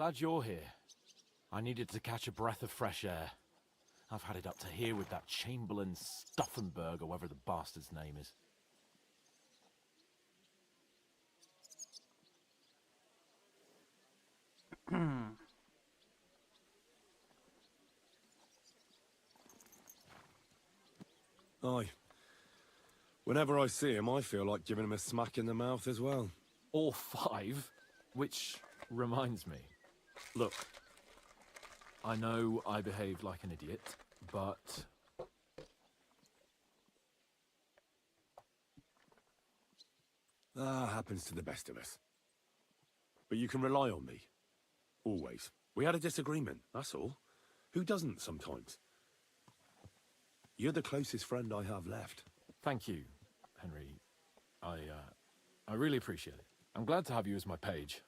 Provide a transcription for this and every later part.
glad you're here. I needed to catch a breath of fresh air. I've had it up to here with that Chamberlain Stuffenberg, or whatever the bastard's name is. Aye. Whenever I see him, I feel like giving him a smack in the mouth as well. Or 5, which reminds me. Look, I know I behaved like an idiot, but... Happens to the best of us. But you can rely on me. Always. We had a disagreement, that's all. Who doesn't sometimes? You're the closest friend I have left. Thank you, Henry. I really appreciate it. I'm glad to have you as my page.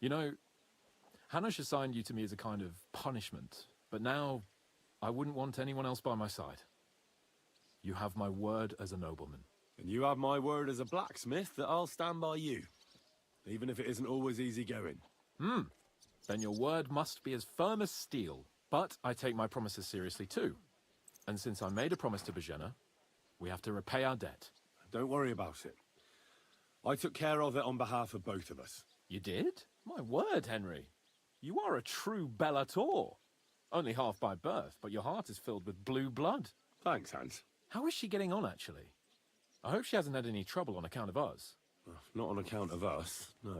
You know, Hanush assigned you to me as a kind of punishment, but now I wouldn't want anyone else by my side. You have my word as a nobleman. And you have my word as a blacksmith that I'll stand by you. Even if it isn't always easy going. Then your word must be as firm as steel. But I take my promises seriously too. And since I made a promise to Bajena, we have to repay our debt. Don't worry about it. I took care of it on behalf of both of us. You did? My word, Henry. You are a true bellator. Only half by birth, but your heart is filled with blue blood. Thanks, Hans. How is she getting on, actually? I hope she hasn't had any trouble on account of us. Not on account of us, no.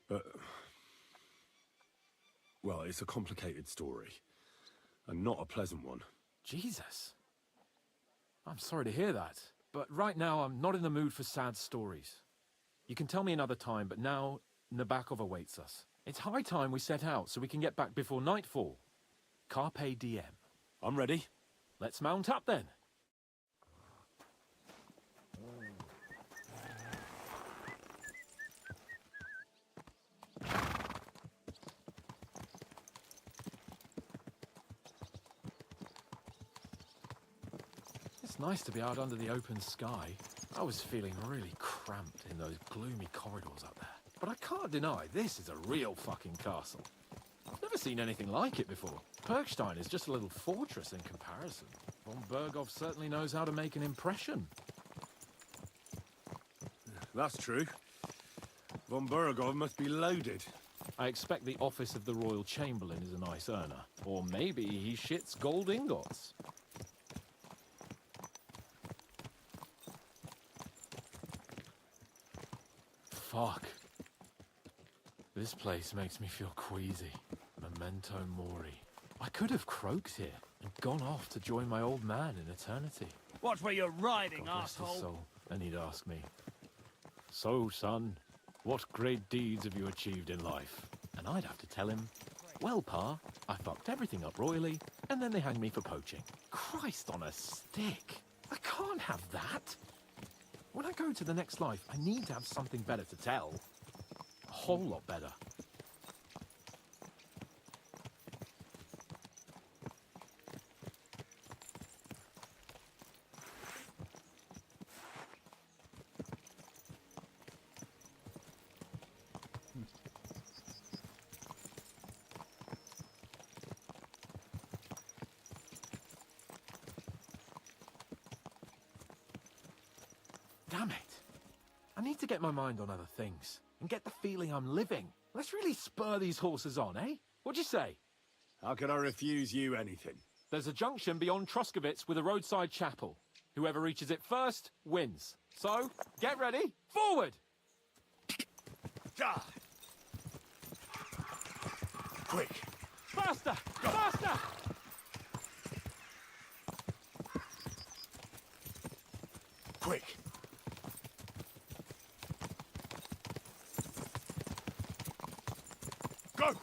But... well, it's a complicated story. And not a pleasant one. Jesus. I'm sorry to hear that. But right now, I'm not in the mood for sad stories. You can tell me another time, but now Nabokov awaits us. It's high time we set out so we can get back before nightfall. Carpe diem. I'm ready. Let's mount up then. It's nice to be out under the open sky. I was feeling really cramped in those gloomy corridors up there. But I can't deny, this is a real fucking castle. I've never seen anything like it before. Perkstein is just a little fortress in comparison. Von Berghoff certainly knows how to make an impression. That's true. Von Berghoff must be loaded. I expect the office of the Royal Chamberlain is a nice earner. Or maybe he shits gold ingots. Fuck. This place makes me feel queasy. Memento mori. I could have croaked here and gone off to join my old man in eternity. Watch where you're riding, God rest his asshole. soul. And he'd ask me, "So, son, what great deeds have you achieved in life?" And I'd have to tell him, "Well, Pa, I fucked everything up royally, and then they hanged me for poaching." Christ on a stick. I can't have that. When I go to the next life, I need to have something better to tell. A whole lot better. Damn it. I need to get my mind on other things and get the feeling I'm living. Let's really spur these horses on, eh? What'd you say? How could I refuse you anything? There's a junction beyond Troskovitz with a roadside chapel. Whoever reaches it first wins. So, get ready. Forward! Ja! Quick! Faster! Faster! Quick! Go!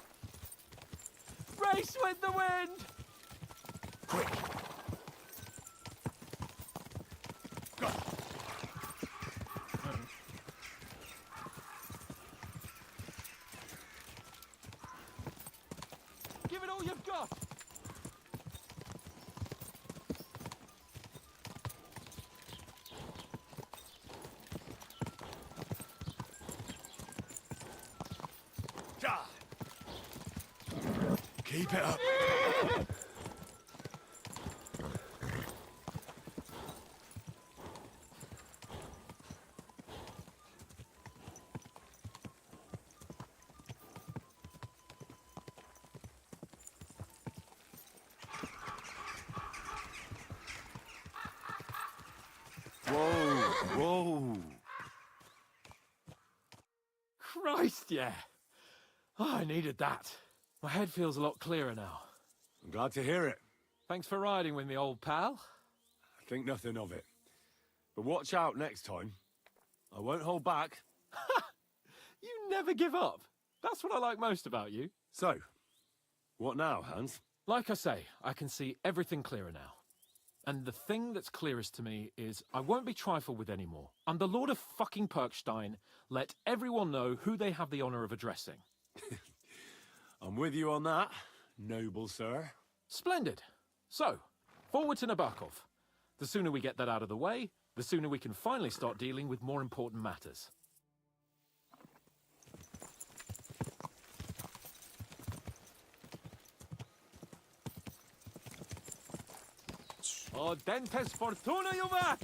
Race with the wind! Quick! Go! Give it all you've got! Ja! Keep it up. Whoa. Christ, yeah. Oh, I needed that. My head feels a lot clearer now. I'm glad to hear it. Thanks for riding with me, old pal. I think nothing of it. But watch out next time. I won't hold back. You never give up. That's what I like most about you. So, what now, Hans? Like I say, I can see everything clearer now. And the thing that's clearest to me is I won't be trifled with anymore. I'm the Lord of fucking Perkstein. Let everyone know who they have the honor of addressing. I'm with you on that, noble sir. Splendid. So, forward to Nabokov. The sooner we get that out of the way, the sooner we can finally start dealing with more important matters. Dentes fortuna juvat!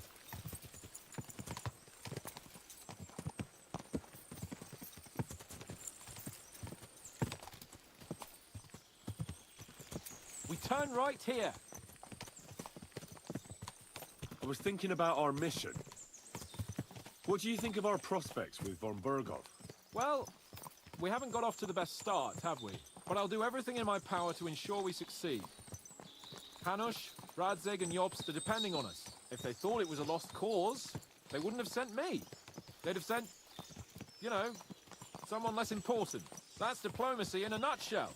We turn right here. I was thinking about our mission. What do you think of our prospects with von Berghoff? Well, we haven't got off to the best start, have we? But I'll do everything in my power to ensure we succeed. Hanush, Radzig and Jobst are depending on us. If they thought it was a lost cause, they wouldn't have sent me. They'd have sent, you know, someone less important. That's diplomacy in a nutshell.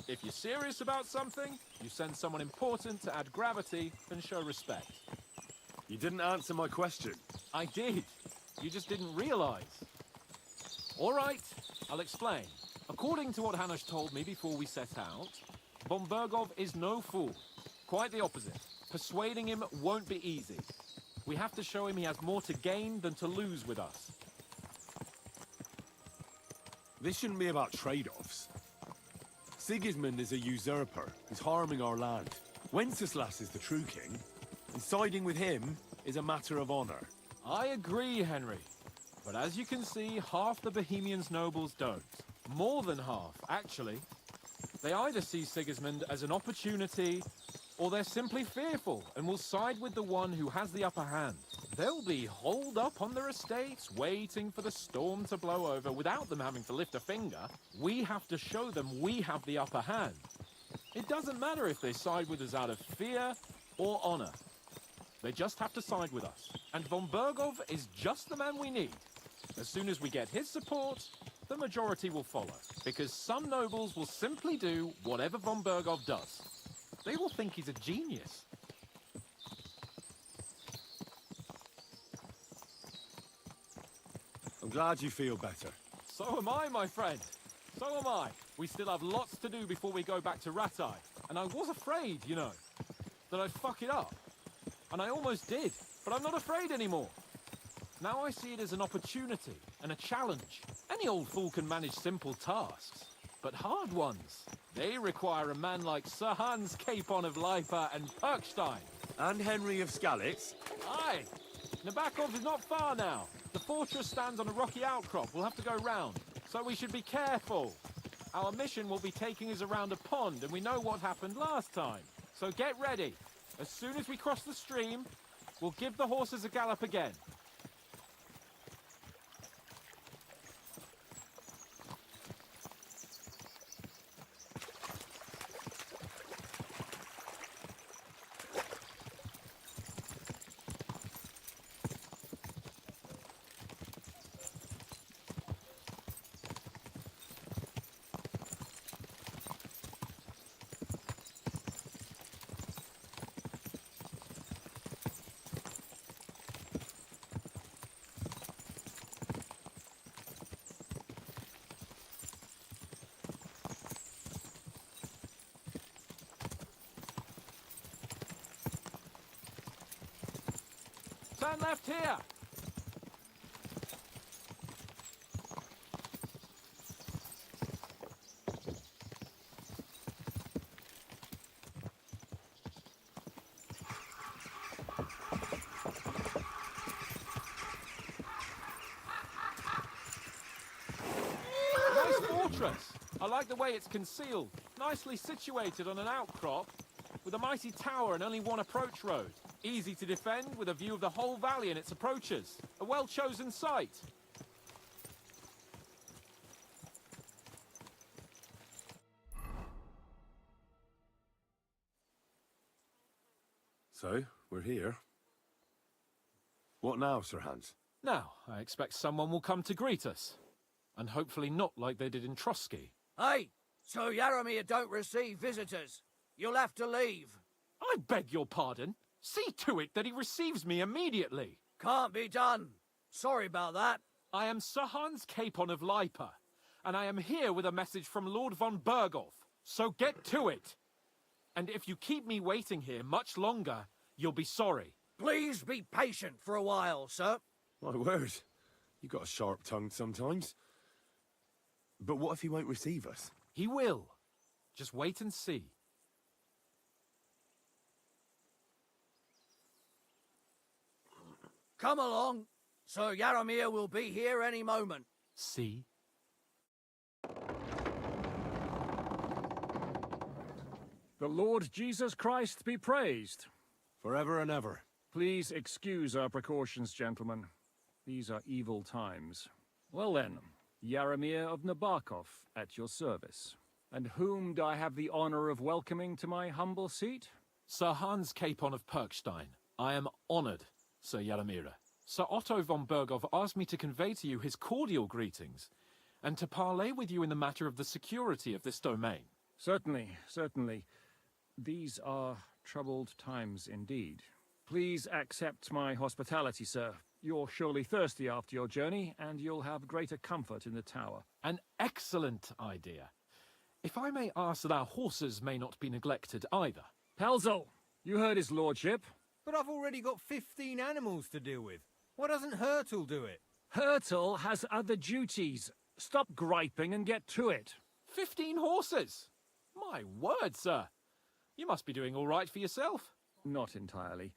If you're serious about something, you send someone important to add gravity and show respect. You didn't answer my question. I did. You just didn't realize. All right, I'll explain. According to what Hanush told me before we set out, von Berghoff is no fool. Quite the opposite. Persuading him won't be easy. We have to show him he has more to gain than to lose with us. This shouldn't be about trade-offs. Sigismund is a usurper who's harming our land. Wenceslas is the true king, and siding with him is a matter of honor. I agree, Henry. But as you can see, half the Bohemians' nobles don't. More than half, actually. They either see Sigismund as an opportunity, or they're simply fearful and will side with the one who has the upper hand. They'll be holed up on their estates, waiting for the storm to blow over without them having to lift a finger. We have to show them we have the upper hand. It doesn't matter if they side with us out of fear or honor. They just have to side with us. And von Berghoff is just the man we need. As soon as we get his support, the majority will follow. Because some nobles will simply do whatever von Berghoff does. They will think he's a genius. I'm glad you feel better. So am I, my friend. So am I. We still have lots to do before we go back to Ratai. And I was afraid, you know, that I'd fuck it up. And I almost did, but I'm not afraid anymore. Now I see it as an opportunity and a challenge. Any old fool can manage simple tasks, but hard ones, they require a man like Sir Hans Capon of Leipa and Perkstein. And Henry of Skalitz. Aye. Nabokov is not far now. The fortress stands on a rocky outcrop. We'll have to go round, so we should be careful. Our mission will be taking us around a pond, and we know what happened last time. So get ready. As soon as we cross the stream, we'll give the horses a gallop again. Turn left here. fortress. I like the way it's concealed, nicely situated on an outcrop, with a mighty tower and only one approach road. Easy to defend, with a view of the whole valley and its approaches. A well-chosen site. So, we're here. What now, Sir Hans? Now, I expect someone will come to greet us. And hopefully not like they did in Trotsky. Hey, Sir Yaramir don't receive visitors. You'll have to leave. I beg your pardon. See to it that he receives me immediately. Can't be done. Sorry about that. I am Sir Hans Capon of Lipa, and I am here with a message from Lord von Berghoff. So get to it. And if you keep me waiting here much longer, you'll be sorry. Please be patient for a while, sir. My word. You got a sharp tongue sometimes. But what if he won't receive us? He will. Just wait and see. Come along. Sir Yaramir will be here any moment. See? The Lord Jesus Christ be praised. Forever and ever. Please excuse our precautions, gentlemen. These are evil times. Well then, Yaramir of Nabokov, at your service. And whom do I have the honor of welcoming to my humble seat? Sir Hans Capon of Perkstein. I am honored, Sir Yaramira. Sir Otto von Berghoff asked me to convey to you his cordial greetings, and to parley with you in the matter of the security of this domain. Certainly, certainly. These are troubled times indeed. Please accept my hospitality, sir. You're surely thirsty after your journey, and you'll have greater comfort in the tower. An excellent idea. If I may ask that our horses may not be neglected either. Pelzel, you heard his lordship. But I've already got 15 animals to deal with. Why doesn't Hurtle do it? Hurtle has other duties. Stop griping and get to it. 15 horses! My word, sir. You must be doing all right for yourself. Not entirely.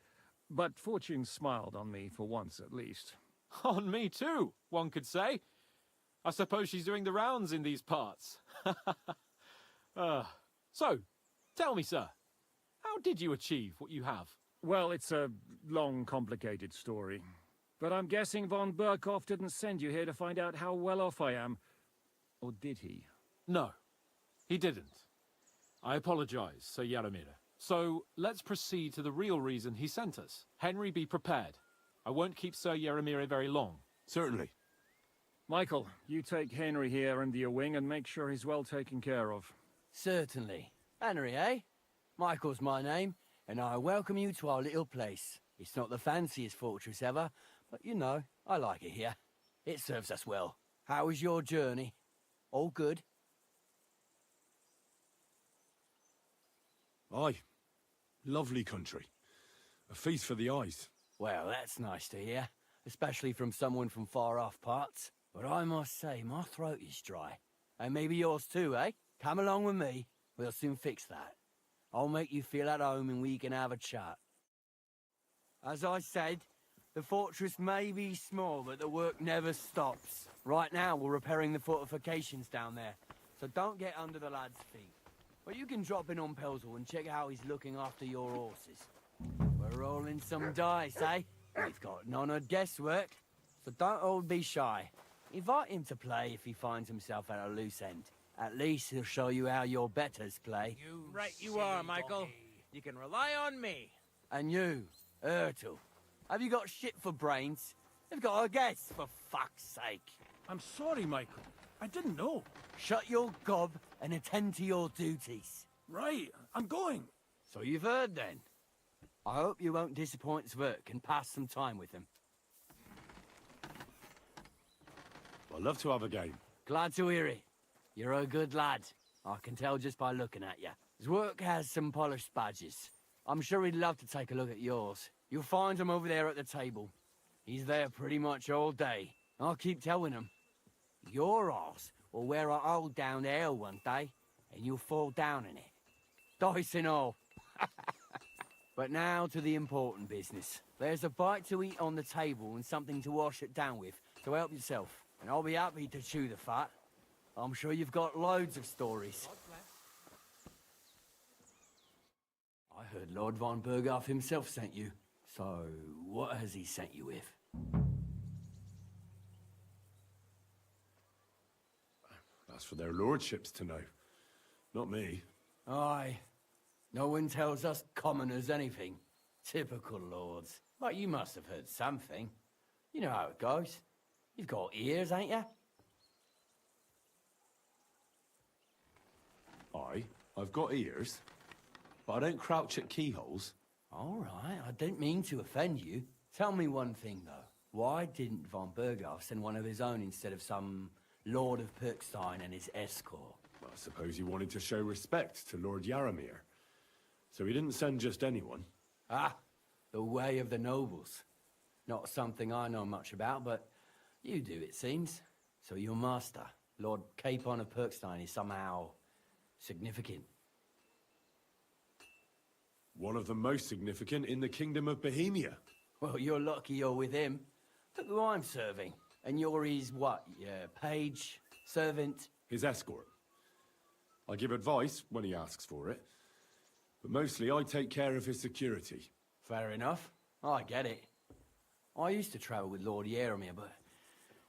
But fortune smiled on me for once at least. On me too, one could say. I suppose she's doing the rounds in these parts. So, tell me, sir, how did you achieve what you have? Well, it's a long, complicated story. But I'm guessing von Berghoff didn't send you here to find out how well off I am. Or did he? No, he didn't. I apologize, Sir Yaramira. So, let's proceed to the real reason he sent us. Henry, be prepared. I won't keep Sir Yaramira very long. Certainly. Michael, you take Henry here under your wing and make sure he's well taken care of. Certainly. Henry, eh? Michael's my name, and I welcome you to our little place. It's not the fanciest fortress ever, but you know, I like it here. It serves us well. How was your journey? All good? Aye. Lovely country. A feast for the eyes. Well, that's nice to hear, especially from someone from far-off parts. But I must say, my throat is dry. And maybe yours too, eh? Come along with me. We'll soon fix that. I'll make you feel at home and we can have a chat. As I said, the fortress may be small, but the work never stops. Right now, we're repairing the fortifications down there, so don't get under the lad's feet. But you can drop in on Pelzel and check how he's looking after your horses. We're rolling some dice, eh? We've got none of guesswork, so don't all be shy. Invite him to play if he finds himself at a loose end. At least he'll show you how your betters play. Right you are, Michael. You can rely on me. And you, Ertl, have you got shit for brains? You've got a guess, for fuck's sake. I'm sorry, Michael. I didn't know. Shut your gob and attend to your duties. Right, I'm going. So you've heard then. I hope you won't disappoint Zwerk and pass some time with him. I'd love to have a game. Glad to hear it. You're a good lad. I can tell just by looking at you. Zwerk has some polished badges. I'm sure he'd love to take a look at yours. You'll find him over there at the table. He's there pretty much all day. I'll keep telling him. Your arse will wear a hole down the hill one day, and you'll fall down in it. Dice and all. But now to the important business. There's a bite to eat on the table and something to wash it down with, so help yourself. And I'll be happy to chew the fat. I'm sure you've got loads of stories. I heard Lord von Berghoff himself sent you. So, what has he sent you with? That's for their lordships to know. Not me. Aye. No one tells us commoners anything. Typical lords. But you must have heard something. You know how it goes. You've got ears, ain't you? Aye, I've got ears, but I don't crouch at keyholes. All right, I don't mean to offend you. Tell me one thing, though. Why didn't von Berghoff send one of his own instead of some Lord of Perkstein and his escort? I suppose he wanted to show respect to Lord Yaramir. So he didn't send just anyone. Ah, the way of the nobles. Not something I know much about, but you do, it seems. So your master, Lord Capon of Perkstein, is somehow significant. One of the most significant in the Kingdom of Bohemia. Well, you're lucky you're with him. Look who I'm serving. And you're his, what, page, servant? His escort. I give advice when he asks for it, but mostly I take care of his security. Fair enough. I get it. I used to travel with Lord Yaramir, but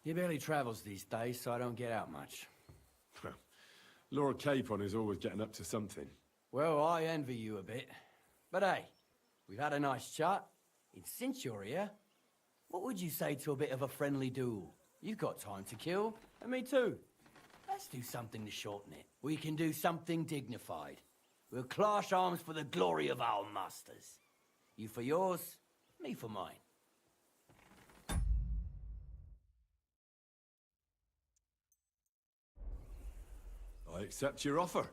he barely travels these days, so I don't get out much. Lord Capon is always getting up to something. Well, I envy you a bit. But hey, we've had a nice chat. And since you're here, what would you say to a bit of a friendly duel? You've got time to kill, and me too. Let's do something to shorten it. We can do something dignified. We'll clash arms for the glory of our masters. You for yours, me for mine. I accept your offer.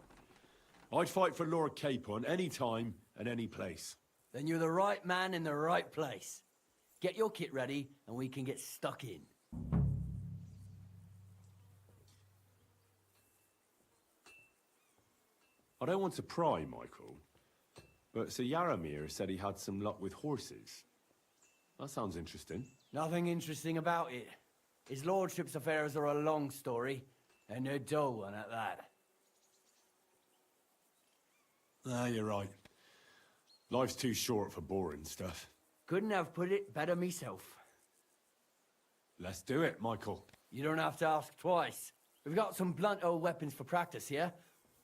I'd fight for Lord Capon any time and any place. Then you're the right man in the right place. Get your kit ready, and we can get stuck in. I don't want to pry, Michael, but Sir Yaramir said he had some luck with horses. That sounds interesting. Nothing interesting about it. His lordship's affairs are a long story, and a dull one at that. Ah, you're right. Life's too short for boring stuff. Couldn't have put it better myself. Let's do it, Michael. You don't have to ask twice. We've got some blunt old weapons for practice here,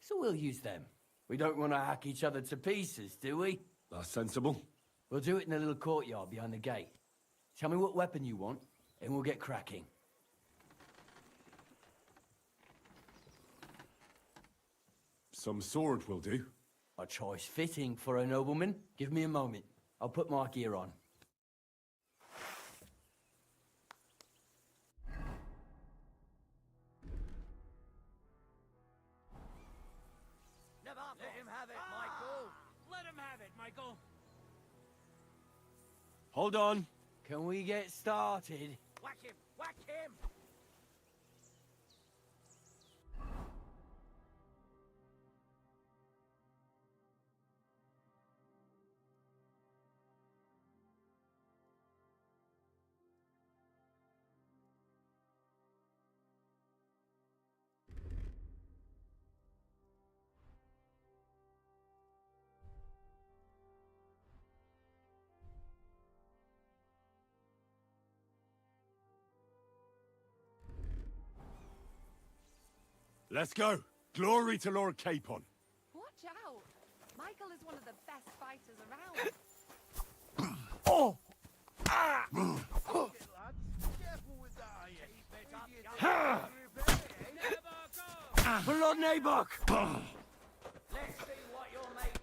so we'll use them. We don't want to hack each other to pieces, do we? That's sensible. We'll do it in the little courtyard behind the gate. Tell me what weapon you want, and we'll get cracking. Some sword will do. A choice fitting for a nobleman. Give me a moment. I'll put my gear on. Let him have it, Michael. Let him have it, Michael. Hold on. Can we get started? Whack him! Whack him! Let's go. Glory to Lord Capon. Watch out! Michael is one of the best fighters around. Oh! Lord Nabuck! Let's see what you're made.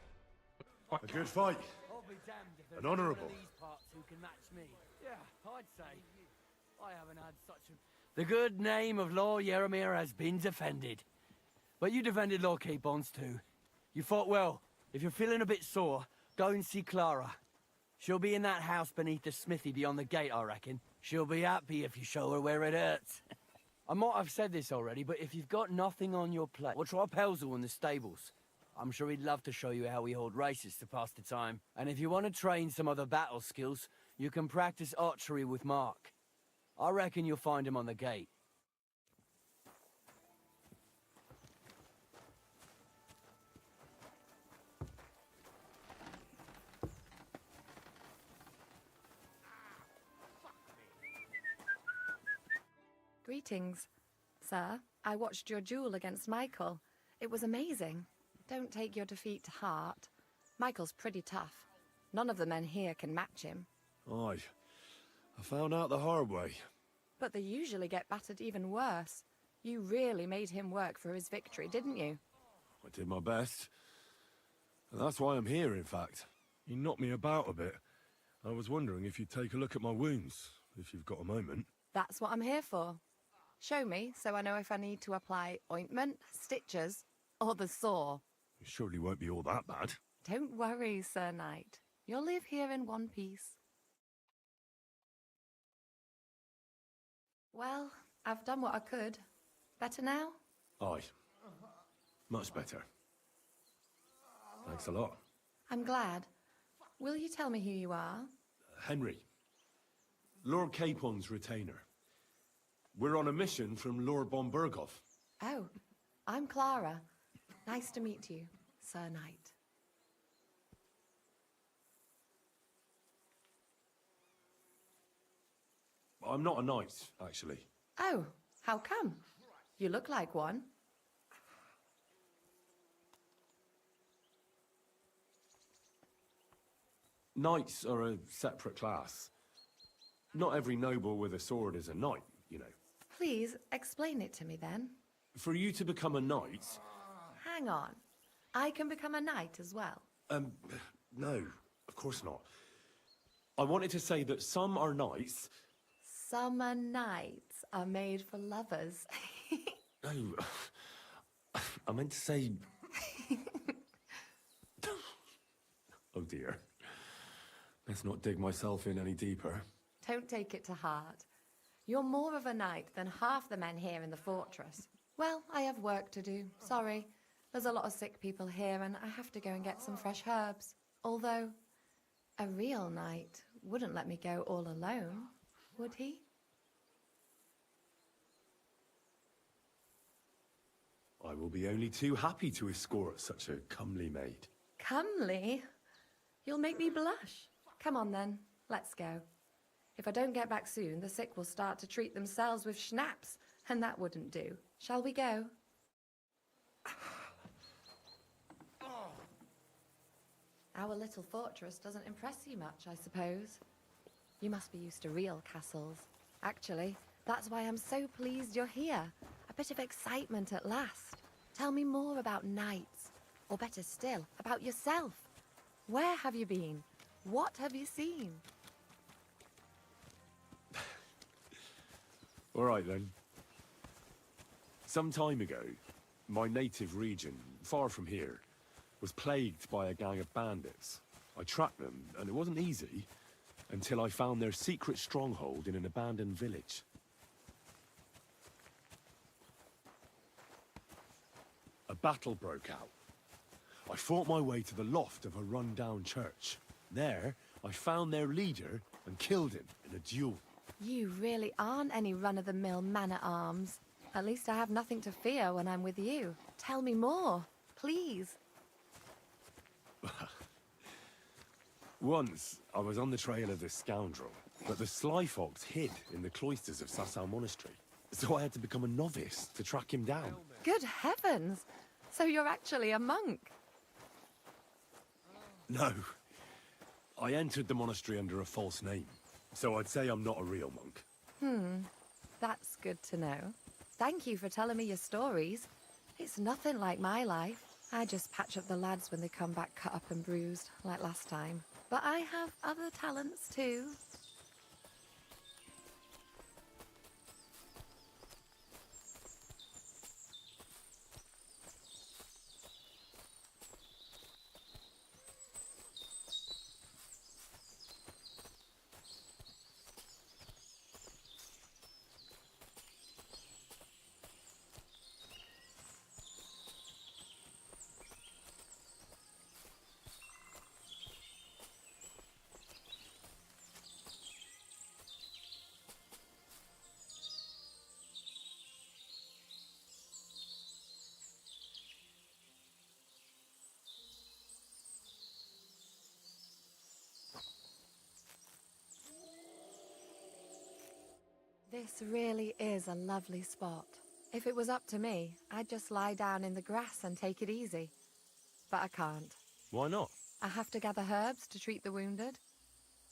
A good fight. I'll be damned if there's An honourable. anyone in these parts who can match me. Yeah, I'd say. I haven't had such a... The good name of Lord Yaramir has been defended. But you defended Lord Capon's too. You fought well. If you're feeling a bit sore, go and see Clara. She'll be in that house beneath the smithy beyond the gate, I reckon. She'll be happy if you show her where it hurts. I might have said this already, but if you've got nothing on your plate, we'll try Pelzel in the stables. I'm sure he'd love to show you how we hold races to pass the time. And if you want to train some other battle skills, you can practice archery with Mark. I reckon you'll find him on the gate. Greetings. Sir, I watched your duel against Michael. It was amazing. Don't take your defeat to heart. Michael's pretty tough. None of the men here can match him. Aye. I found out the hard way. But they usually get battered even worse. You really made him work for his victory, didn't you? I did my best. And that's why I'm here, in fact. You knocked me about a bit. I was wondering if you'd take a look at my wounds, if you've got a moment. That's what I'm here for. Show me so I know if I need to apply ointment, stitches, or the saw. It surely won't be all that bad. Don't worry, Sir Knight. You'll live here in one piece. Well, I've done what I could. Better now? Aye. Much better. Thanks a lot. I'm glad. Will you tell me who you are? Henry. Lord Capon's retainer. We're on a mission from Lord Bombergoff. Oh, I'm Clara. Nice to meet you, Sir Knight. I'm not a knight, actually. Oh, how come? You look like one. Knights are a separate class. Not every noble with a sword is a knight, you know. Please, explain it to me then. For you to become a knight... Hang on. I can become a knight as well. No, of course not. I wanted to say that some are knights... Summer nights are made for lovers. No, I meant to say... Oh dear. Let's not dig myself in any deeper. Don't take it to heart. You're more of a knight than half the men here in the fortress. Well, I have work to do. Sorry. There's a lot of sick people here and I have to go and get some fresh herbs. Although, a real knight wouldn't let me go all alone, would he? I will be only too happy to escort such a comely maid. Comely? You'll make me blush. Come on then, let's go. If I don't get back soon, the sick will start to treat themselves with schnapps, and that wouldn't do. Shall we go? Our little fortress doesn't impress you much, I suppose. You must be used to real castles. Actually, that's why I'm so pleased you're here. A bit of excitement at last. Tell me more about knights, or better still, about yourself. Where have you been? What have you seen? All right then. Some time ago, my native region, far from here, was plagued by a gang of bandits. I tracked them, and it wasn't easy, until I found their secret stronghold in an abandoned village. A battle broke out. I fought my way to the loft of a run-down church. There, I found their leader and killed him in a duel. You really aren't any run-of-the-mill man-at-arms. At least I have nothing to fear when I'm with you. Tell me more, please. Once, I was on the trail of this scoundrel, but the sly fox hid in the cloisters of Sasau Monastery. So I had to become a novice to track him down. Good heavens! So you're actually a monk? No. I entered the monastery under a false name, so I'd say I'm not a real monk. That's good to know. Thank you for telling me your stories. It's nothing like my life. I just patch up the lads when they come back cut up and bruised, like last time. But I have other talents too. This really is a lovely spot. If it was up to me, I'd just lie down in the grass and take it easy. But I can't. Why not? I have to gather herbs to treat the wounded.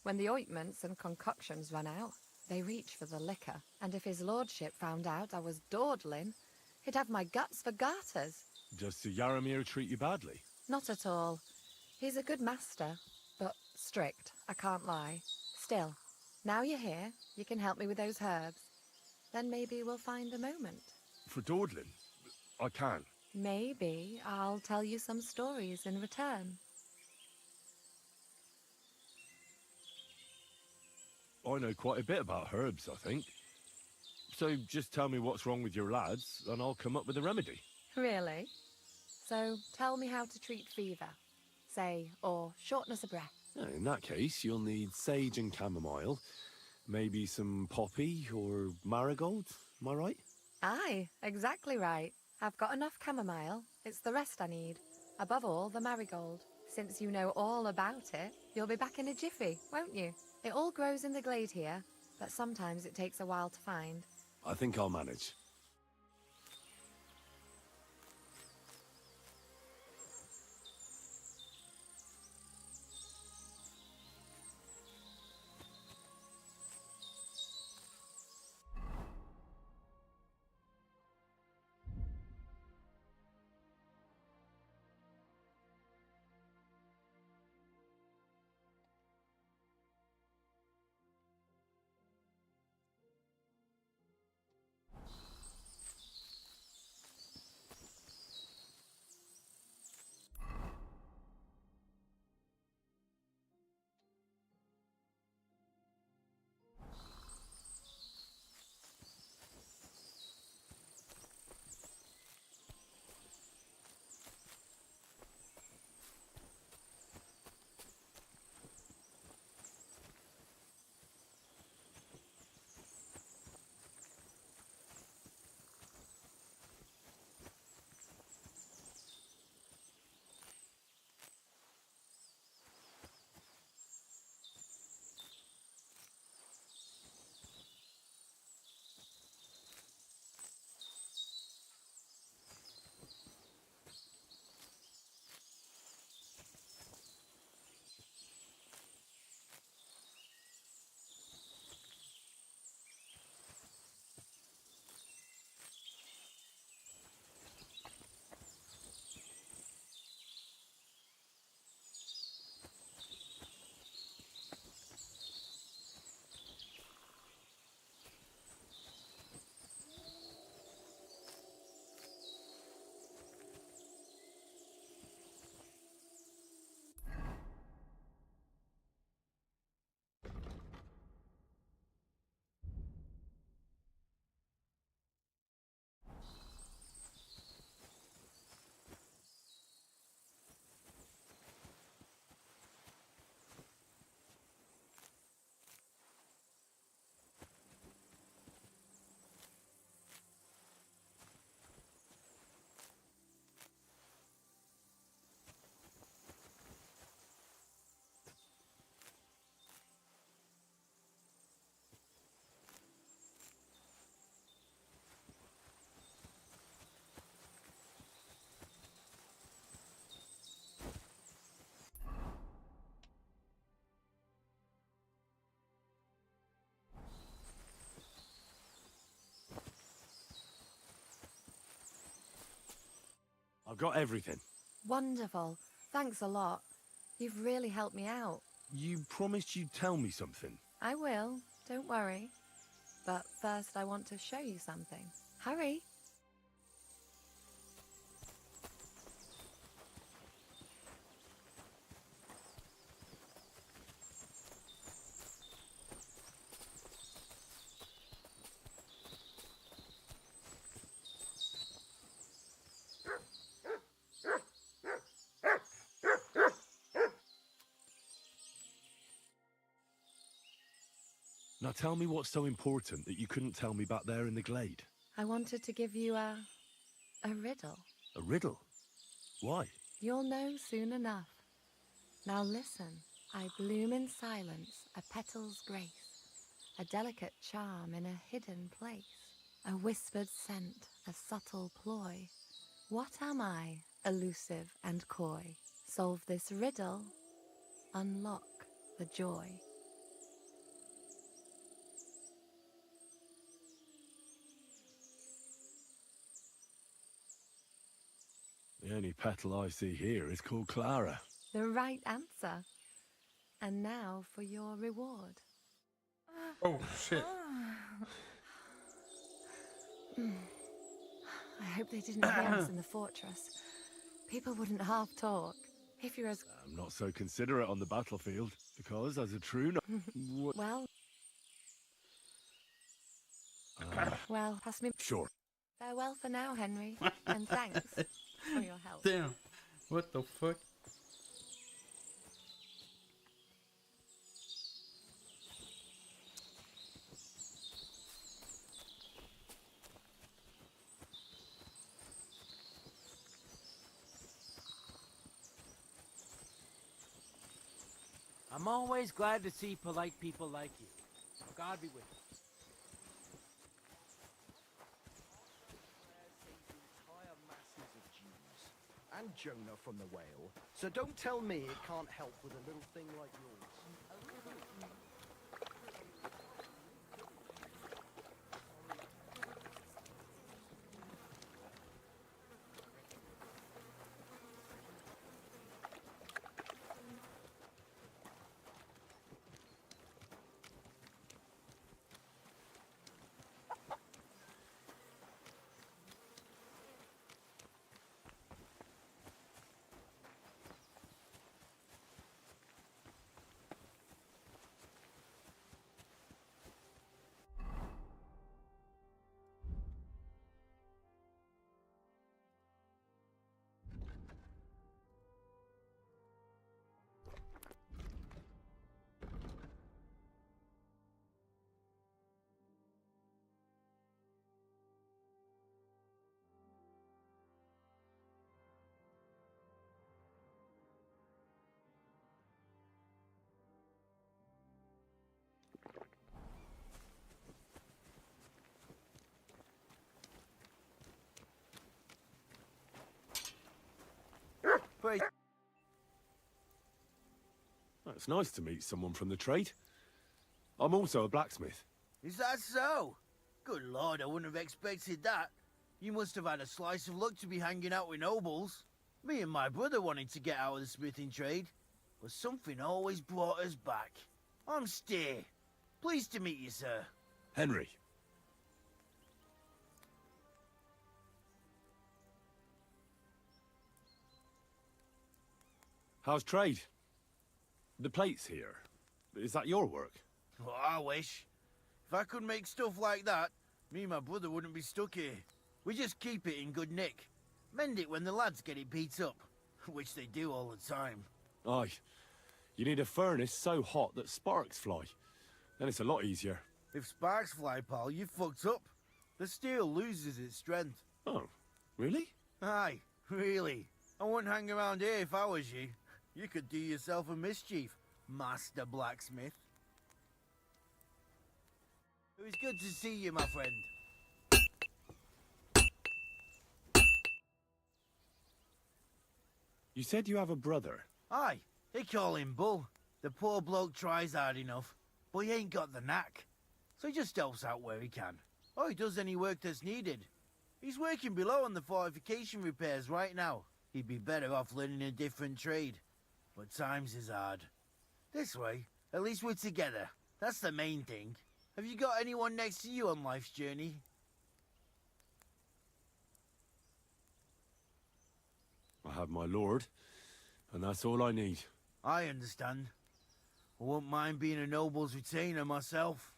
When the ointments and concoctions run out, they reach for the liquor. And if his lordship found out I was dawdling, he'd have my guts for garters. Does Sir Yaramir treat you badly? Not at all. He's a good master, but strict, I can't lie. Still, now you're here, you can help me with those herbs. Then maybe we'll find a moment. For dawdling? I can. Maybe I'll tell you some stories in return. I know quite a bit about herbs, I think. So just tell me what's wrong with your lads, and I'll come up with a remedy. Really? So tell me how to treat fever, say, or shortness of breath. In that case, you'll need sage and chamomile, maybe some poppy or marigold, am I right? Aye, exactly right. I've got enough chamomile. It's the rest I need. Above all, the marigold. Since you know all about it, you'll be back in a jiffy, won't you? It all grows in the glade here, but sometimes it takes a while to find. I think I'll manage. I've got everything. Wonderful. Thanks a lot. You've really helped me out. You promised you'd tell me something. I will, don't worry. But first I want to show you something. Hurry. Now tell me what's so important that you couldn't tell me back there in the glade. I wanted to give you a riddle. A riddle? Why? You'll know soon enough. Now listen. I bloom in silence, a petal's grace. a delicate charm in a hidden place, a whispered scent, a subtle ploy. What am I, elusive and coy? Solve this riddle, unlock the joy. The only petal I see here is called Clara. The right answer. And now for your reward. Oh shit. I hope they didn't hear us in the fortress. People wouldn't half talk. If you're as I'm not so considerate on the battlefield, because as a true well, pass me. Sure. Farewell for now, Henry, and thanks for your help. Damn. What the fuck? I'm always glad to see polite people like you. God be with you. And Jonah from the whale. So don't tell me it can't help with a little thing like yours. Praise. Well, it's nice to meet someone from the trade. I'm also a blacksmith. Is that so? Good lord, I wouldn't have expected that. You must have had a slice of luck to be hanging out with nobles. Me and my brother wanted to get out of the smithing trade, but something always brought us back. I'm Steer. Pleased to meet you, sir. Henry. How's trade? The plates here. Is that your work? Well, I wish. If I could make stuff like that, me and my brother wouldn't be stuck here. We just keep it in good nick. Mend it when the lads get it beat up, which they do all the time. Aye. You need a furnace so hot that sparks fly. Then it's a lot easier. If sparks fly, pal, you fucked up. The steel loses its strength. Oh, really? Aye, really. I wouldn't hang around here if I was you. You could do yourself a mischief, Master Blacksmith. It was good to see you, my friend. You said you have a brother. Aye, they call him Bull. The poor bloke tries hard enough, but he ain't got the knack. So he just helps out where he can. Or he does any work that's needed. He's working below on the fortification repairs right now. He'd be better off learning a different trade. But times is hard. This way, at least we're together. That's the main thing. Have you got anyone next to you on life's journey? I have my lord, and that's all I need. I understand. I wouldn't mind being a noble's retainer myself.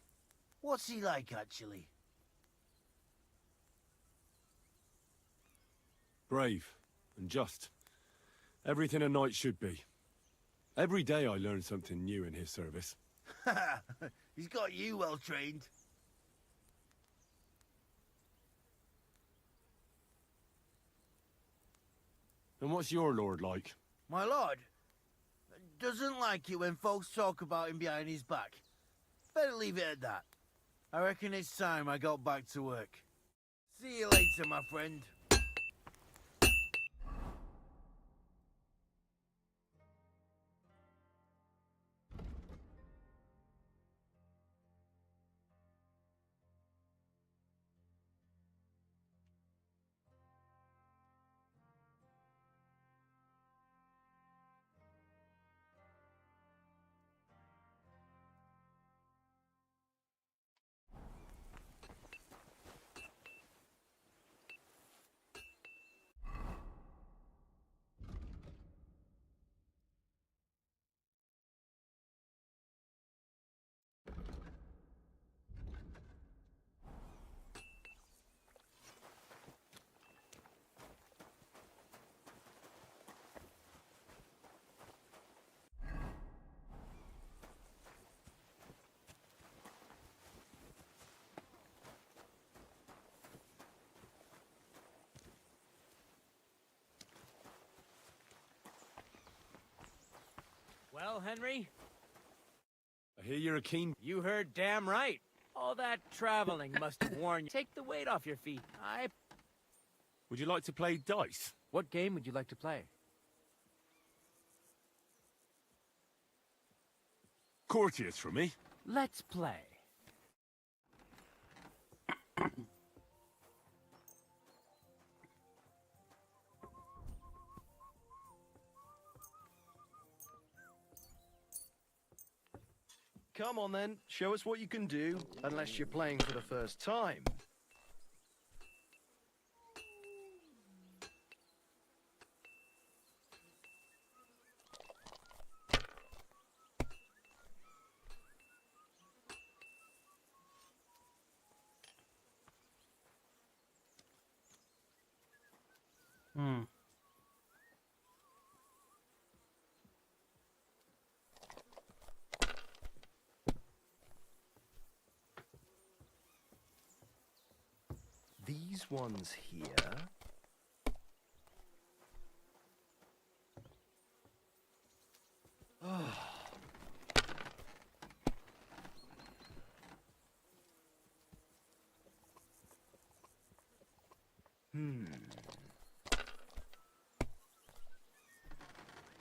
What's he like, actually? Brave and just. Everything a knight should be. Every day I learn something new in his service. He's got you well trained. And what's your lord like? My lord doesn't like it when folks talk about him behind his back. Better leave it at that. I reckon it's time I got back to work. See you later, my friend. Well, Henry, I hear you're a keen... you heard damn right. All that traveling must have worn you. Take the weight off your feet. Would you like to play dice? What game would you like to play? Courtiers for me. Let's play. Come on then, show us what you can do, unless you're playing for the first time. Hmm. These ones here.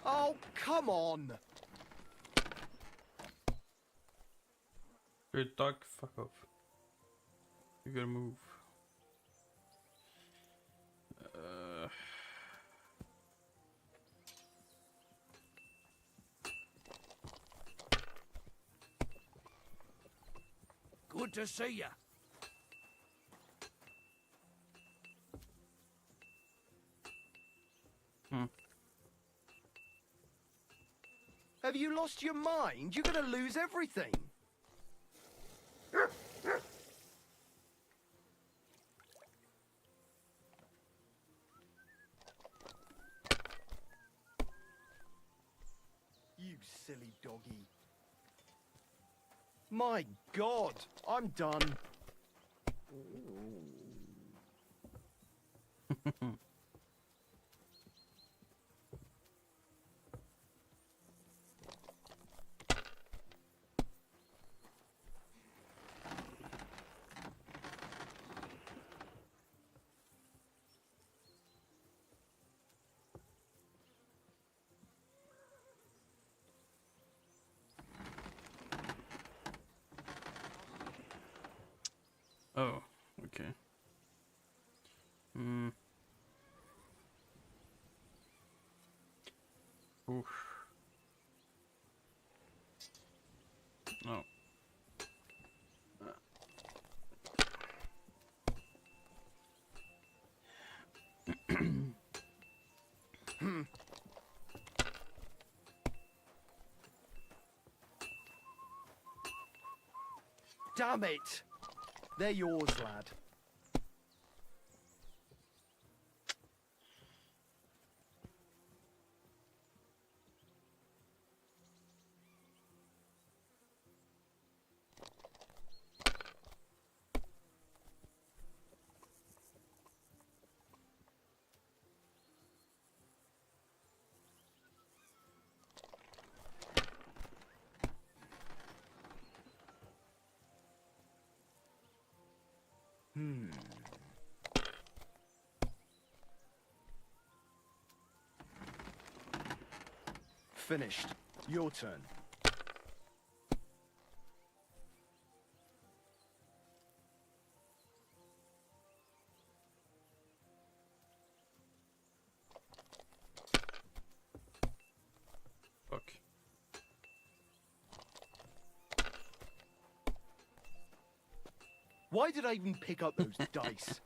Oh, come on! Good dog, fuck off. You gotta move. Good to see ya. Have you lost your mind? You're gonna lose everything. You silly doggy. My God, I'm done. Oh, okay. Oof. Oh. Damn it! They're yours, lad. Finished. Your turn. Fuck. Why did I even pick up those dice?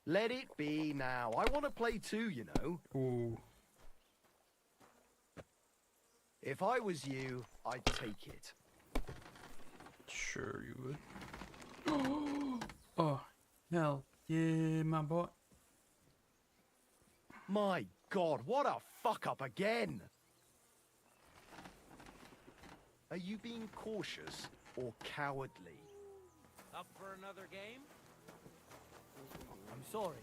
Let it be now. I want to play too, you know. Ooh. If I was you, I'd take it. Sure you would. Oh, hell. Yeah, my boy. My God, what a fuck up again! Are you being cautious or cowardly? Up for another game? I'm sorry.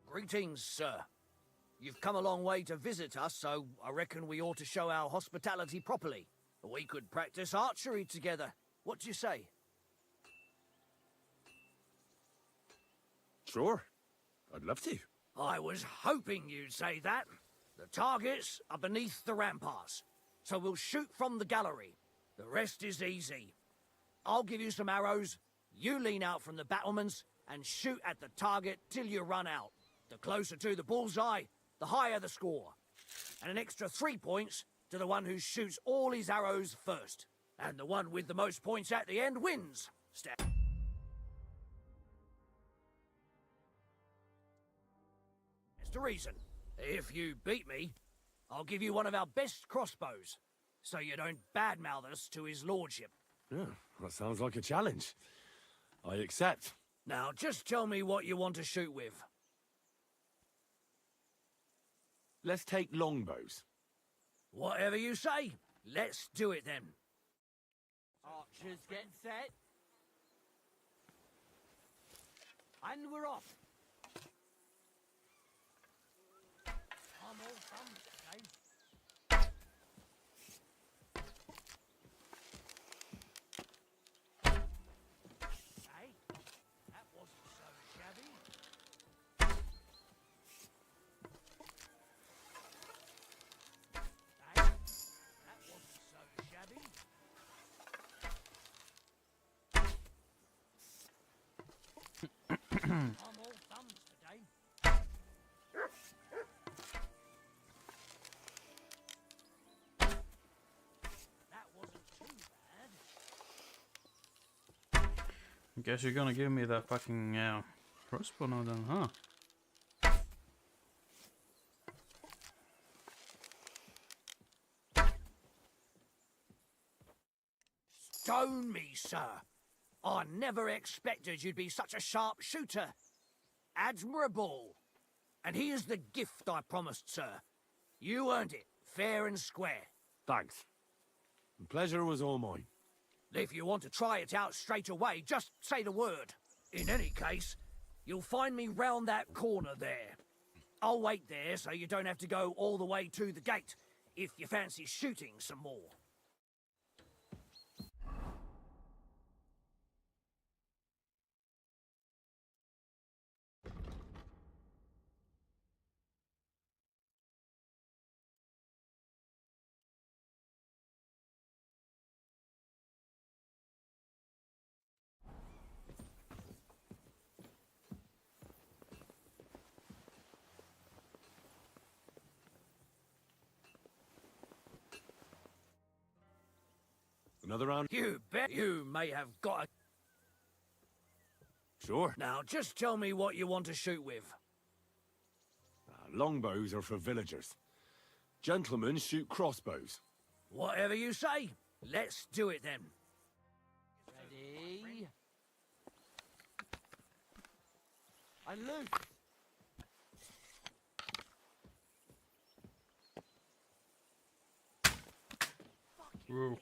Greetings, sir. You've come a long way to visit us, so I reckon we ought to show our hospitality properly. We could practice archery together. What do you say? Sure. I'd love to. I was hoping you'd say that. The targets are beneath the ramparts, so we'll shoot from the gallery. The rest is easy. I'll give you some arrows, you lean out from the battlements, and shoot at the target till you run out. The closer to the bullseye, the higher the score. And an extra 3 points to the one who shoots all his arrows first. And the one with the most points at the end wins. Step. That's the reason. If you beat me, I'll give you one of our best crossbows, so you don't badmouth us to his lordship. Yeah, that sounds like a challenge. I accept. Now, just tell me what you want to shoot with. Let's take longbows. Whatever you say. Let's do it then. Archers get set. And we're off. I'm all thumbs today. Hey, that wasn't so shabby. Hey, that wasn't so shabby. I'm all thumbs today. That wasn't too bad. Guess you're gonna give me that fucking crossbow now then, huh? Stone me, sir. I never expected you'd be such a sharp shooter. Admirable. And here's the gift I promised, sir. You earned it, fair and square. Thanks. The pleasure was all mine. If you want to try it out straight away, just say the word. In any case, you'll find me round that corner there. I'll wait there so you don't have to go all the way to the gate, if you fancy shooting some more. Another round? You bet you may have got a... Sure. Now, just tell me what you want to shoot with. Longbows are for villagers. Gentlemen shoot crossbows. Whatever you say. Let's do it then. Ready? And loose! Whoa.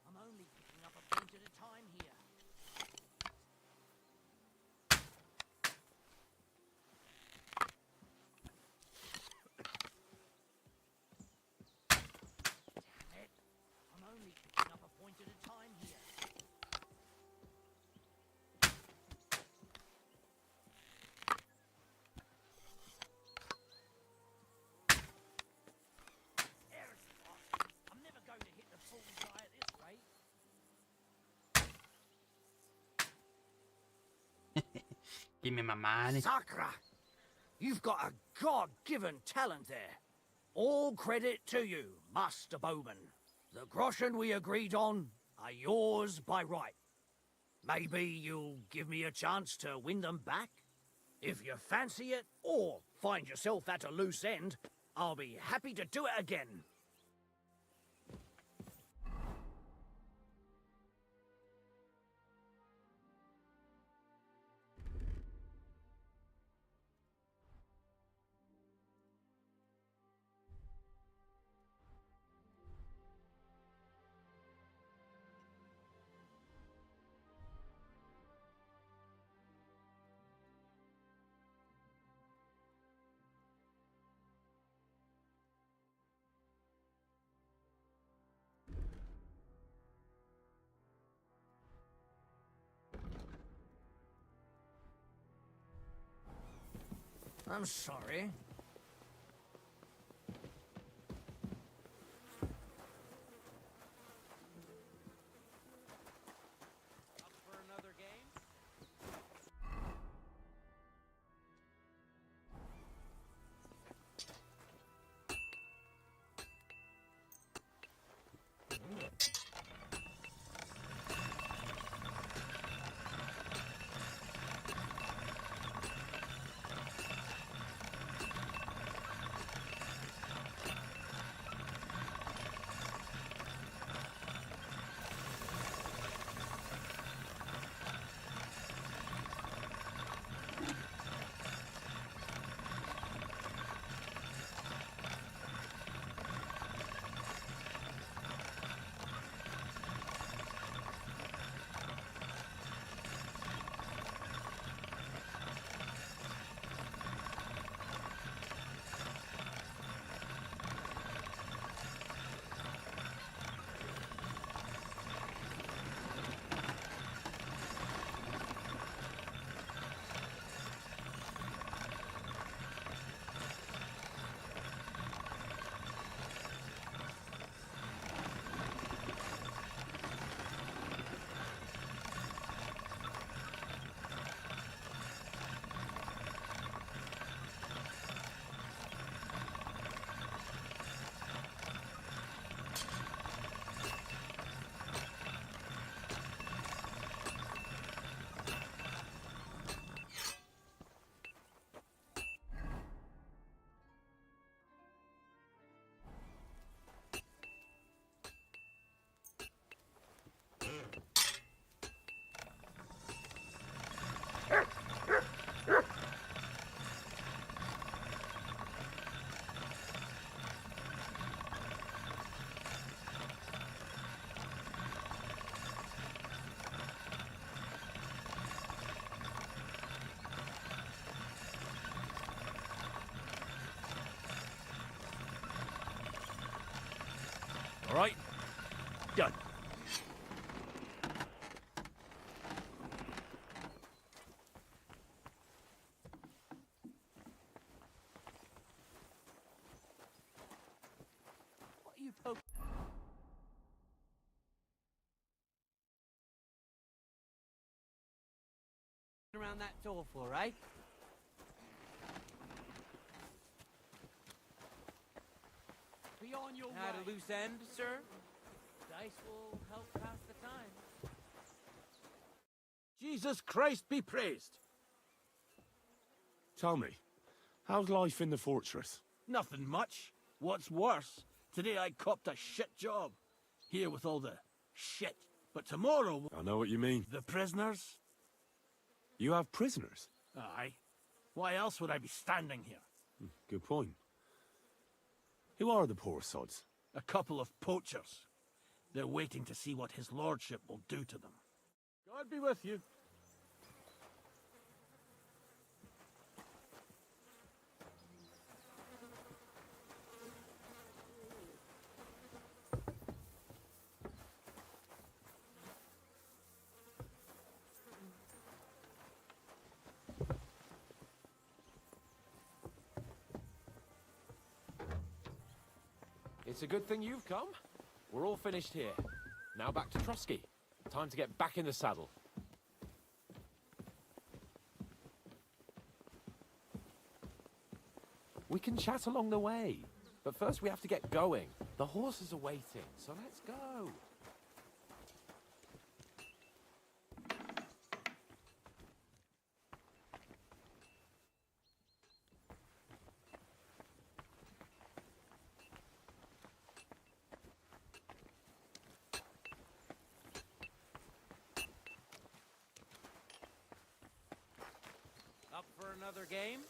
I'm only picking up a point at a time here. Damn it. I'm only picking up a point at a time here. There's the boss. I'm never going to hit the bullseye at this rate. Give me my money. Sakra! You've got a God-given talent there. All credit to you, Master Bowman. The groschen we agreed on are yours by right. Maybe you'll give me a chance to win them back? If you fancy it, or find yourself at a loose end, I'll be happy to do it again. I'm sorry. Up for another game? All right? Done. down that door for, eh? Be on your At way. a loose end, sir? Dice will help pass the time. Jesus Christ be praised! Tell me, how's life in the fortress? Nothing much. What's worse, today I copped a shit job. Here with all the shit. But tomorrow, I know what you mean. the prisoners? You have prisoners? Aye. Why else would I be standing here? Good point. Who are the poor sods? A couple of poachers. They're waiting to see what his lordship will do to them. God be with you. It's a good thing you've come. We're all finished here. Now back to Trusky. Time to get back in the saddle. We can chat along the way. But first we have to get going. The horses are waiting, so let's go. Up for another game?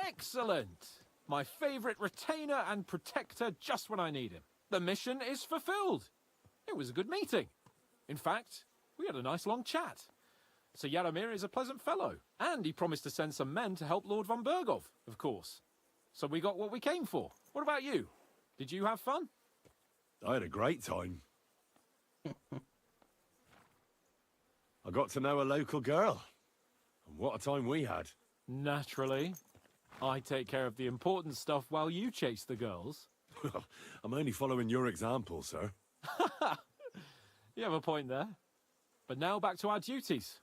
Excellent! My favourite retainer and protector just when I need him. The mission is fulfilled. It was a good meeting. In fact, we had a nice long chat. Sir Yaramir is a pleasant fellow, and he promised to send some men to help Lord von Bergov, of course. So we got what we came for. What about you? Did you have fun? I had a great time. I got to know a local girl. And what a time we had. Naturally. I take care of the important stuff while you chase the girls. I'm only following your example, sir. You have a point there. But now back to our duties.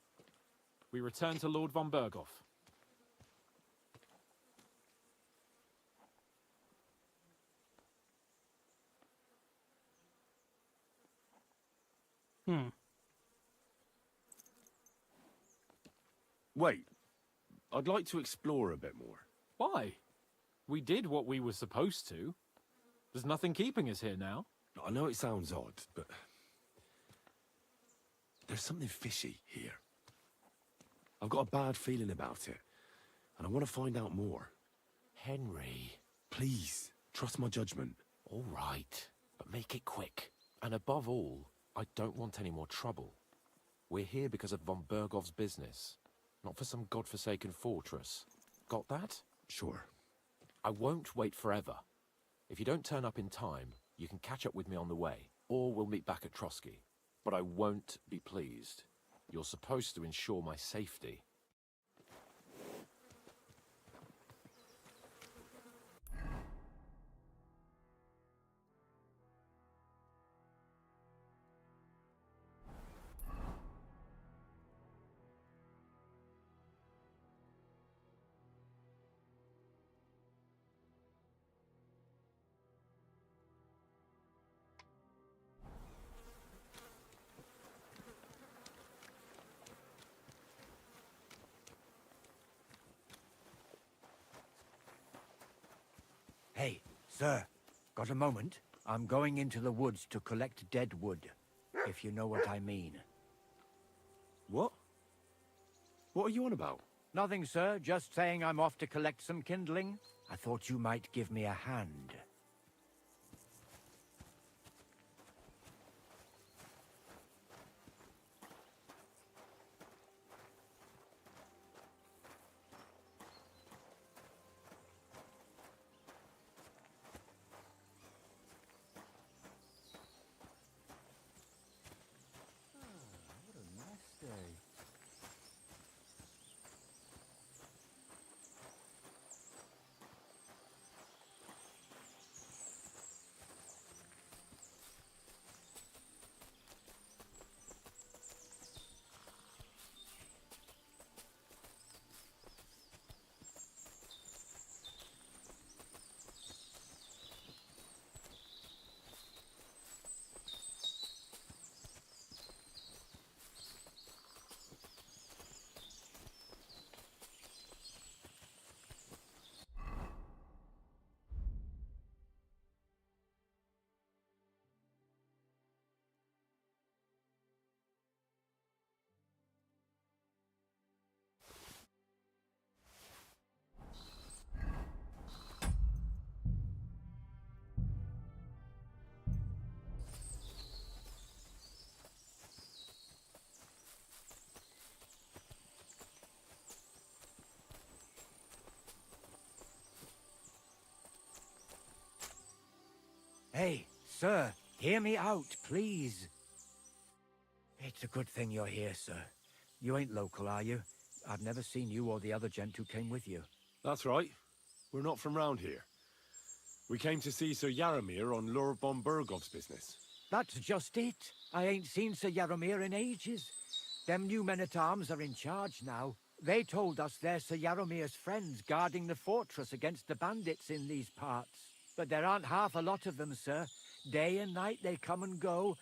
We return to Lord von Bergov. Wait. I'd like to explore a bit more. Why? We did what we were supposed to. There's nothing keeping us here now. I know it sounds odd, but... there's something fishy here. I've got a bad feeling about it, and I want to find out more. Henry. Please, trust my judgment. All right, but make it quick. And above all, I don't want any more trouble. We're here because of von Bergov's business, not for some godforsaken fortress. Got that? Sure. I won't wait forever. If you don't turn up in time, you can catch up with me on the way, or we'll meet back at Trosky. But I won't be pleased. You're supposed to ensure my safety. Hey, sir, got a moment? I'm going into the woods to collect dead wood. if you know what I mean. What? What are you on about? Nothing, sir. Just saying I'm off to collect some kindling. I thought you might give me a hand. What a nice day. Hey, sir, hear me out, please. It's a good thing you're here, sir. You ain't local, are you? I've never seen you or the other gent who came with you. That's right. We're not from round here. We came to see Sir Yaramir on Lord von Bergov's business. That's just it. I ain't seen Sir Yaramir in ages. Them new men-at-arms are in charge now. They told us they're Sir Yaramir's friends guarding the fortress against the bandits in these parts. But there aren't half a lot of them, sir. Day and night they come and go,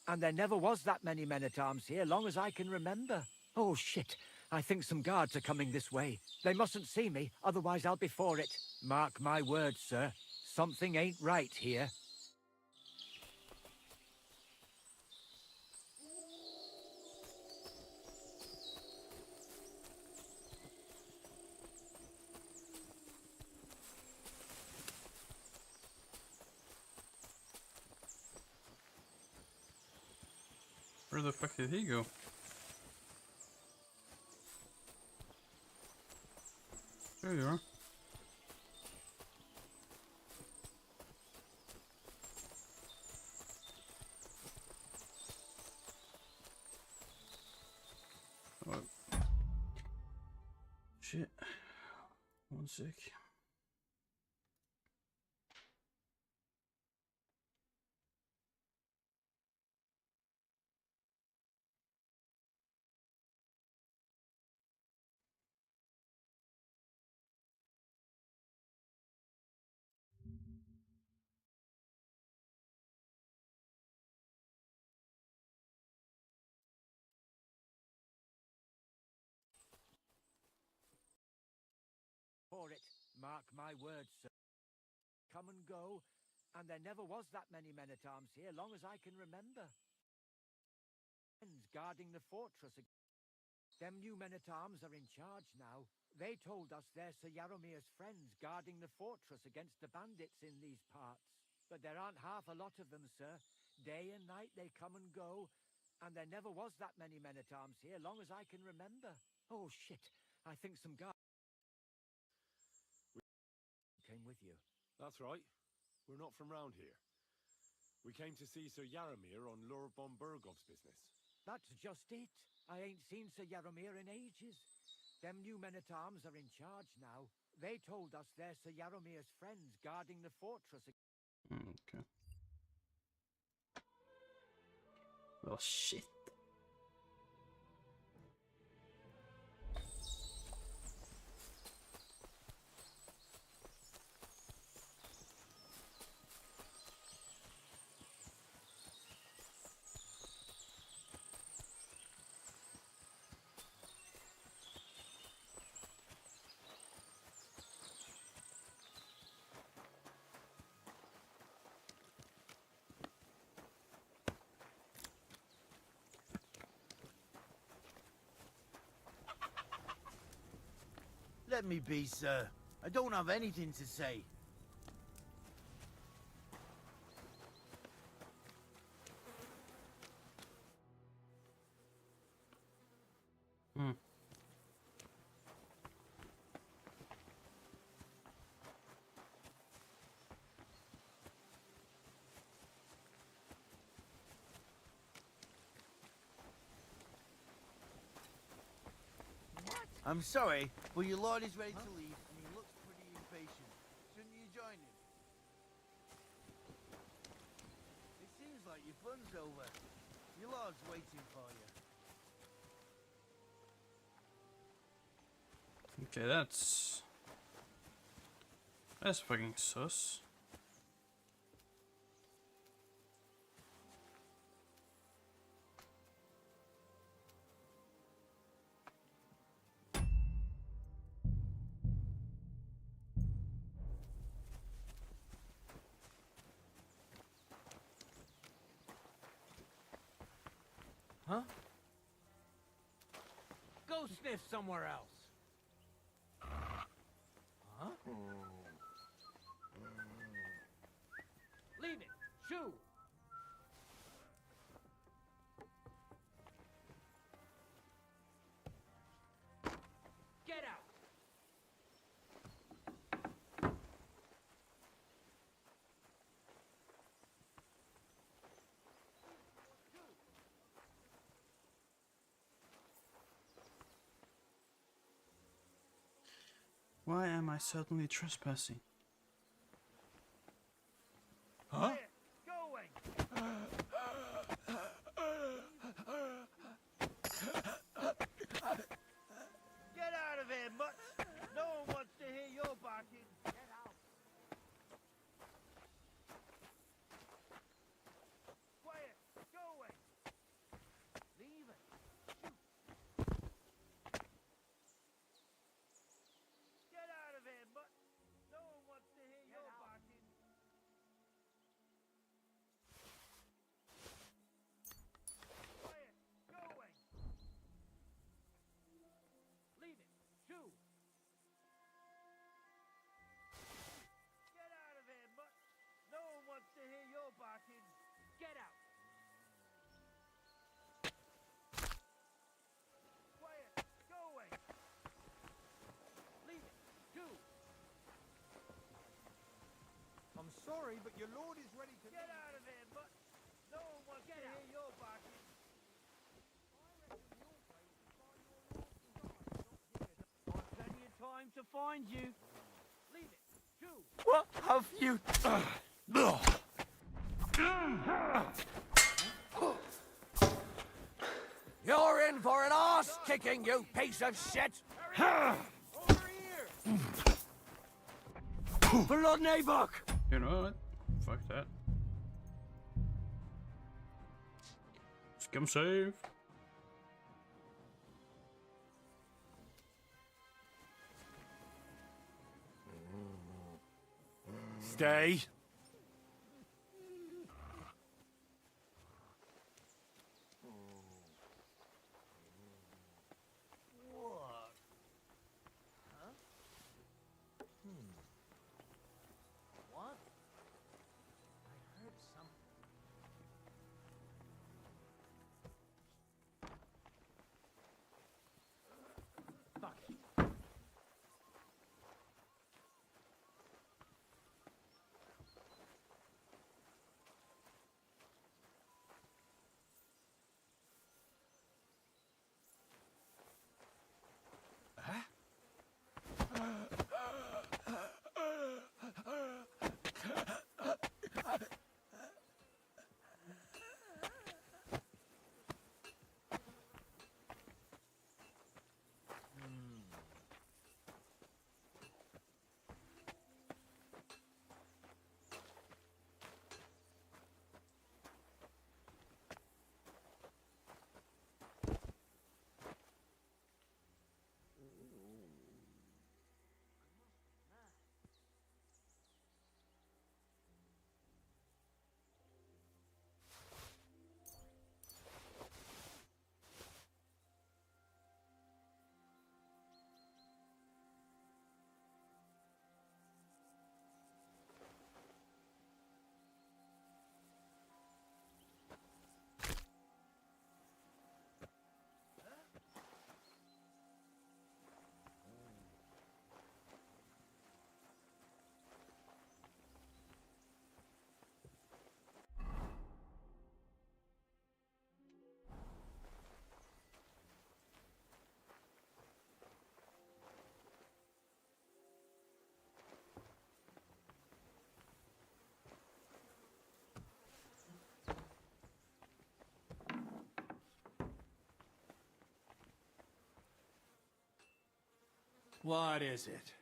and there never was that many men-at-arms here, long as I can remember. Oh, shit. I think some guards are coming this way. They mustn't see me, otherwise I'll be for it. Mark my words, sir. Something ain't right here. Where the fuck did he go? There you are. Oh. Shit. One sec. For it. Mark my words, sir. Come and go, and there never was that many men-at-arms here, long as I can remember. Guarding the fortress. Them new men-at-arms are in charge now. They told us they're Sir Yaramir's friends guarding the fortress against the bandits in these parts. But there aren't half a lot of them, sir. Day and night they come and go, and there never was that many men-at-arms here, long as I can remember. Oh, shit. I think some guards came with you. That's right. We're not from round here. We came to see Sir Yaramir on Lord von Bergov's business. That's just it. I ain't seen Sir Yaramir in ages. Them new men-at-arms are in charge now. They told us they're Sir Yaramir's friends guarding the fortress. Okay. Well, shit. Let me be, sir. I don't have anything to say. Hmm. I'm sorry, but your lord is ready to leave, and he looks pretty impatient. Shouldn't you join him? It seems like your fun's over. Your lord's waiting for you. Okay, that's fucking sus. Huh? Go sniff somewhere else. Huh? Leave it. Shoo. Get out. Why am I suddenly trespassing? Huh? Get out of here, mutt! No one wants to hear your barking. Get out. Quiet! Go away! Leave it. Get out of here, mutt! No one wants to hear your barking. Quiet! Go away! Leave it. Shoo. Get out of here, mutt! No one wants to hear your barking. Get out. Quiet! Go away! Leave it. Shoo. I'm sorry, but your lord is ready to Get out of here, mutt! No one wants to hear your barking. I've plenty of time to find you. Leave it. Shoo. What have you... You're in for an ass kicking, you piece of shit! over here. Blood Nabok! You know what? Fuck that. Scum save. Stay. What? Huh? What? I heard something. Fuck it. What is it?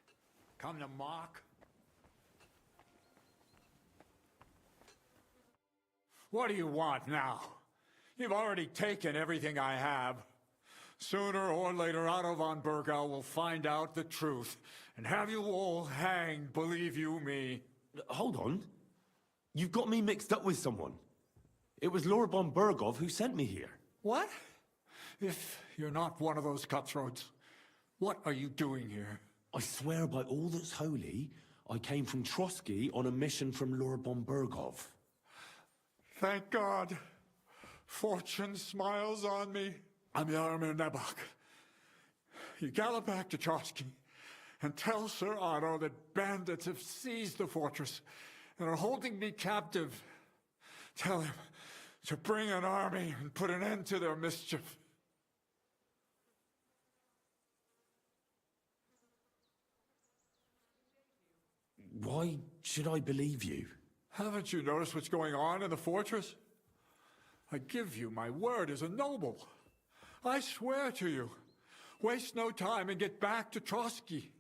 Come to mock? What do you want now? You've already taken everything I have. Sooner or later, Otto von Bergau will find out the truth and have you all hanged, believe you me. Hold on. You've got me mixed up with someone. It was Lord von Bergov who sent me here. What? If you're not one of those cutthroats, what are you doing here? I swear by all that's holy, I came from Trotsky on a mission from Lord von Bergov. Thank God. Fortune smiles on me. I'm Yarmir Nebok. You gallop back to Trotsky and tell Sir Otto that bandits have seized the fortress and are holding me captive. Tell him to bring an army and put an end to their mischief. Why should I believe you? Haven't you noticed what's going on in the fortress? I give you my word as a noble. I swear to you. Waste no time and get back to Trotsky.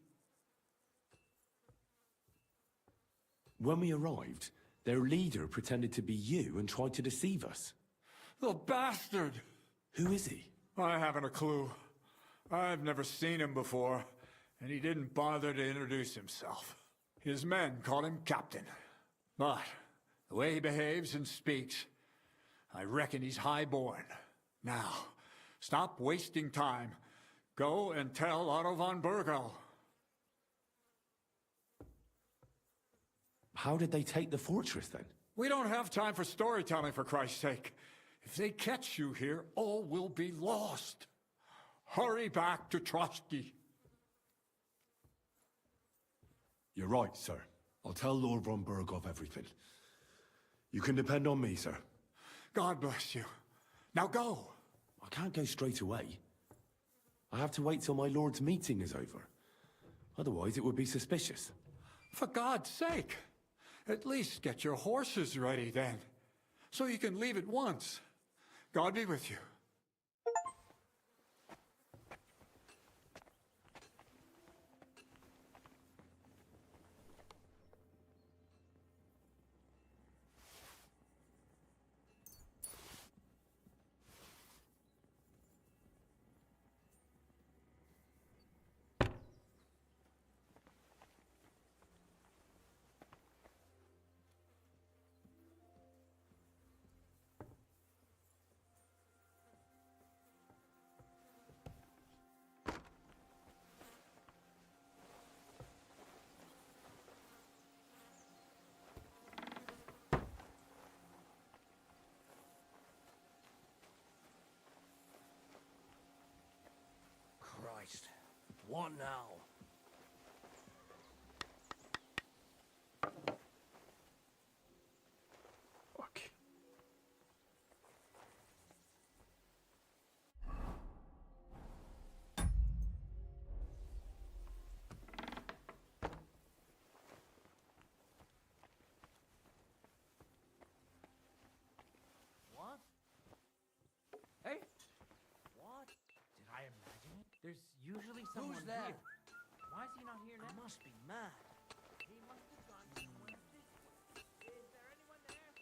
When we arrived, their leader pretended to be you and tried to deceive us. The bastard! Who is he? I haven't a clue. I've never seen him before, and he didn't bother to introduce himself. His men call him Captain. But the way he behaves and speaks, I reckon he's high-born. Now, stop wasting time. Go and tell Otto von Bergau. How did they take the fortress, then? We don't have time for storytelling, for Christ's sake. If they catch you here, all will be lost. Hurry back to Trotsky. You're right, sir. I'll tell Lord von Bergov everything. You can depend on me, sir. God bless you. Now go. I can't go straight away. I have to wait till my lord's meeting is over. Otherwise, it would be suspicious. For God's sake, at least get your horses ready then, so you can leave at once. God be with you. Christ. What now? Fuck. What? Hey? What? Did I imagine it? There's usually someone Who's there? here. Why is he not here now? I must be mad. He must have gone somewhere. Is there anyone there?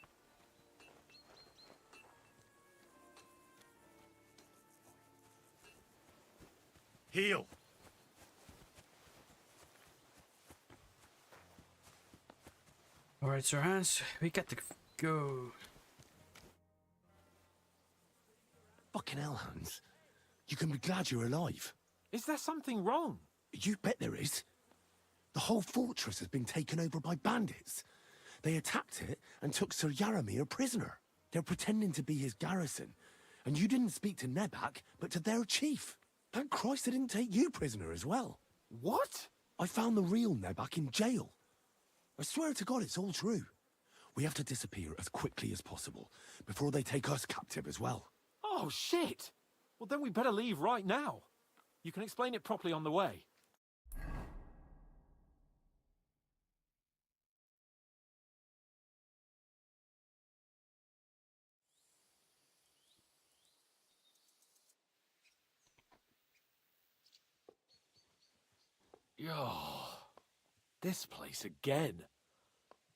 Heal! Alright, Sir Hans, we got to go. Fucking hell, Hans. You can be glad you're alive. Is there something wrong? You bet there is. The whole fortress has been taken over by bandits. They attacked it and took Sir Yaramir prisoner. They're pretending to be his garrison. And you didn't speak to Nebak, but to their chief. Thank Christ they didn't take you prisoner as well. What? I found the real Nebak in jail. I swear to God it's all true. We have to disappear as quickly as possible, before they take us captive as well. Oh, shit! Well, then we better leave right now. You can explain it properly on the way. Oh, this place again.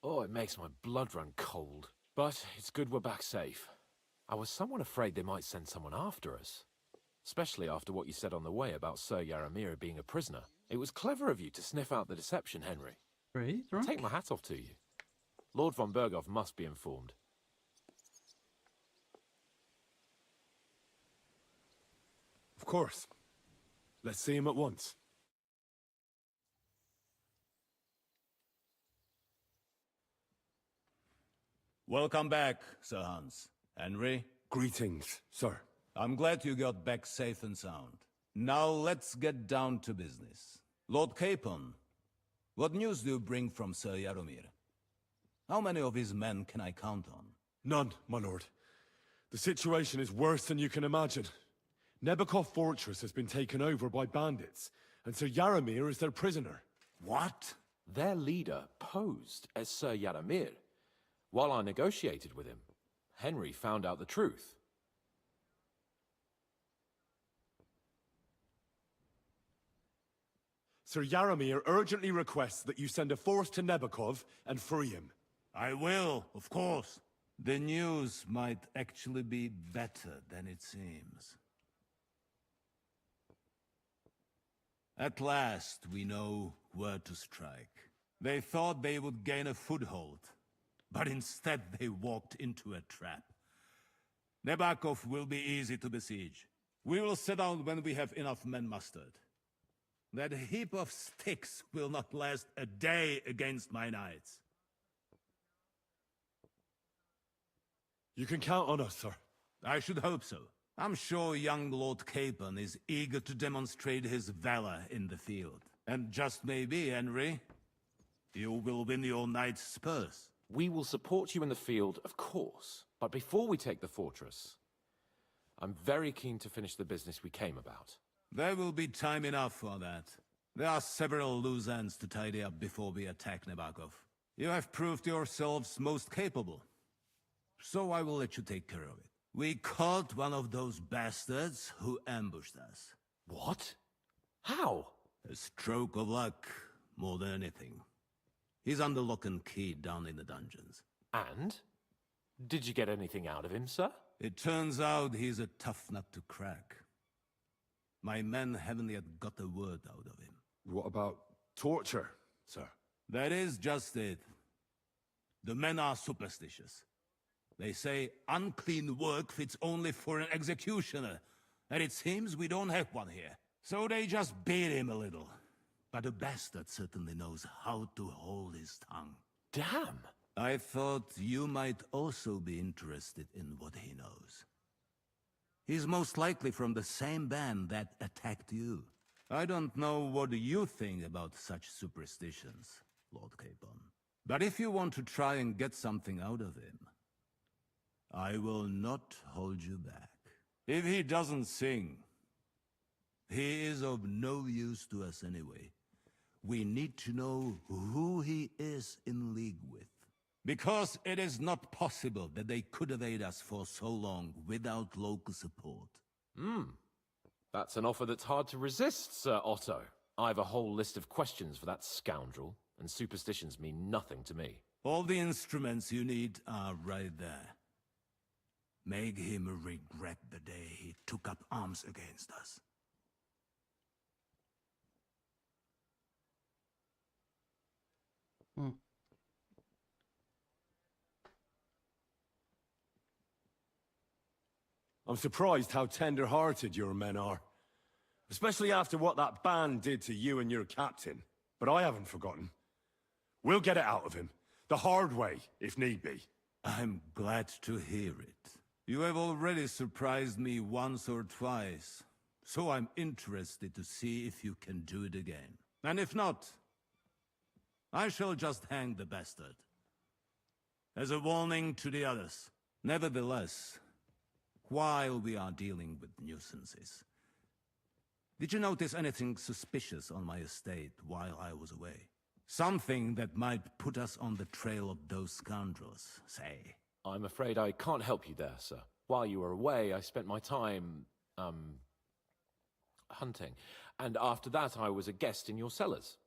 Oh, it makes my blood run cold. But it's good we're back safe. I was somewhat afraid they might send someone after us. Especially after what you said on the way about Sir Yaramir being a prisoner. It was clever of you to sniff out the deception, Henry. Pretty drunk? Take my hat off to you. Lord von Berghoff must be informed. Of course. Let's see him at once. Welcome back, Sir Hans. Henry? Greetings, sir. I'm glad you got back safe and sound. Now let's get down to business. Lord Capon, what news do you bring from Sir Yaromir? How many of his men can I count on? None, my lord. The situation is worse than you can imagine. Nebakov Fortress has been taken over by bandits, and Sir Yaramir is their prisoner. What? Their leader posed as Sir Yaramir. While I negotiated with him, Henry found out the truth. Sir Yaramir urgently requests that you send a force to Nebakov and free him. I will, of course. The news might actually be better than it seems. At last, we know where to strike. They thought they would gain a foothold, but instead they walked into a trap. Nebakov will be easy to besiege. We will set out when we have enough men mustered. That heap of sticks will not last a day against my knights. You can count on us, sir. I should hope so. I'm sure young Lord Capon is eager to demonstrate his valor in the field. And just maybe, Henry, you will win your knight's spurs. We will support you in the field, of course. But before we take the fortress, I'm very keen to finish the business we came about. There will be time enough for that. There are several loose ends to tidy up before we attack Nebakov. You have proved yourselves most capable. So I will let you take care of it. We caught one of those bastards who ambushed us. What? How? A stroke of luck, more than anything. He's under lock and key down in the dungeons. And? Did you get anything out of him, sir? It turns out he's a tough nut to crack. My men haven't yet got a word out of him. What about torture, sir? That is just it. The men are superstitious. They say unclean work fits only for an executioner, and it seems we don't have one here. So they just beat him a little. But the bastard certainly knows how to hold his tongue. Damn! I thought you might also be interested in what he knows. He's most likely from the same band that attacked you. I don't know what you think about such superstitions, Lord Capon. But if you want to try and get something out of him, I will not hold you back. If he doesn't sing, he is of no use to us anyway. We need to know who he is in league with. Because it is not possible that they could evade us for so long without local support. That's an offer that's hard to resist, Sir Otto. I have a whole list of questions for that scoundrel, and superstitions mean nothing to me. All the instruments you need are right there. Make him regret the day he took up arms against us. I'm surprised how tender-hearted your men are. Especially after what that band did to you and your captain. But I haven't forgotten. We'll get it out of him. The hard way, if need be. I'm glad to hear it. You have already surprised me once or twice. So I'm interested to see if you can do it again. And if not, I shall just hang the bastard. As a warning to the others. Nevertheless, while we are dealing with nuisances, did you notice anything suspicious on my estate while I was away? Something that might put us on the trail of those scoundrels, say. I'm afraid I can't help you there, sir. While you were away, I spent my time, hunting. And after that, I was a guest in your cellars.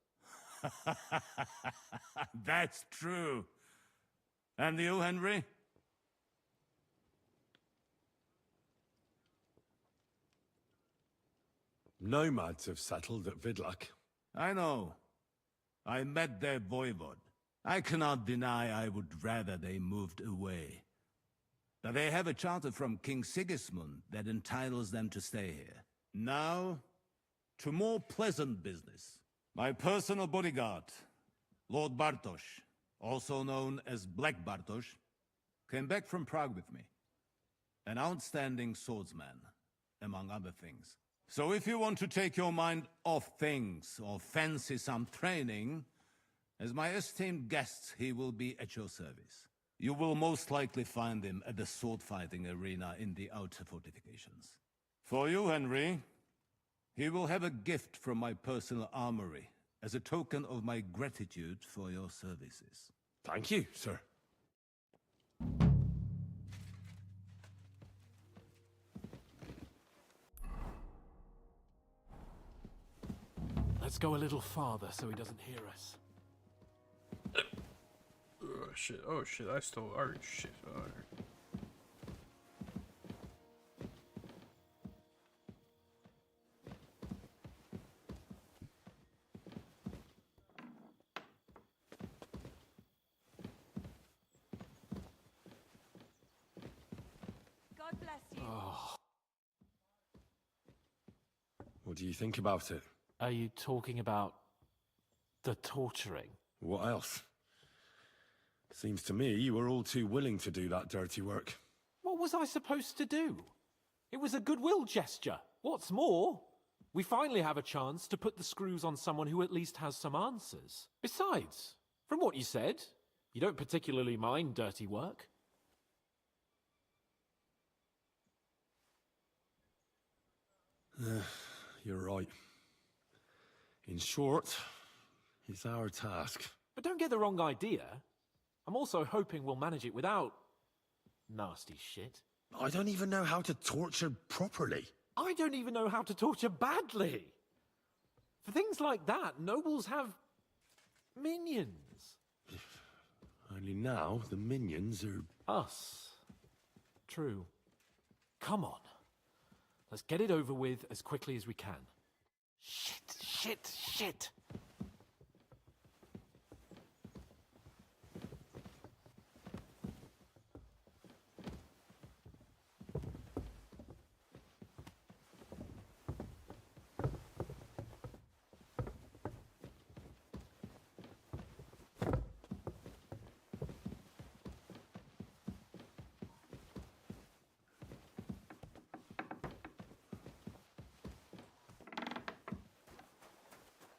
That's true. And you, Henry? Nomads have settled at Vidlak. I know. I met their voivod. I cannot deny I would rather they moved away. But they have a charter from King Sigismund that entitles them to stay here. Now, to more pleasant business. My personal bodyguard, Lord Bartosz, also known as Black Bartosz, came back from Prague with me. An outstanding swordsman, among other things. So if you want to take your mind off things or fancy some training, as my esteemed guest, he will be at your service. You will most likely find him at the sword-fighting arena in the outer fortifications. For you, Henry, he will have a gift from my personal armory as a token of my gratitude for your services. Thank you, sir. Let's go a little farther so he doesn't hear us. Oh shit, I stole. Alright, shit. Alright. God bless you. What do you think about it? Are you talking about the torturing? What else? Seems to me you were all too willing to do that dirty work. What was I supposed to do? It was a goodwill gesture. What's more, we finally have a chance to put the screws on someone who at least has some answers. Besides, from what you said, you don't particularly mind dirty work. You're right. In short, it's our task. But don't get the wrong idea. I'm also hoping we'll manage it without nasty shit. I don't even know how to torture properly. I don't even know how to torture badly. For things like that, nobles have minions. Only now the minions are... Us. True. Come on. Let's get it over with as quickly as we can. Shit.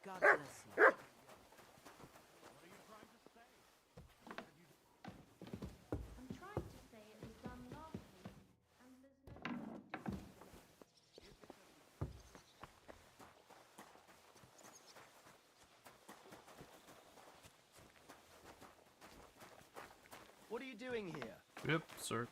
God bless you. I'm trying to say it was done last week, and there's no What are you doing here? Yep, sir.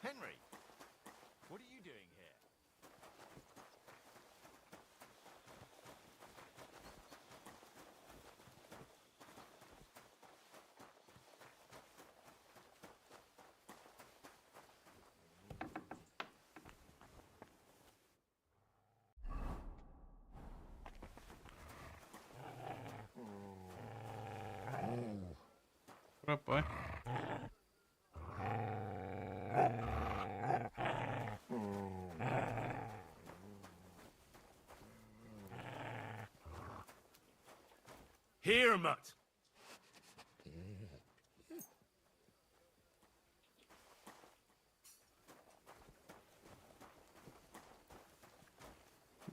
Henry, what are you doing here? What up, boy? Here, mutt.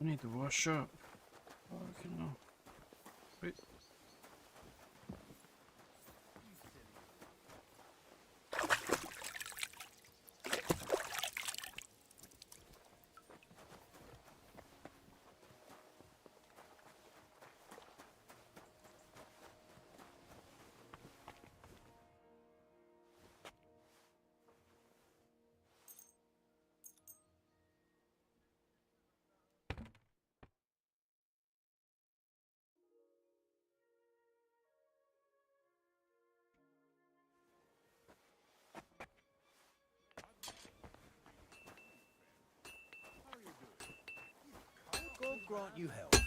I need to wash up. Fucking hell. Wait. God grant you health.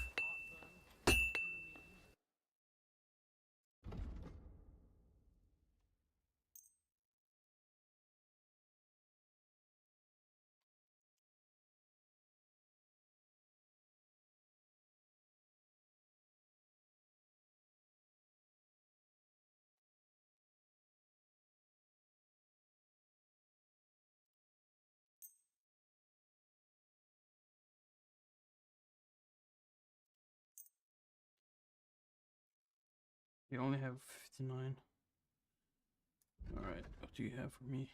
You only have 59. Alright, what do you have for me?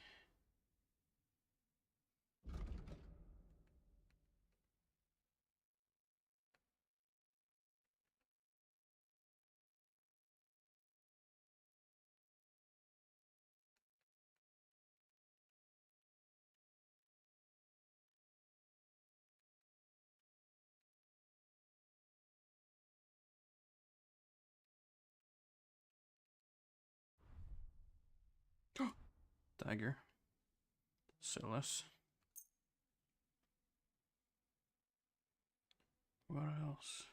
Dagger. Silas. What else?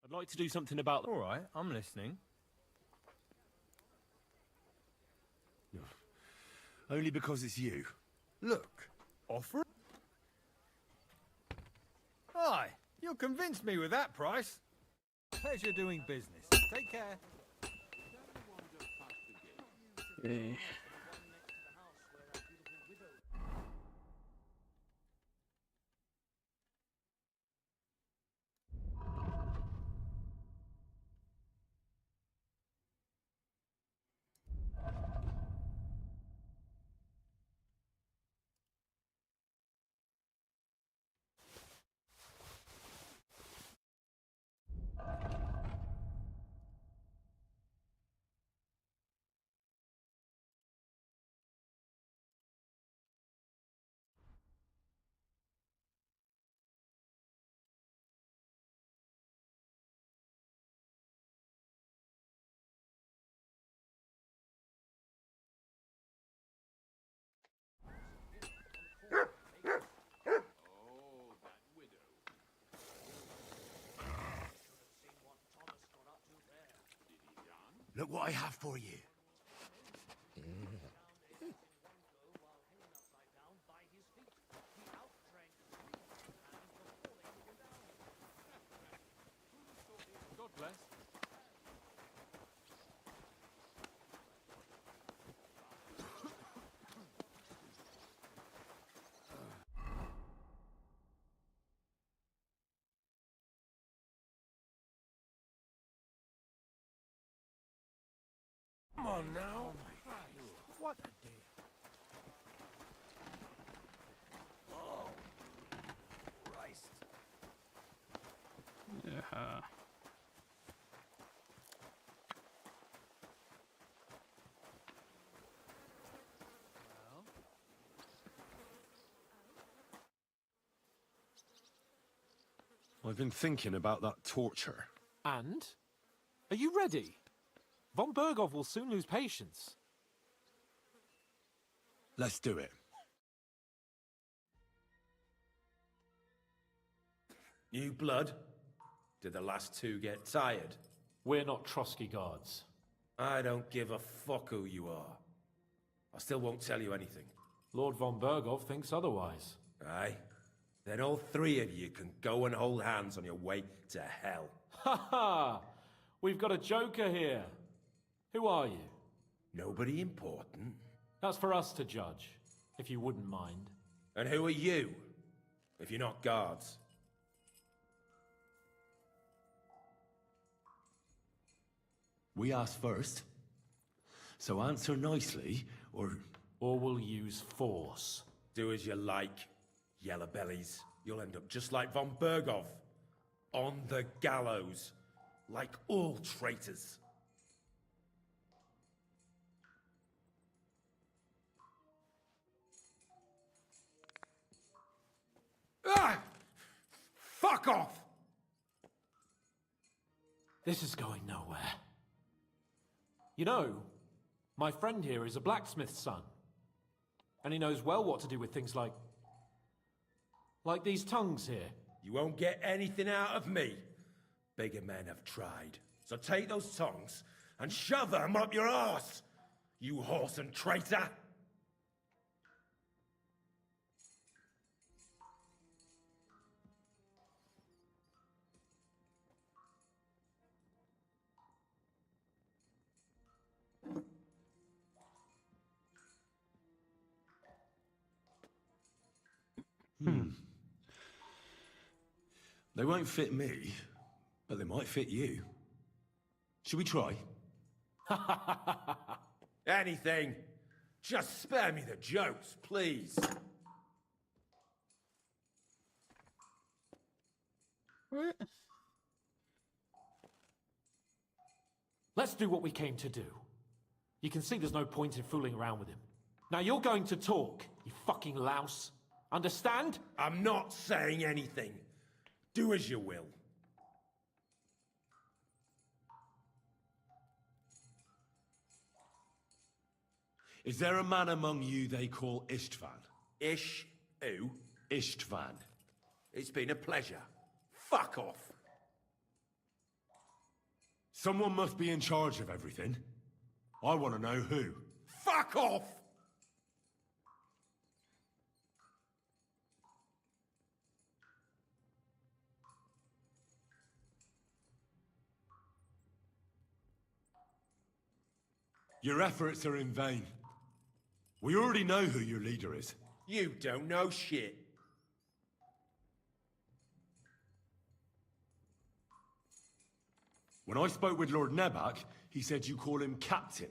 I'd like to do something about... All right, I'm listening. Only because it's you. Look, offer. Aye, you convinced me with that price. Pleasure doing business. Take care. Okay. Look what I have for you. God bless. Come on now. What a day. Oh, Christ. Jaha. I've been thinking about that torture. And? Are you ready? Von Bergov will soon lose patience. Let's do it. New blood? Did the last two get tired? We're not Trotsky guards. I don't give a fuck who you are. I still won't tell you anything. Lord Von Bergov thinks otherwise. Aye? Then all three of you can go and hold hands on your way to hell. Ha ha! We've got a joker here. Who are you? Nobody important. That's for us to judge, if you wouldn't mind. And who are you, if you're not guards? We asked first. So answer nicely, or... Or we'll use force. Do as you like, yellow bellies. You'll end up just like Von Bergov. On the gallows. Like all traitors. Ah! Fuck off! This is going nowhere. You know, my friend here is a blacksmith's son. And he knows well what to do with things like these tongues here. You won't get anything out of me. Bigger men have tried. So take those tongues and shove them up your arse, you horse and traitor! They won't fit me, but they might fit you. Should we try? Anything. Just spare me the jokes, please. What? Let's do what we came to do. You can see there's no point in fooling around with him. Now you're going to talk, you fucking louse. Understand? I'm not saying anything. Do as you will. Is there a man among you they call Istvan? Ish who? Istvan. It's been a pleasure. Fuck off. Someone must be in charge of everything. I want to know who. Fuck off! Your efforts are in vain. We already know who your leader is. You don't know shit. When I spoke with Lord Nebak, he said you call him Captain.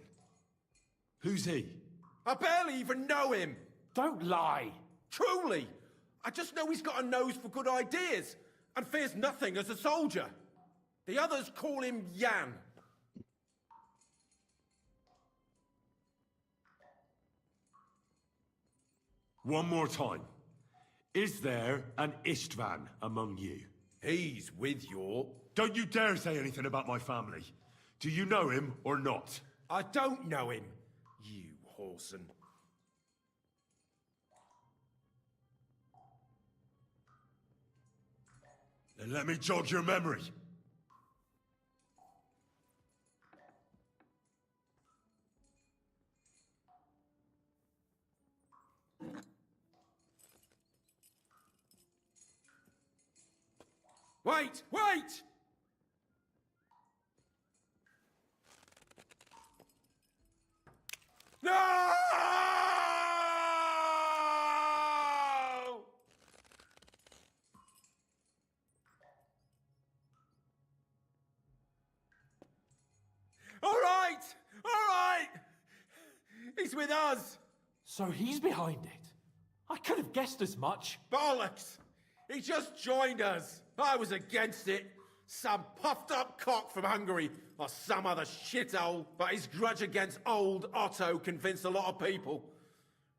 Who's he? I barely even know him. Don't lie. Truly. I just know he's got a nose for good ideas and fears nothing as a soldier. The others call him Jan. One more time. Is there an Istvan among you? He's with your... Don't you dare say anything about my family. Do you know him or not? I don't know him, you whoreson. Then let me jog your memory. wait, wait! No! All right! All right! He's with us! So he's behind it? I could have guessed as much. Bollocks! He just joined us. I was against it. Some puffed up cock from Hungary or some other shithole. But his grudge against old Otto convinced a lot of people.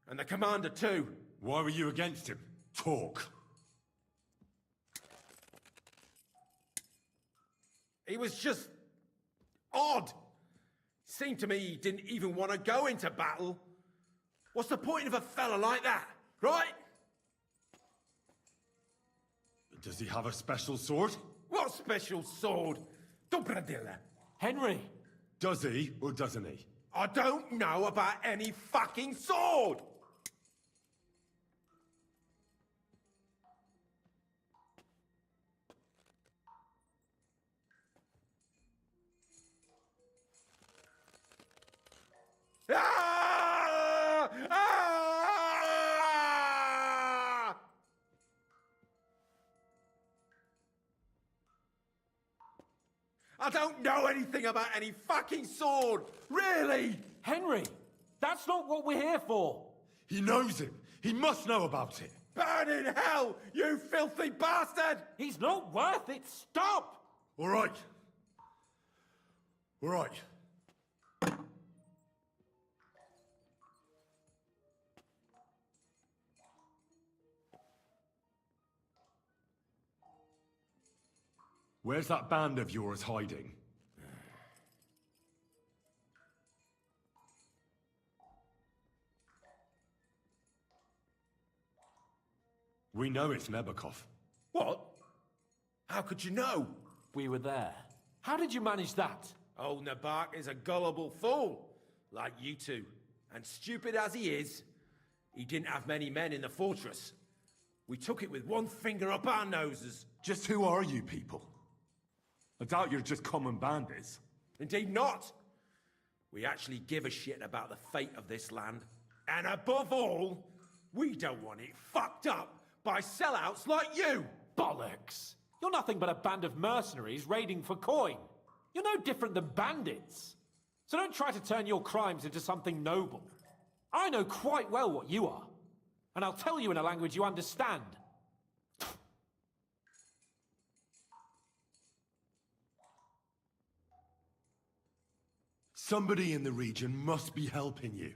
And the commander too. Why were you against him? Talk. He was just odd. Seemed to me he didn't even want to go into battle. What's the point of a fella like that, right? Does he have a special sword? What special sword? Dobradilla. Henry! Does he or doesn't he? I don't know about any fucking sword! Ah! Ah! I don't know anything about any fucking sword! Really! Henry! That's not what we're here for! He knows him. He must know about it. Burn in hell, you filthy bastard! He's not worth it! Stop! All right. All right. Where's that band of yours hiding? We know it's Nebakov. What? How could you know? We were there. How did you manage that? Old Nabak is a gullible fool, like you two. And stupid as he is, he didn't have many men in the fortress. We took it with one finger up our noses. Just who are you people? I doubt you're just common bandits. Indeed not. We actually give a shit about the fate of this land. And above all, we don't want it fucked up by sellouts like you! Bollocks! You're nothing but a band of mercenaries raiding for coin. You're no different than bandits. So don't try to turn your crimes into something noble. I know quite well what you are. And I'll tell you in a language you understand. Somebody in the region must be helping you.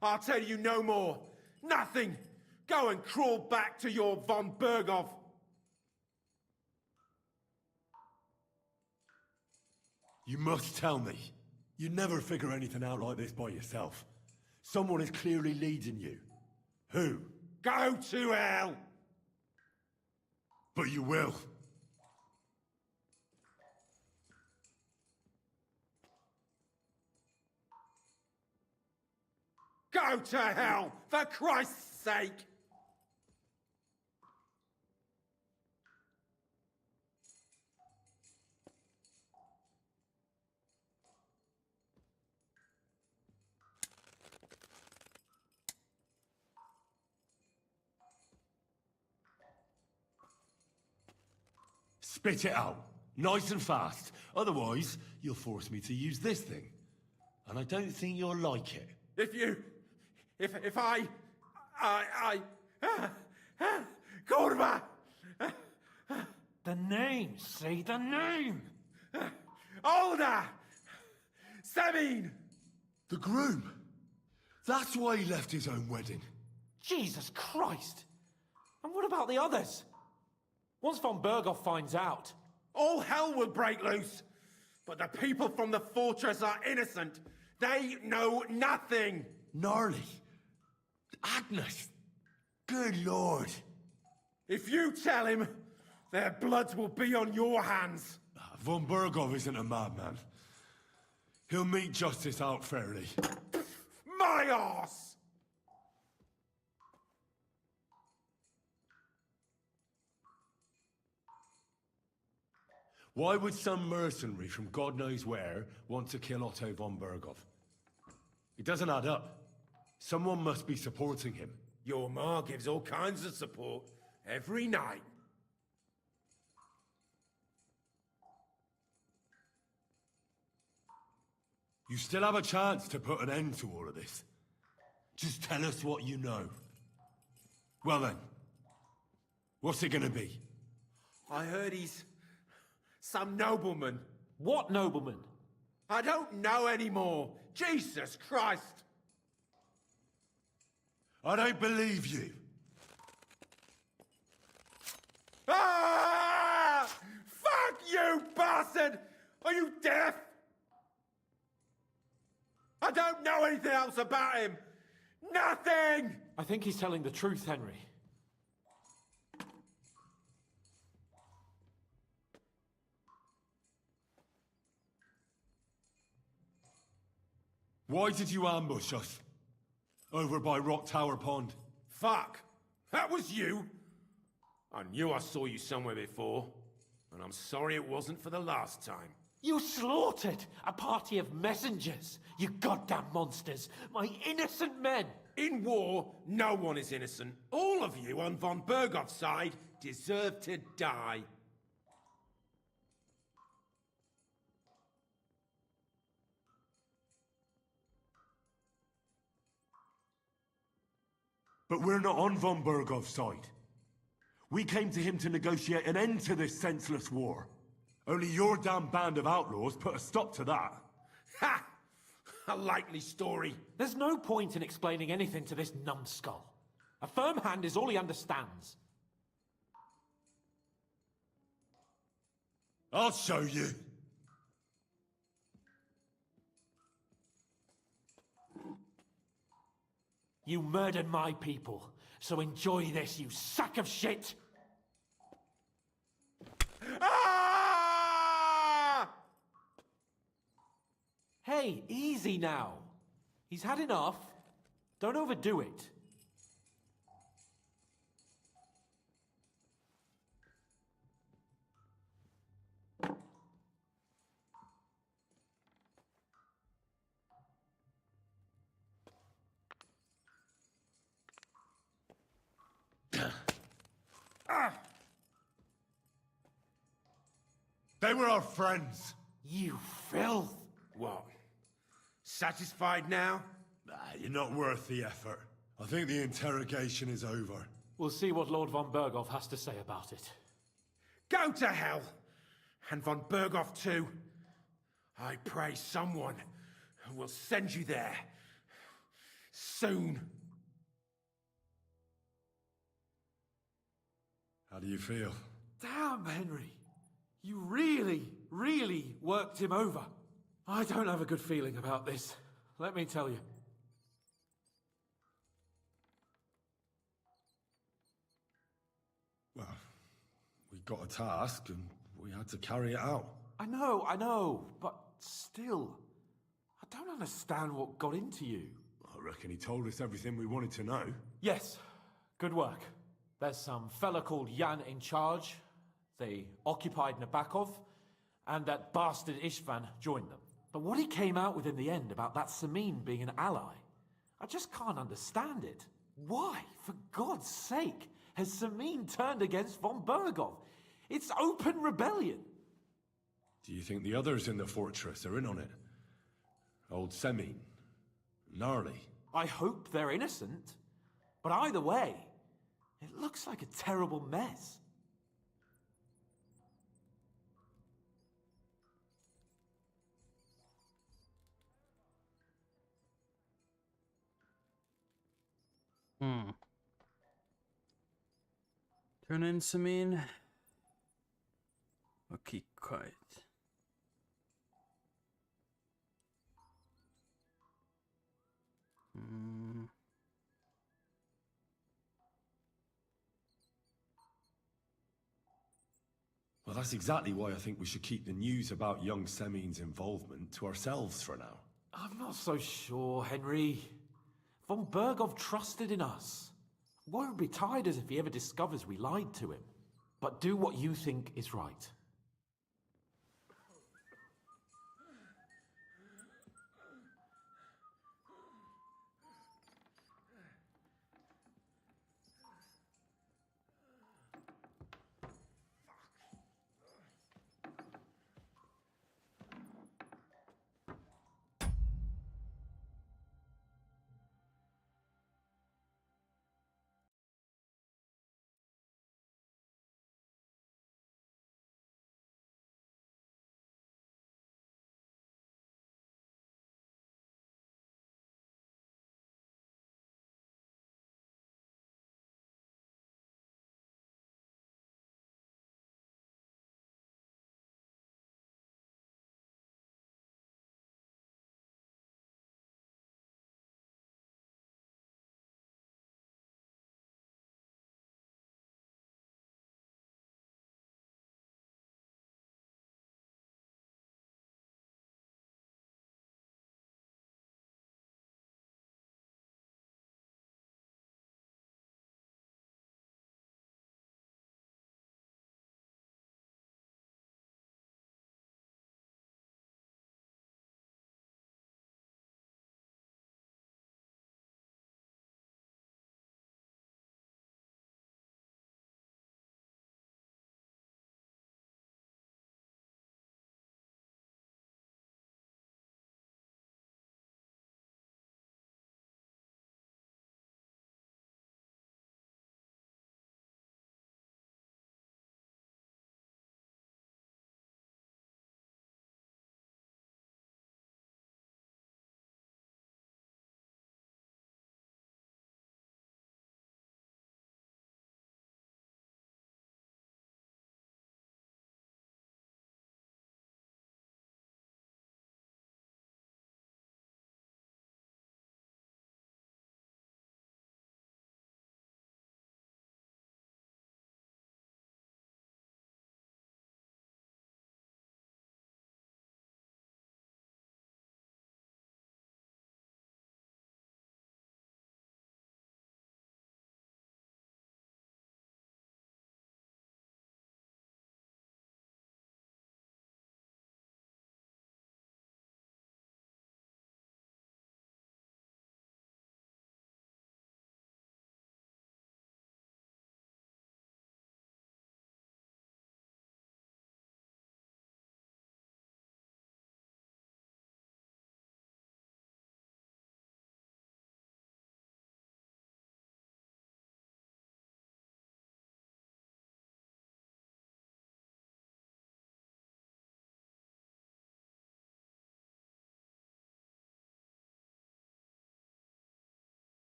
I'll tell you no more. Nothing. Go and crawl back to your von Berghoff. You must tell me. You never figure anything out like this by yourself. Someone is clearly leading you. Who? Go to hell! But you will. Go to hell, for Christ's sake! Spit it out. Nice and fast. Otherwise, you'll force me to use this thing. And I don't think you'll like it. If I... Korva! The name, say the name! Olda! Sabine! The groom. That's why he left his own wedding. Jesus Christ! And what about the others? Once von Berghoff finds out... All hell will break loose! But the people from the fortress are innocent. They know nothing! Gnarly. Agnes. Good Lord. If you tell him, their bloods will be on your hands. Von Berghoff isn't a madman. He'll mete justice out fairly. My arse! Why would some mercenary from God knows where want to kill Otto von Berghoff? It doesn't add up. Someone must be supporting him. Your ma gives all kinds of support every night. You still have a chance to put an end to all of this. Just tell us what you know. Well then, what's it gonna be? I heard he's some nobleman. What nobleman? I don't know anymore. Jesus Christ! I don't believe you. Ah! Fuck you, bastard! Are you deaf? I don't know anything else about him. Nothing! I think he's telling the truth, Henry. Why did you ambush us? Over by Rock Tower Pond. Fuck! That was you! I knew I saw you somewhere before, and I'm sorry it wasn't for the last time. You slaughtered a party of messengers, you goddamn monsters, my innocent men! In war, no one is innocent. All of you on von Berghoff's side deserve to die. But we're not on von Berghoff's side. We came to him to negotiate an end to this senseless war. Only your damn band of outlaws put a stop to that. Ha! A likely story. There's no point in explaining anything to this numbskull. A firm hand is all he understands. I'll show you. You murdered my people, so enjoy this, you sack of shit! Ah! Hey, easy now. He's had enough. Don't overdo it. They were our friends. You filth! What? Satisfied now? You're not worth the effort. I think the interrogation is over. We'll see what Lord von Berghoff has to say about it. Go to hell! And von Berghoff too. I pray someone will send you there. Soon. How do you feel? Damn, Henry. You really worked him over. I don't have a good feeling about this, let me tell you. Well, we got a task and we had to carry it out. I know, but still, I don't understand what got into you. I reckon he told us everything we wanted to know. Yes, good work. There's some fella called Jan in charge. They occupied Nabokov, and that bastard Istvan joined them. But what he came out with in the end about that Samin being an ally, I just can't understand it. Why, for God's sake, has Samin turned against von Berghoff? It's open rebellion. Do you think the others in the fortress are in on it? Old Semin? Gnarly? I hope they're innocent. But either way, it looks like a terrible mess. Turn in, Samin. Or keep quiet. Well, that's exactly why I think we should keep the news about young Semin's involvement to ourselves for now. I'm not so sure, Henry. Von Berghoff trusted in us. Won't be tired as if he ever discovers we lied to him. But do what you think is right.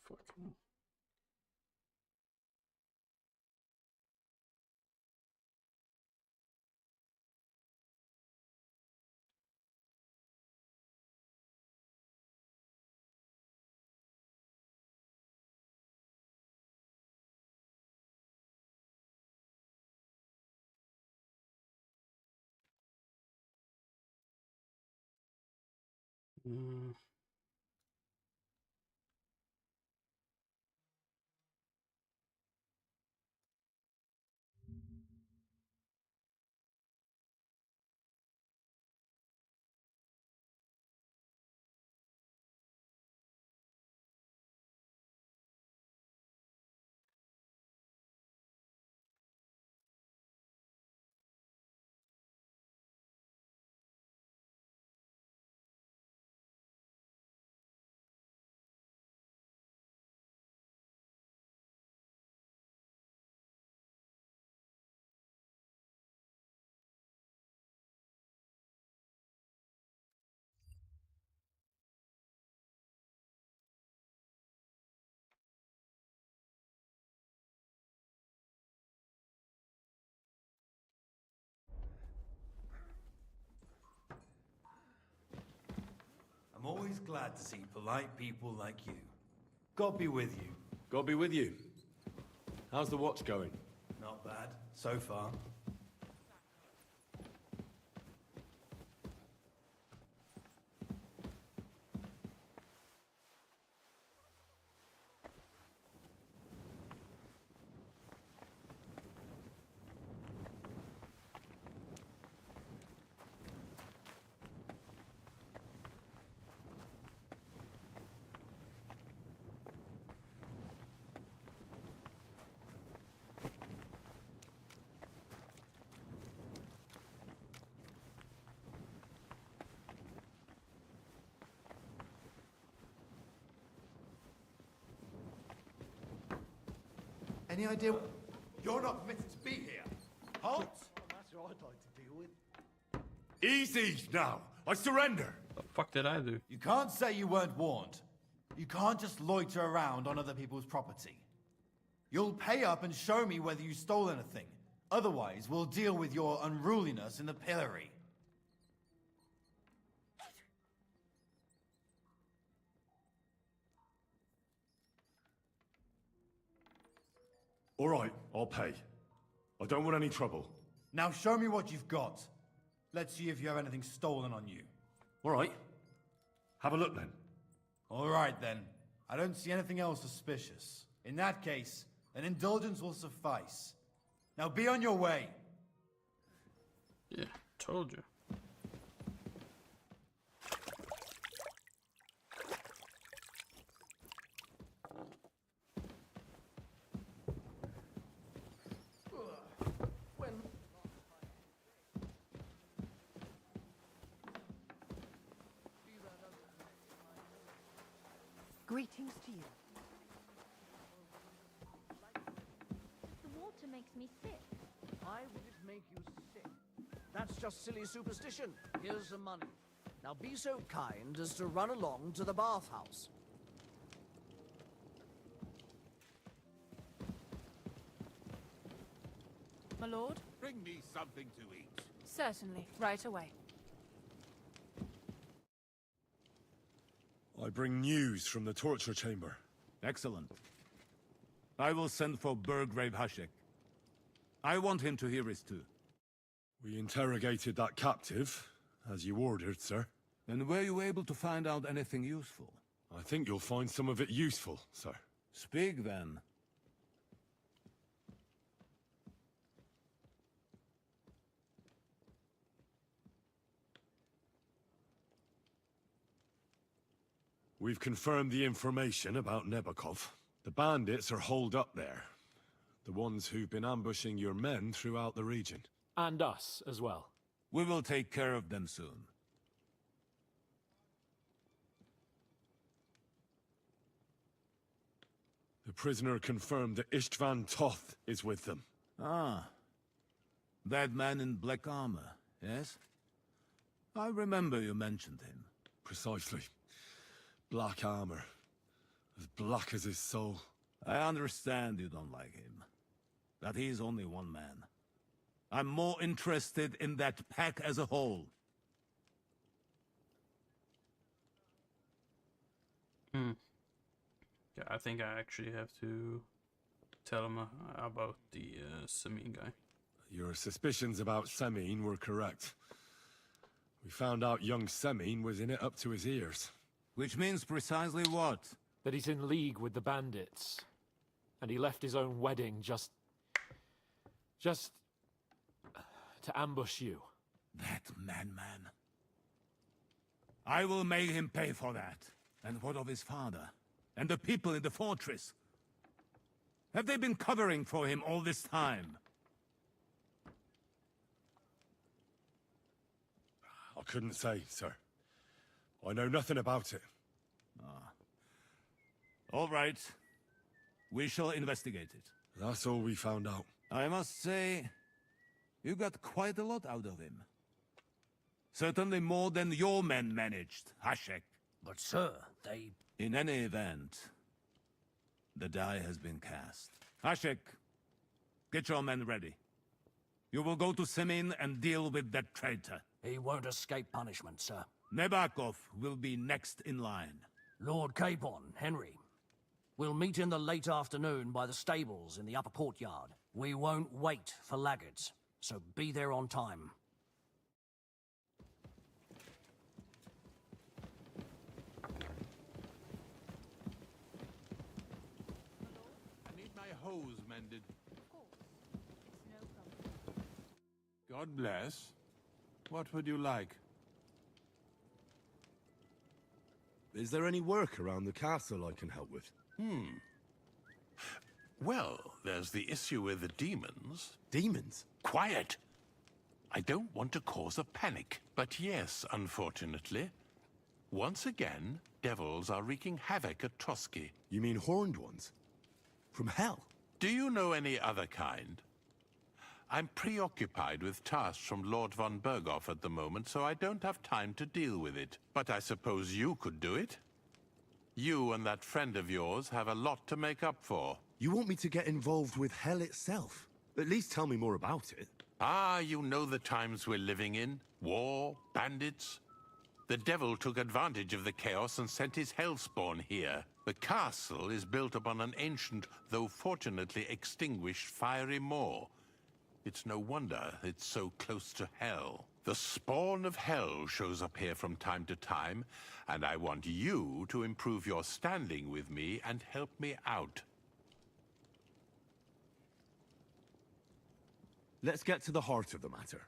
Fucking. I'm always glad to see polite people like you. God be with you. God be with you. How's the watch going? Not bad, so far. Any idea? You're not permitted to be here. Halt! That's what I'd like to deal with. Easy now. I surrender. The fuck did I do? You can't say you weren't warned. You can't just loiter around on other people's property. You'll pay up and show me whether you stole anything. Otherwise, we'll deal with your unruliness in the pillory. All right, I'll pay. I don't want any trouble. Now show me what you've got. Let's see if you have anything stolen on you. All right. Have a look then. All right then. I don't see anything else suspicious. In that case, an indulgence will suffice. Now be on your way. Yeah, told you. Greetings to you. The water makes me sick. Why would it make you sick? That's just silly superstition. Here's some money. Now be so kind as to run along to the bathhouse. My lord? Bring me something to eat. Certainly, right away. I bring news from the torture chamber. Excellent. I will send for Burgrave Hashek. I want him to hear it too. We interrogated that captive, as you ordered, sir. And were you able to find out anything useful? I think you'll find some of it useful, sir. Speak then. We've confirmed the information about Nebakov. The bandits are holed up there. The ones who've been ambushing your men throughout the region. And us as well. We will take care of them soon. The prisoner confirmed that Istvan Toth is with them. Ah. That man in black armor, yes? I remember you mentioned him. Precisely. Black armor. As black as his soul. I understand you don't like him. But he's only one man. I'm more interested in that pack as a whole. Yeah, I think I actually have to tell him about the Samin guy. Your suspicions about Semin were correct. We found out young Semin was in it up to his ears. Which means precisely what? That he's in league with the bandits. And he left his own wedding just to ambush you. That madman. I will make him pay for that. And what of his father? And the people in the fortress? Have they been covering for him all this time? I couldn't say, sir. I know nothing about it. All right. We shall investigate it. That's all we found out. I must say, you got quite a lot out of him. Certainly more than your men managed, Hashek. But sir, they... In any event, the die has been cast. Hashek, get your men ready. You will go to Semin and deal with that traitor. He won't escape punishment, sir. Nebakov will be next in line. Lord Capon, Henry. We'll meet in the late afternoon by the stables in the upper courtyard. We won't wait for laggards, so be there on time. I need my hose mended. Of course. It's no problem. God bless. What would you like? Is there any work around the castle I can help with? Well, there's the issue with the demons. Demons? Quiet! I don't want to cause a panic, but yes, unfortunately. Once again, devils are wreaking havoc at Trotsky. You mean horned ones? From hell? Do you know any other kind? I'm preoccupied with tasks from Lord von Berghoff at the moment, so I don't have time to deal with it. But I suppose you could do it? You and that friend of yours have a lot to make up for. You want me to get involved with hell itself? At least tell me more about it. Ah, you know the times we're living in. War, bandits. The devil took advantage of the chaos and sent his hellspawn here. The castle is built upon an ancient, though fortunately extinguished, fiery moor. It's no wonder it's so close to hell. The spawn of hell shows up here from time to time, and I want you to improve your standing with me and help me out. Let's get to the heart of the matter.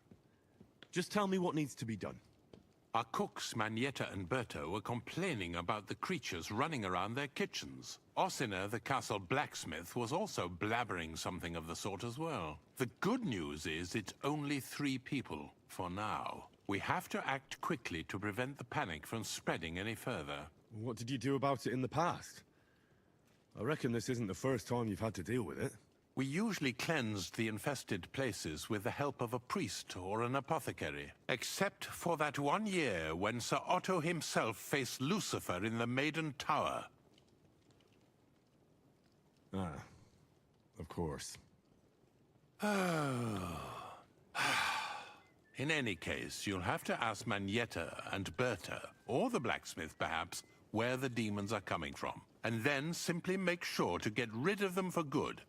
Just tell me what needs to be done. Our cooks, Manietta and Berto, were complaining about the creatures running around their kitchens. Ossina, the castle blacksmith, was also blabbering something of the sort as well. The good news is it's only 3 people, for now. We have to act quickly to prevent the panic from spreading any further. What did you do about it in the past? I reckon this isn't the first time you've had to deal with it. We usually cleansed the infested places with the help of a priest or an apothecary. Except for that one year when Sir Otto himself faced Lucifer in the Maiden Tower. Ah, of course. In any case, you'll have to ask Manietta and Berta, or the blacksmith perhaps, where the demons are coming from. And then simply make sure to get rid of them for good.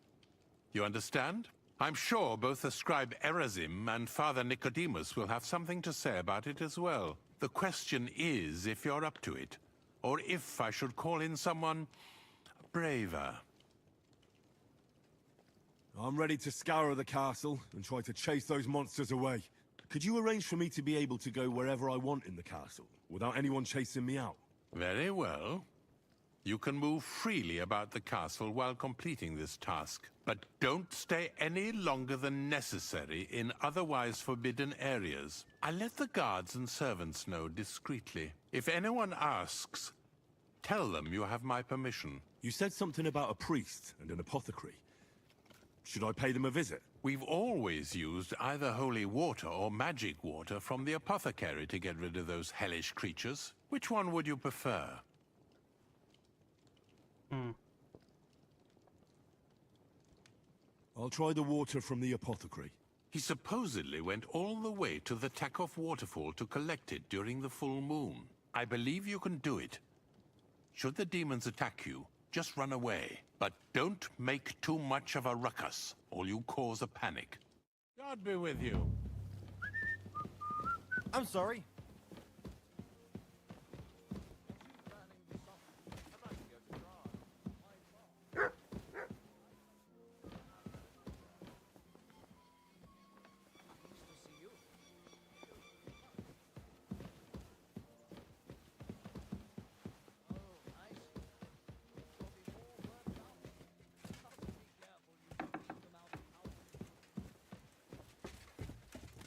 You understand? I'm sure both the scribe Erazim and Father Nicodemus will have something to say about it as well. The question is if you're up to it, or if I should call in someone braver. I'm ready to scour the castle and try to chase those monsters away. Could you arrange for me to be able to go wherever I want in the castle, without anyone chasing me out? Very well. You can move freely about the castle while completing this task, but don't stay any longer than necessary in otherwise forbidden areas. I'll let the guards and servants know discreetly. If anyone asks, tell them you have my permission. You said something about a priest and an apothecary. Should I pay them a visit? We've always used either holy water or magic water from the apothecary to get rid of those hellish creatures. Which one would you prefer? I'll try the water from the apothecary. He supposedly went all the way to the Takoff waterfall to collect it during the full moon. I believe you can do it. Should the demons attack you, just run away. But don't make too much of a ruckus, or you cause a panic. God be with you. I'm sorry.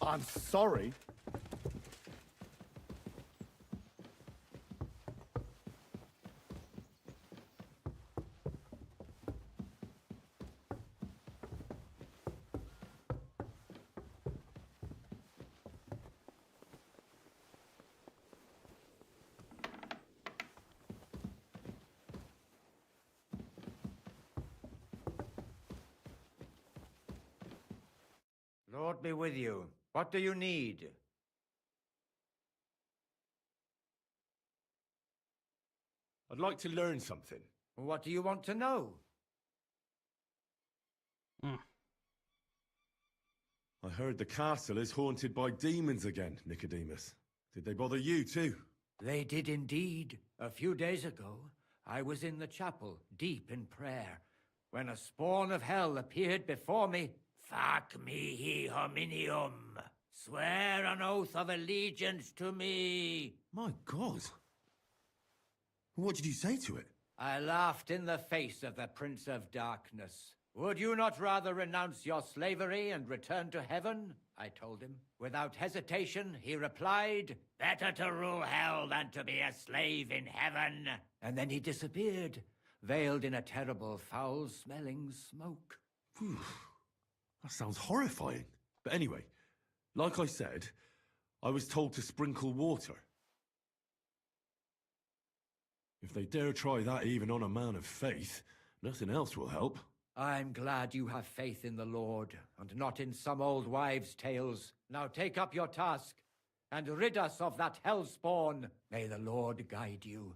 I'm sorry. Lord be with you. What do you need? I'd like to learn something. What do you want to know? I heard the castle is haunted by demons again, Nicodemus. Did they bother you too? They did indeed. A few days ago, I was in the chapel, deep in prayer, when a spawn of hell appeared before me. Fac mihi hominium. Swear an oath of allegiance to me. My God. What did you say to it? I laughed in the face of the Prince of Darkness. Would you not rather renounce your slavery and return to heaven? I told him. Without hesitation, he replied, better to rule hell than to be a slave in heaven. And then he disappeared, veiled in a terrible, foul-smelling smoke. Whew. That sounds horrifying. But anyway, like I said, I was told to sprinkle water. If they dare try that even on a man of faith, nothing else will help. I'm glad you have faith in the Lord, and not in some old wives' tales. Now take up your task, and rid us of that hellspawn. May the Lord guide you.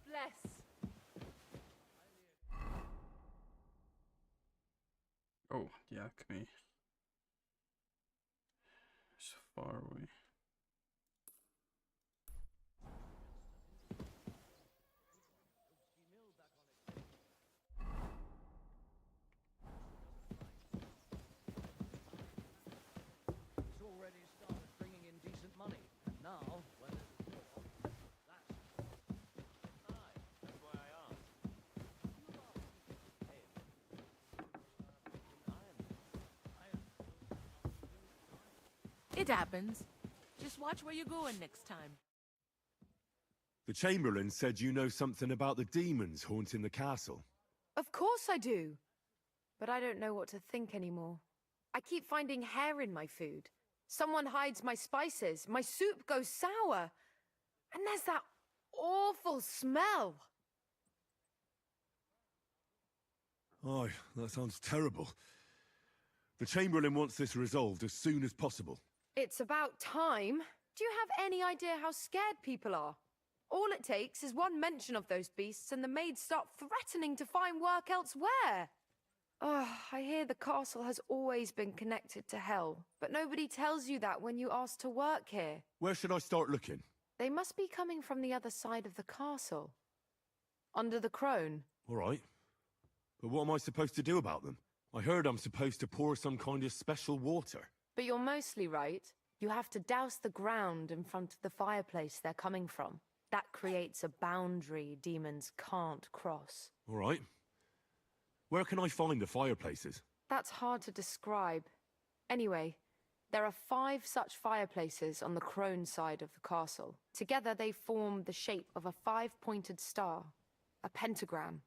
Bless. Oh, the alchemy. So far away. It happens. Just watch where you're going next time. The Chamberlain said you know something about the demons haunting the castle. Of course I do. But I don't know what to think anymore. I keep finding hair in my food. Someone hides my spices. My soup goes sour. And there's that awful smell. Oh, that sounds terrible. The Chamberlain wants this resolved as soon as possible. It's about time. Do you have any idea how scared people are? All it takes is one mention of those beasts and the maids start threatening to find work elsewhere. Oh, I hear the castle has always been connected to hell, but nobody tells you that when you ask to work here. Where should I start looking? They must be coming from the other side of the castle. Under the crone. All right. But what am I supposed to do about them? I heard I'm supposed to pour some kind of special water. But you're mostly right. You have to douse the ground in front of the fireplace they're coming from. That creates a boundary demons can't cross. All right. Where can I find the fireplaces? That's hard to describe. Anyway, there are 5 such fireplaces on the crone side of the castle. Together they form the shape of a 5-pointed star, a pentagram.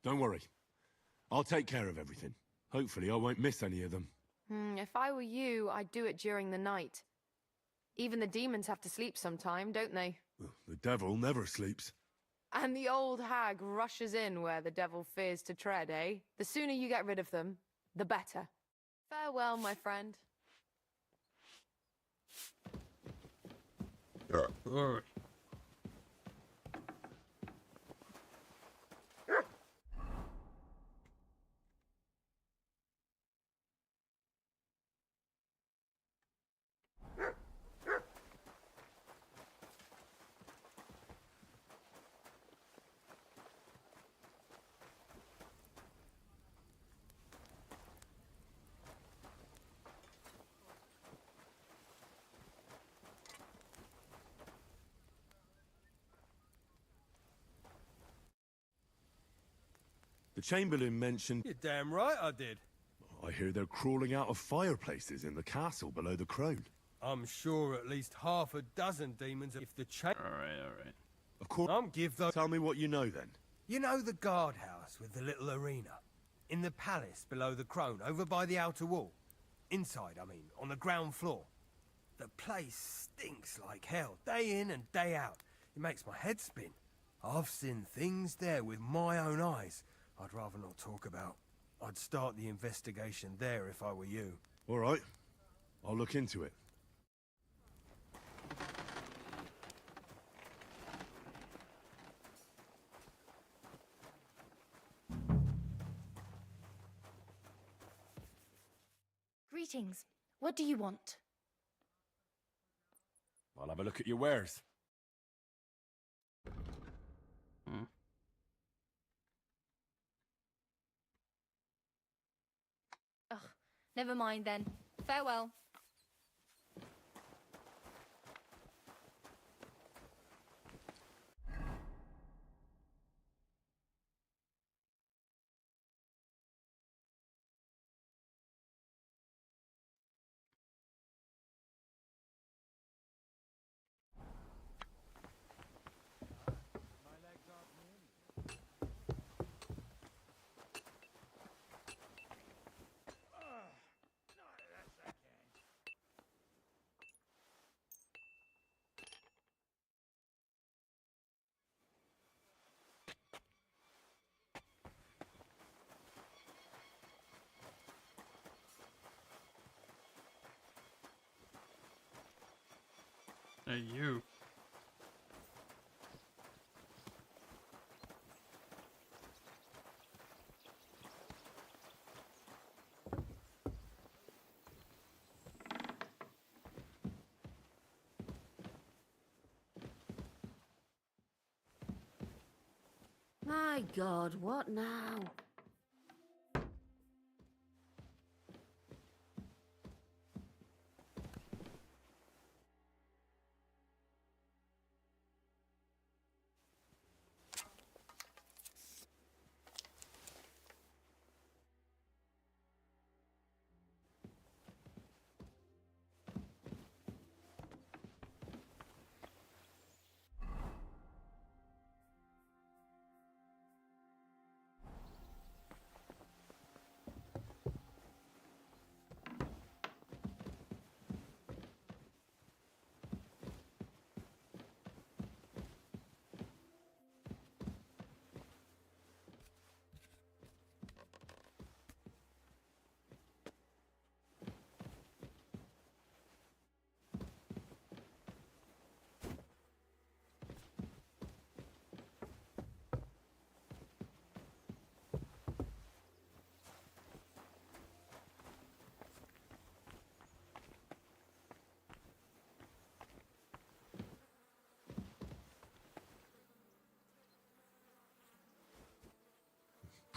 Don't worry. I'll take care of everything. Hopefully I won't miss any of them. If I were you, I'd do it during the night. Even the demons have to sleep sometime, don't they? The devil never sleeps. And the old hag rushes in where the devil fears to tread, eh? The sooner you get rid of them, the better. Farewell, my friend. Alright. The Chamberlain mentioned... You're damn right I did. I hear they're crawling out of fireplaces in the castle below the crone. I'm sure at least half a dozen demons if the Alright. Of course. Give those... Tell me what you know then. You know the guardhouse with the little arena? In the palace below the crone, over by the outer wall? Inside, I mean, on the ground floor. The place stinks like hell, day in and day out. It makes my head spin. I've seen things there with my own eyes I'd rather not talk about. I'd start the investigation there if I were you. All right. I'll look into it. Greetings. What do you want? I'll have a look at your wares. Ugh, never mind then. Farewell. Hey, you. My God, what now?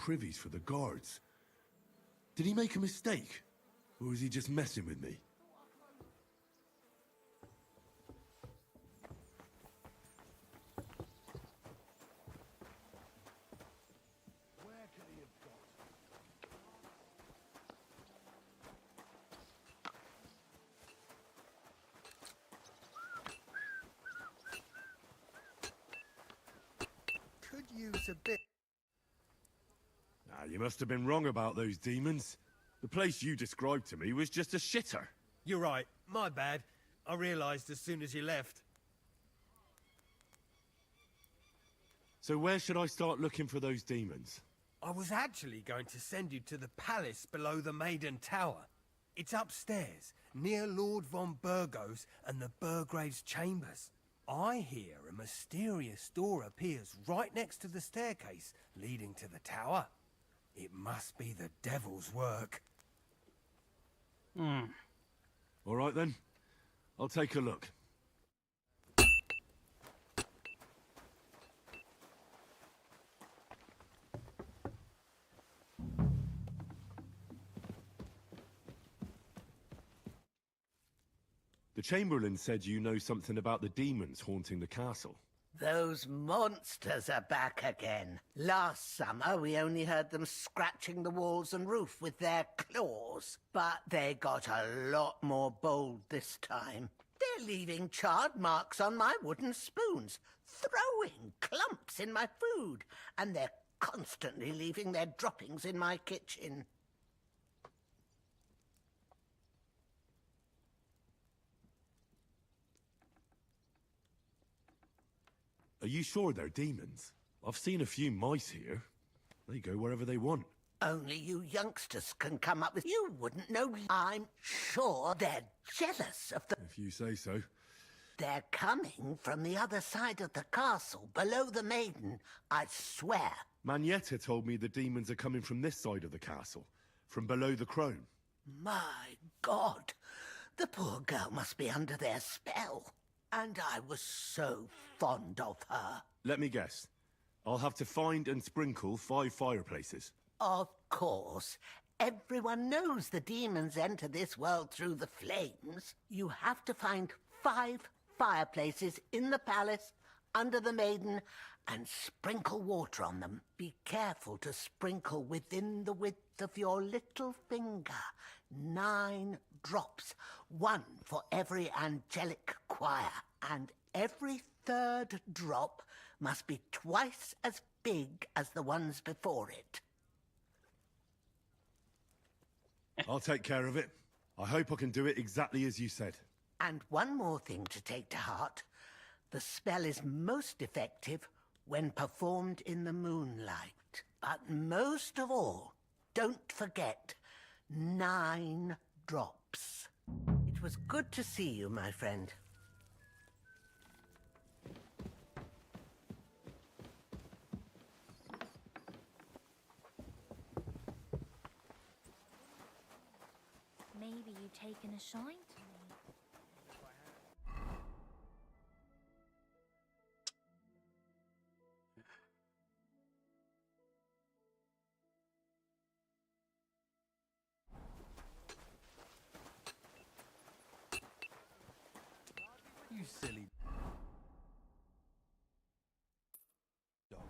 privies for the guards. Did he make a mistake? Or was he just messing with me? Could use a bit. Ah, you must have been wrong about those demons. The place you described to me was just a shitter. You're right. My bad. I realised as soon as you left. So where should I start looking for those demons? I was actually going to send you to the palace below the Maiden Tower. It's upstairs, near Lord von Burgos and the Burgrave's chambers. I hear a mysterious door appears right next to the staircase leading to the tower. It must be the devil's work. All right then. I'll take a look. The Chamberlain said you know something about the demons haunting the castle. Those monsters are back again. Last summer, we only heard them scratching the walls and roof with their claws. But they got a lot more bold this time. They're leaving charred marks on my wooden spoons, throwing clumps in my food, and they're constantly leaving their droppings in my kitchen. Are you sure they're demons? I've seen a few mice here. They go wherever they want. Only you youngsters can come up with... You wouldn't know. I'm sure they're jealous of the... If you say so. They're coming from the other side of the castle, below the Maiden, I swear. Manietta told me the demons are coming from this side of the castle, from below the crone. My God, the poor girl must be under their spell. And I was so fond of her. Let me guess. I'll have to find and sprinkle 5 fireplaces. Of course. Everyone knows the demons enter this world through the flames. You have to find 5 fireplaces in the palace, under the Maiden, and sprinkle water on them. Be careful to sprinkle within the width of your little finger. 9 drops, 1 for every angelic choir, and every 3rd drop must be twice as big as the ones before it. I'll take care of it. I hope I can do it exactly as you said. And one more thing to take to heart. The spell is most effective when performed in the moonlight. But most of all, don't forget 9 drops. It was good to see you, my friend. Maybe you've taken a shine to me. You silly dog.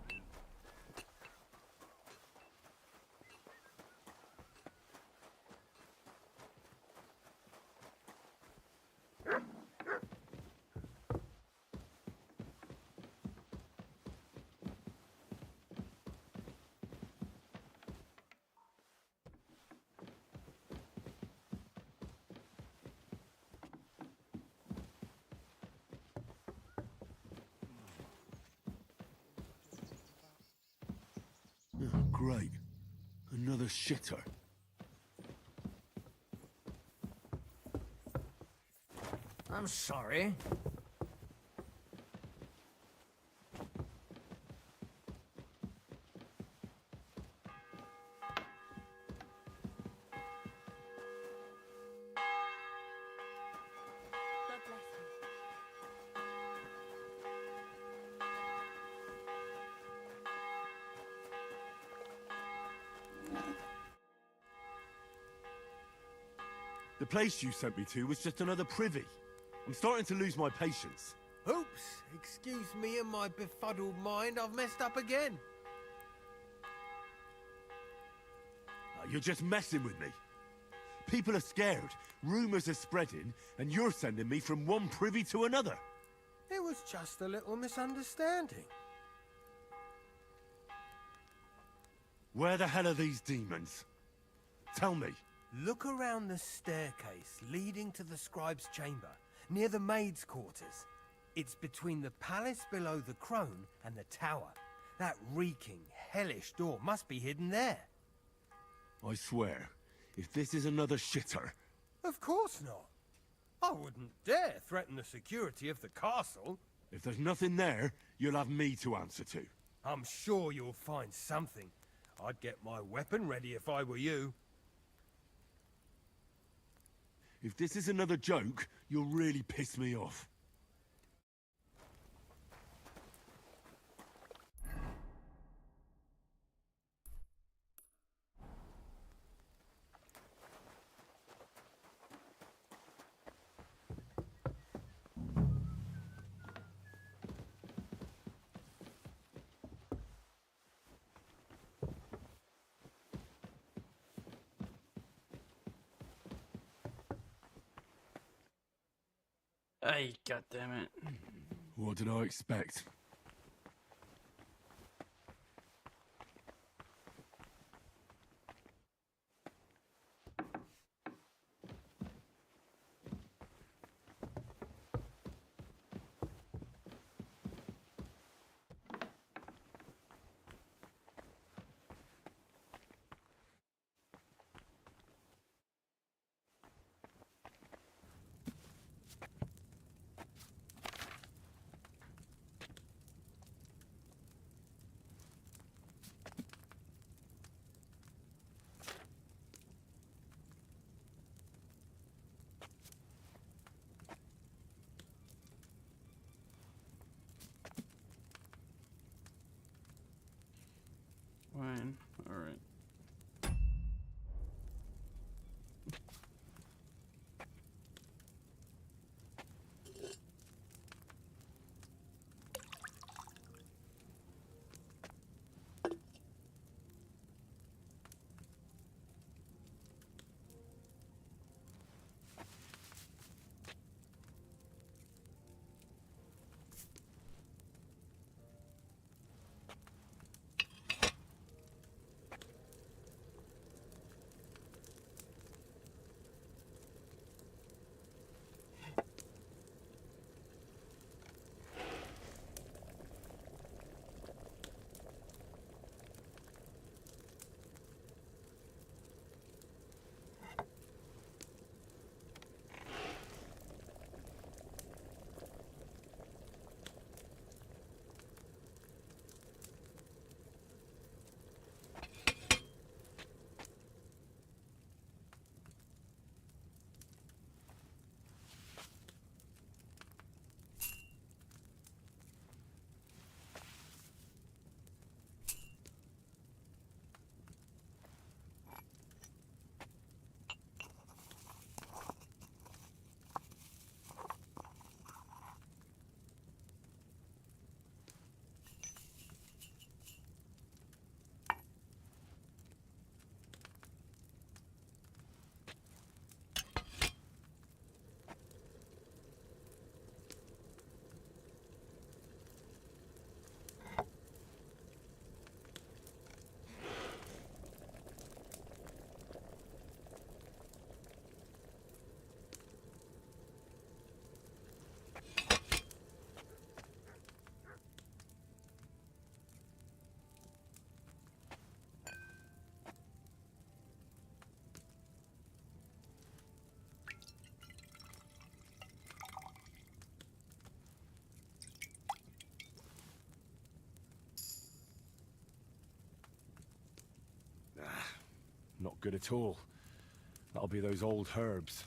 Oh, great. Another shitter. I'm sorry. The place you sent me to was just another privy. I'm starting to lose my patience. Oops, excuse me and my befuddled mind, I've messed up again. You're just messing with me. People are scared, rumours are spreading, and you're sending me from one privy to another. It was just a little misunderstanding. Where the hell are these demons? Tell me. Look around the staircase leading to the scribe's chamber, near the maid's quarters. It's between the palace below the crone and the tower. That reeking, hellish door must be hidden there. I swear, if this is another shitter... Of course not. I wouldn't dare threaten the security of the castle. If there's nothing there, you'll have me to answer to. I'm sure you'll find something. I'd get my weapon ready if I were you. If this is another joke, you'll really piss me off. Hey, goddammit. What did I expect? Fine. Alright. Not good at all. That'll be those old herbs.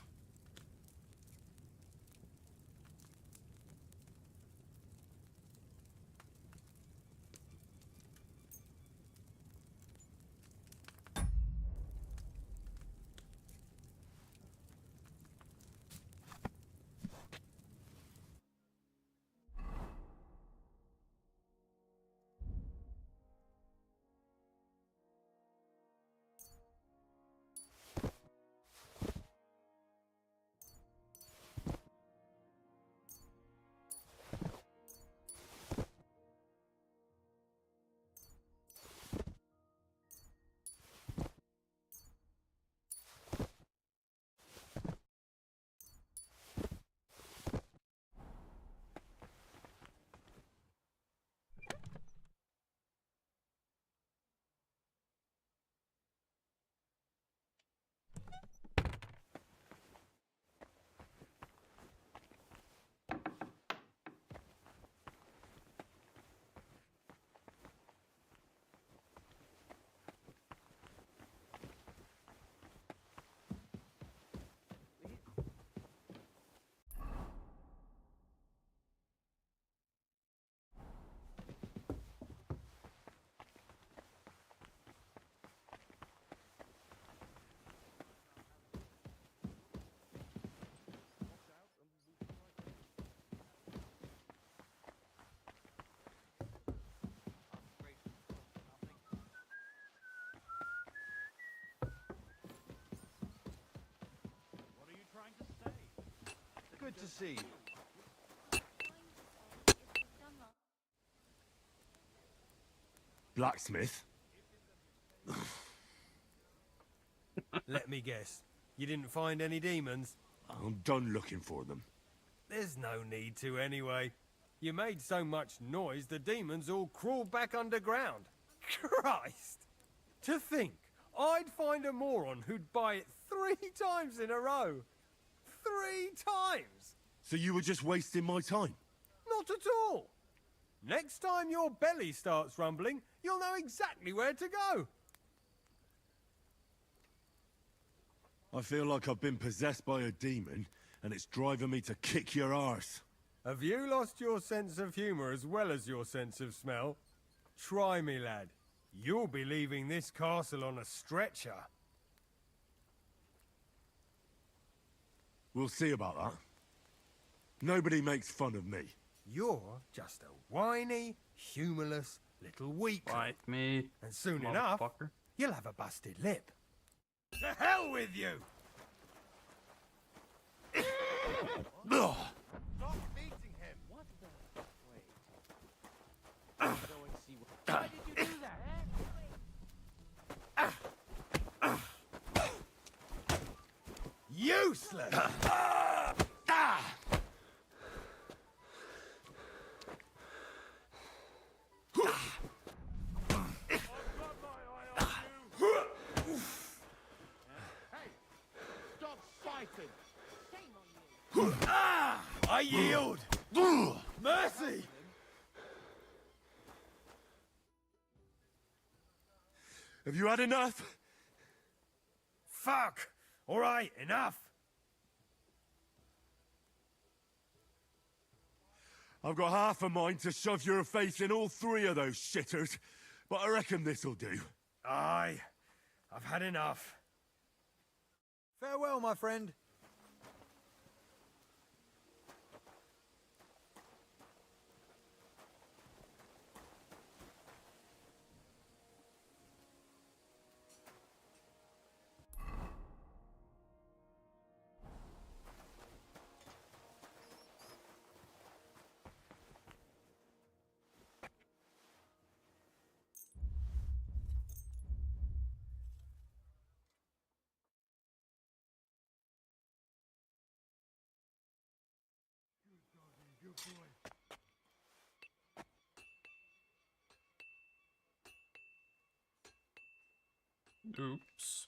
Good to see you. Blacksmith? Let me guess. You didn't find any demons? I'm done looking for them. There's no need to anyway. You made so much noise the demons all crawled back underground. Christ! To think, I'd find a moron who'd buy it 3 times in a row. 3 times! So you were just wasting my time? Not at all. Next time your belly starts rumbling, you'll know exactly where to go. I feel like I've been possessed by a demon, and it's driving me to kick your arse. Have you lost your sense of humour as well as your sense of smell? Try me, lad. You'll be leaving this castle on a stretcher. We'll see about that. Nobody makes fun of me. You're just a whiny, humourless little weakling. Like me, and soon enough, you'll have a busted lip. To hell with you! Stop beating him! What the? Wait. Go and see what. Why did you do that, Useless! Stop fighting! I yield! Mercy! Have you had enough? Fuck! All right, enough! I've got half a mind to shove your face in all 3 of those shitters, but I reckon this'll do. Aye, I've had enough. Farewell, my friend. Oops.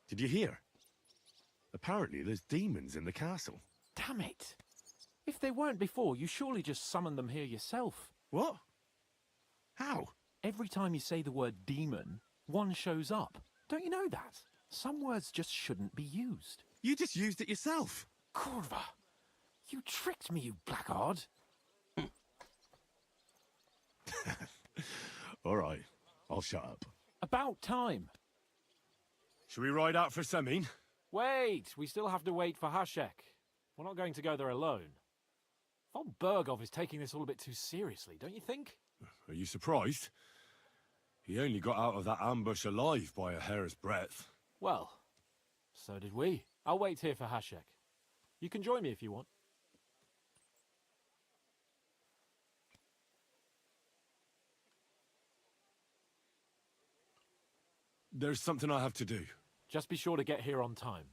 Did you hear? Apparently there's demons in the castle. Damn it! If they weren't before, you surely just summoned them here yourself. What? How? Every time you say the word demon, one shows up. Don't you know that? Some words just shouldn't be used. You just used it yourself. Kurva! You tricked me, you blackguard! All right, I'll shut up. About time. Shall we ride out for Semin? Wait, we still have to wait for Hashek. We're not going to go there alone. Von Bergov is taking this all a bit too seriously, don't you think? Are you surprised? He only got out of that ambush alive by a hair's breadth. Well, so did we. I'll wait here for Hashek. You can join me if you want. There's something I have to do. Just be sure to get here on time.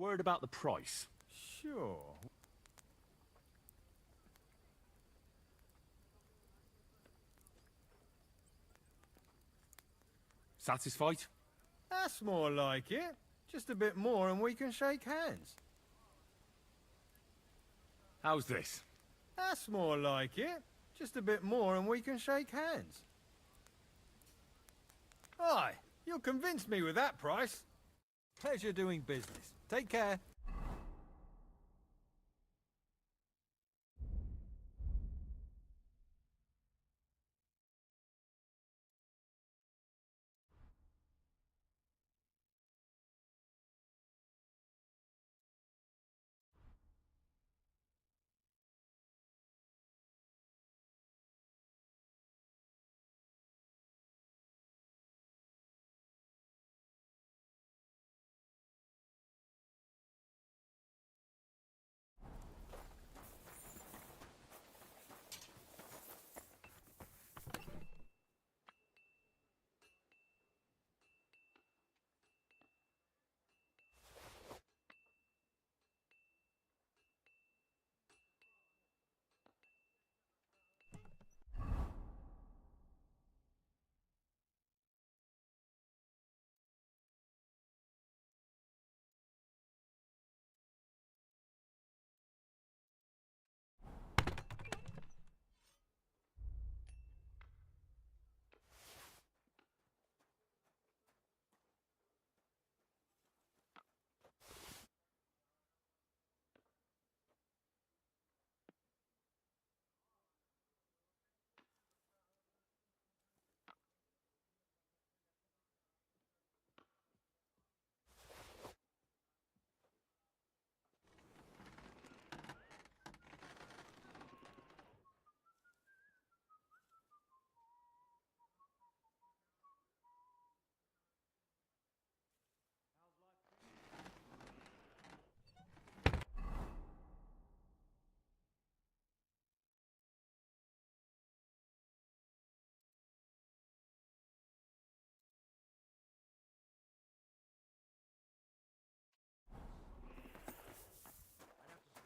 Word about the price. Sure. Satisfied? That's more like it. Just a bit more and we can shake hands. How's this? That's more like it. Just a bit more and we can shake hands. Aye, you'll convince me with that price. Pleasure doing business. Take care.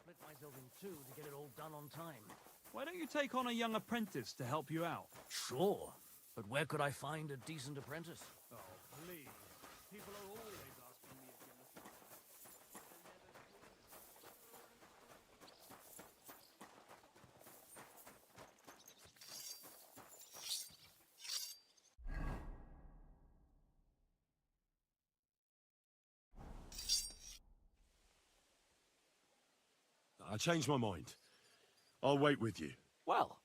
Split myself in two to get it all done on time. Why don't you take on a young apprentice to help you out? Sure, but where could I find a decent apprentice? Oh, please. People are always asking me if you're looking. I changed my mind. I'll wait with you. Well,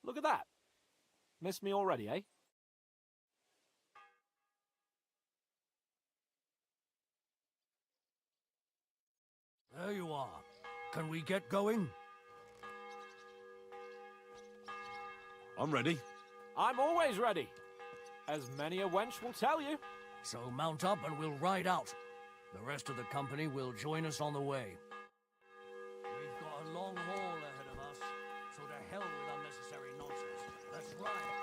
look at that. Missed me already, eh? There you are. Can we get going? I'm ready. I'm always ready. As many a wench will tell you. So mount up and we'll ride out. The rest of the company will join us on the way. We've got a long haul ahead of us, so to hell with unnecessary nonsense. Let's ride.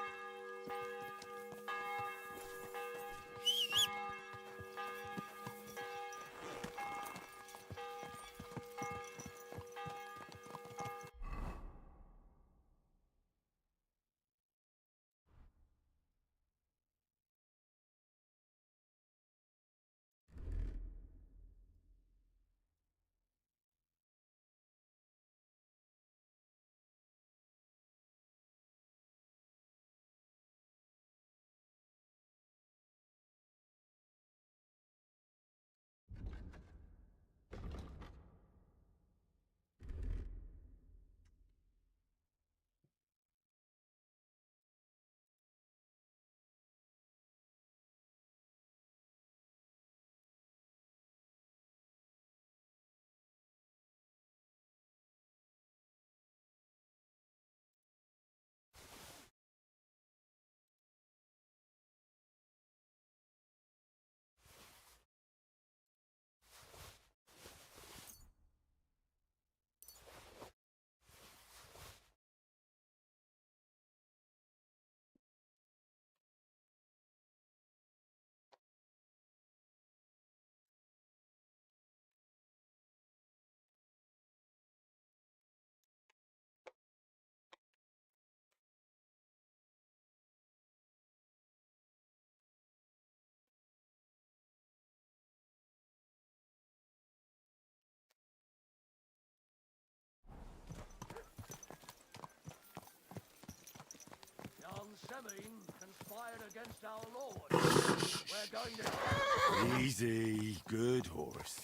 Semine conspired against our lord. We're going to... Easy, good horse.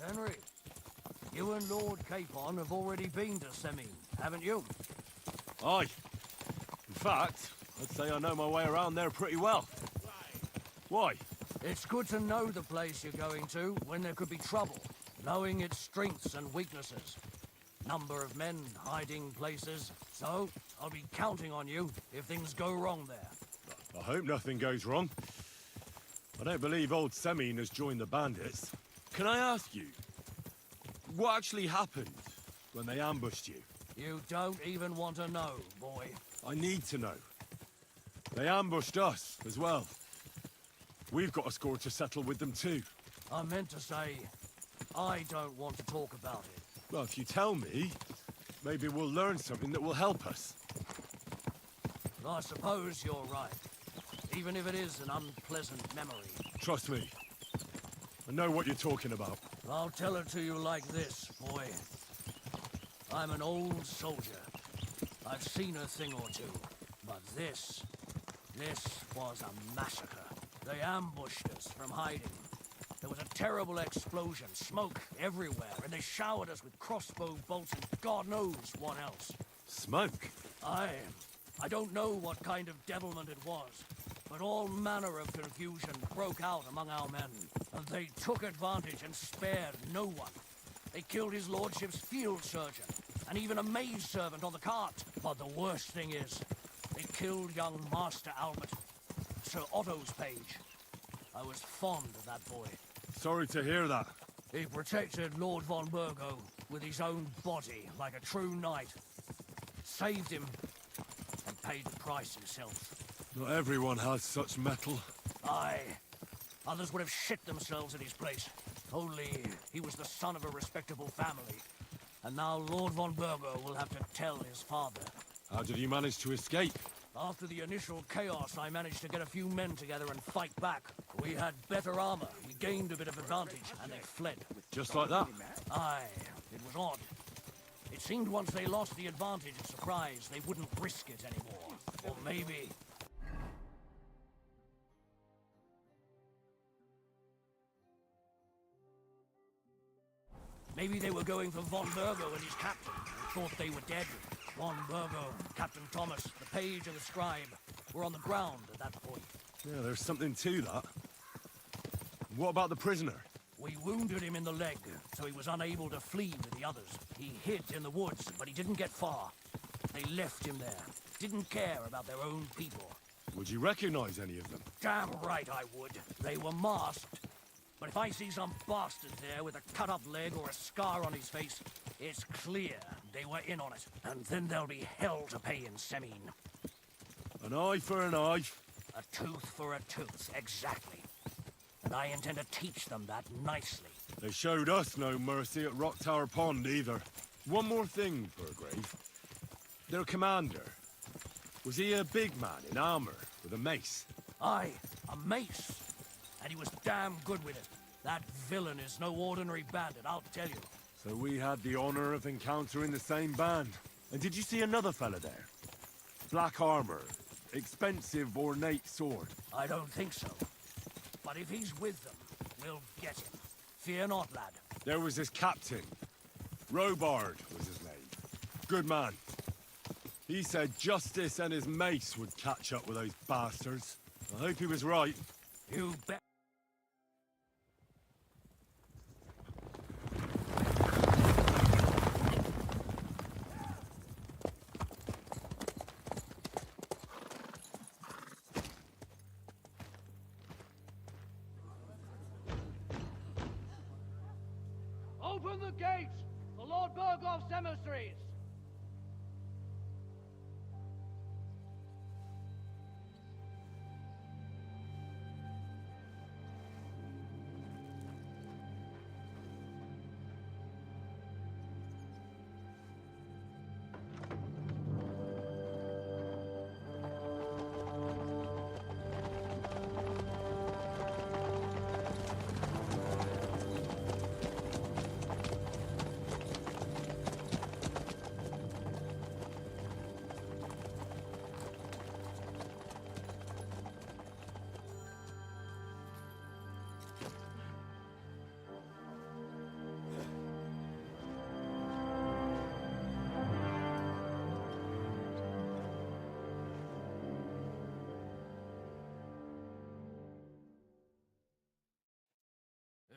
Henry, you and Lord Capon have already been to Semine, haven't you? Aye. In fact, I'd say I know my way around there pretty well. Why? It's good to know the place you're going to when there could be trouble, knowing its strengths and weaknesses. Number of men, hiding places. So, I'll be counting on you if things go wrong there. I hope nothing goes wrong. I don't believe old Semine has joined the bandits. Can I ask you, what actually happened when they ambushed you? You don't even want to know, boy. I need to know. They ambushed us as well. We've got a score to settle with them too. I meant to say, I don't want to talk about it. Well, if you tell me, maybe we'll learn something that will help us. I suppose you're right. Even if it is an unpleasant memory. Trust me. I know what you're talking about. I'll tell it to you like this, boy. I'm an old soldier. I've seen a thing or two. But this was a massacre. They ambushed us from hiding. There was a terrible explosion, smoke everywhere, and they showered us with crossbow bolts and God knows what else. Smoke? I don't know what kind of devilment it was, but all manner of confusion broke out among our men, and they took advantage and spared no one. They killed his lordship's field surgeon, and even a maidservant on the cart. But the worst thing is, they killed young Master Albert, Sir Otto's page. I was fond of that boy. Sorry to hear that. He protected Lord von Burgo with his own body like a true knight. Saved him and paid the price himself. Not everyone has such mettle. Aye. Others would have shit themselves in his place. Only he was the son of a respectable family. And now Lord von Burgo will have to tell his father. How did you manage to escape? After the initial chaos, I managed to get a few men together and fight back. We had better armor, we gained a bit of advantage, and they fled. Just like that? Aye, it was odd. It seemed once they lost the advantage of surprise, they wouldn't risk it anymore. Or maybe... Maybe they were going for von Burgo and his captain, and thought they were dead. Von Burgo, Captain Thomas, the page and the scribe were on the ground at that point. Yeah, there's something to that. What about the prisoner? We wounded him in the leg, so he was unable to flee with the others. He hid in the woods, but he didn't get far. They left him there. Didn't care about their own people. Would you recognize any of them? Damn right I would. They were masked. But if I see some bastard there with a cut-up leg or a scar on his face, it's clear they were in on it. And then there'll be hell to pay in Semine. An eye for an eye. A tooth for a tooth, exactly. And I intend to teach them that nicely. They showed us no mercy at Rock Tower Pond either. One more thing, Burgrave. Their commander. Was he a big man in armor with a mace? Aye, a mace. And he was damn good with it. That villain is no ordinary bandit, I'll tell you. So we had the honor of encountering the same band. And did you see another fella there? Black armor, expensive ornate sword. I don't think so. But if he's with them, we'll get him. Fear not, lad. There was his captain. Robard was his name. Good man. He said justice and his mace would catch up with those bastards. I hope he was right. You bet. Open the gates! The Lord Burgoff's emissaries!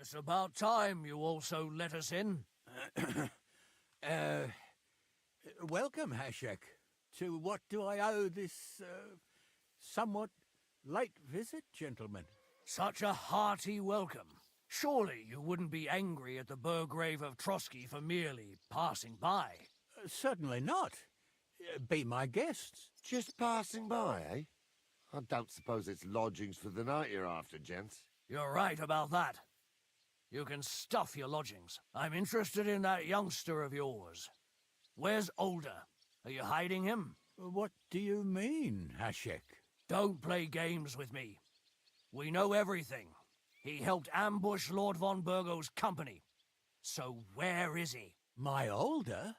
It's about time you also let us in. Welcome, Hashek. To what do I owe this, somewhat late visit, gentlemen? Such a hearty welcome. Surely you wouldn't be angry at the Burgrave of Trotsky for merely passing by? Certainly not. Be my guests. Just passing by, eh? I don't suppose it's lodgings for the night you're after, gents. You're right about that. You can stuff your lodgings. I'm interested in that youngster of yours. Where's Older? Are you hiding him? What do you mean, Hashek? Don't play games with me. We know everything. He helped ambush Lord von Burgo's company. So where is he? My Older?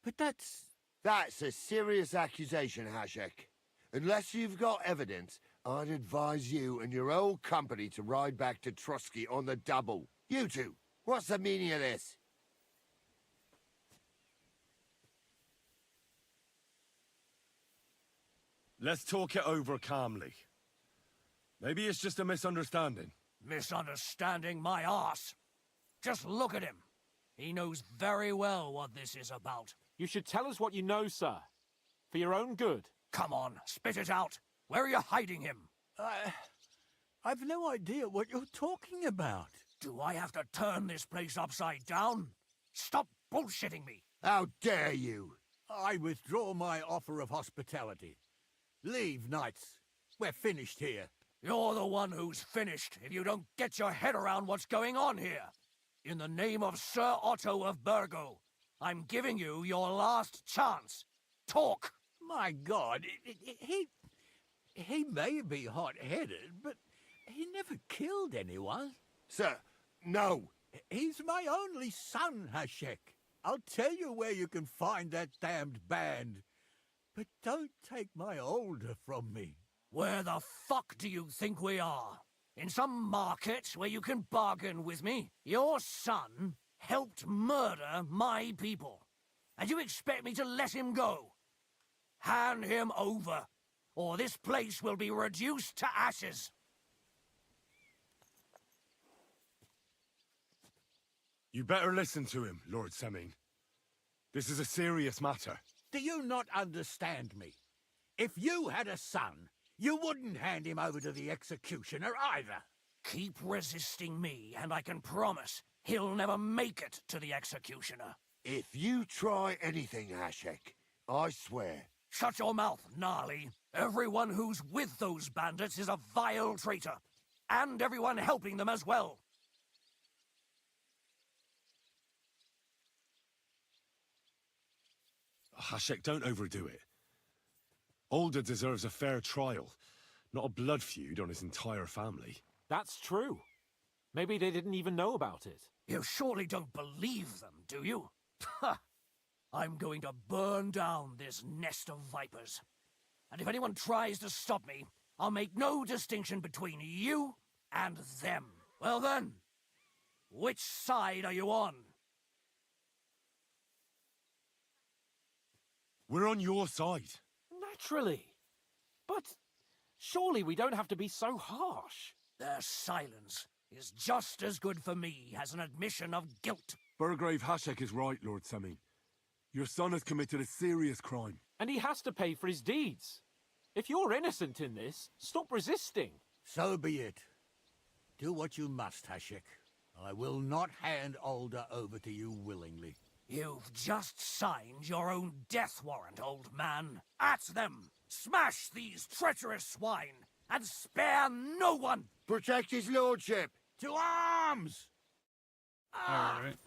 But that's... That's a serious accusation, Hashek. Unless you've got evidence, I'd advise you and your old company to ride back to Trotsky on the double. You two, what's the meaning of this? Let's talk it over calmly. Maybe it's just a misunderstanding. Misunderstanding my arse. Just look at him. He knows very well what this is about. You should tell us what you know, sir. For your own good. Come on, spit it out. Where are you hiding him? I've no idea what you're talking about. Do I have to turn this place upside down? Stop bullshitting me. How dare you? I withdraw my offer of hospitality. Leave, knights. We're finished here. You're the one who's finished if you don't get your head around what's going on here. In the name of Sir Otto of Burgo, I'm giving you your last chance. Talk! My God, he may be hot-headed, but he never killed anyone. Sir, no. He's my only son, Hashek. I'll tell you where you can find that damned band. But don't take my Older from me. Where the fuck do you think we are? In some market where you can bargain with me? Your son helped murder my people. And you expect me to let him go? Hand him over, or this place will be reduced to ashes. You better listen to him, Lord Semming. This is a serious matter. Do you not understand me? If you had a son, you wouldn't hand him over to the executioner either. Keep resisting me, and I can promise he'll never make it to the executioner. If you try anything, Hashek, I swear. Shut your mouth, Gnarly. Everyone who's with those bandits is a vile traitor. And everyone helping them as well. Hashek, don't overdo it. Older deserves a fair trial, not a blood feud on his entire family. That's true. Maybe they didn't even know about it. You surely don't believe them, do you? Ha! I'm going to burn down this nest of vipers. And if anyone tries to stop me, I'll make no distinction between you and them. Well then, which side are you on? We're on your side. Naturally. But surely we don't have to be so harsh. Their silence is just as good for me as an admission of guilt. Burgrave Hashek is right, Lord Semming. Your son has committed a serious crime. And he has to pay for his deeds. If you're innocent in this, stop resisting. So be it. Do what you must, Hashek. I will not hand Older over to you willingly. You've just signed your own death warrant, old man. At them! Smash these treacherous swine, and spare no one! Protect his lordship! To arms! Alright.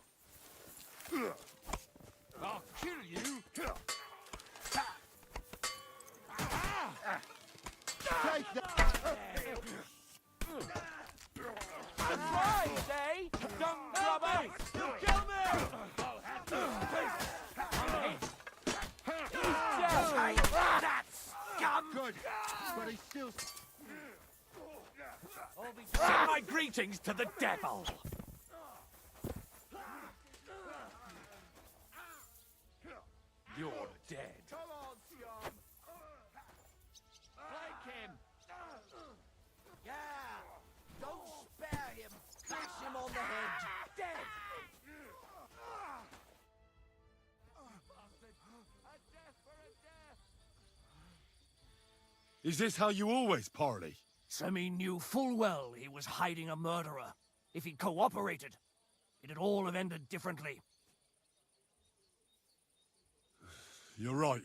I'll kill you! Take that! Surprise, eh? Young grubber! You kill me! I'll have to Take that, scum! Good, but he's still... Send my greetings to the devil! You're dead. Come on, scum! Flank him! Yeah! Don't spare him! Bash him on Is this how you always parley? Semi knew full well he was hiding a murderer. If he'd cooperated, it'd all have ended differently. You're right.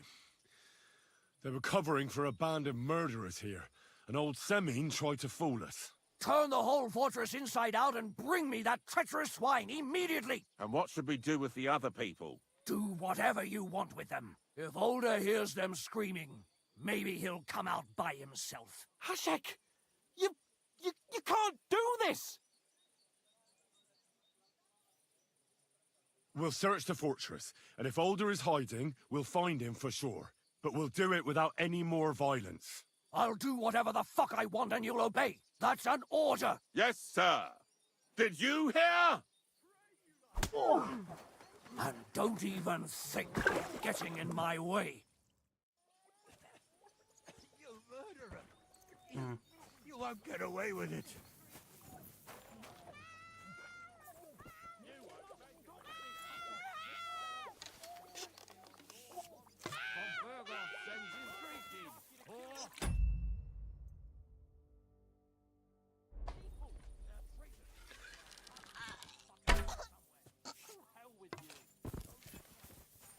They were covering for a band of murderers here, and old Semin tried to fool us. Turn the whole fortress inside out and bring me that treacherous swine immediately! And what should we do with the other people? Do whatever you want with them. If Older hears them screaming, maybe he'll come out by himself. Hashek! You can't do this! We'll search the fortress, and if Older is hiding, we'll find him for sure. But we'll do it without any more violence. I'll do whatever the fuck I want and you'll obey. That's an order. Yes, sir. Did you hear? And don't even think of getting in my way. You murderer! You won't get away with it.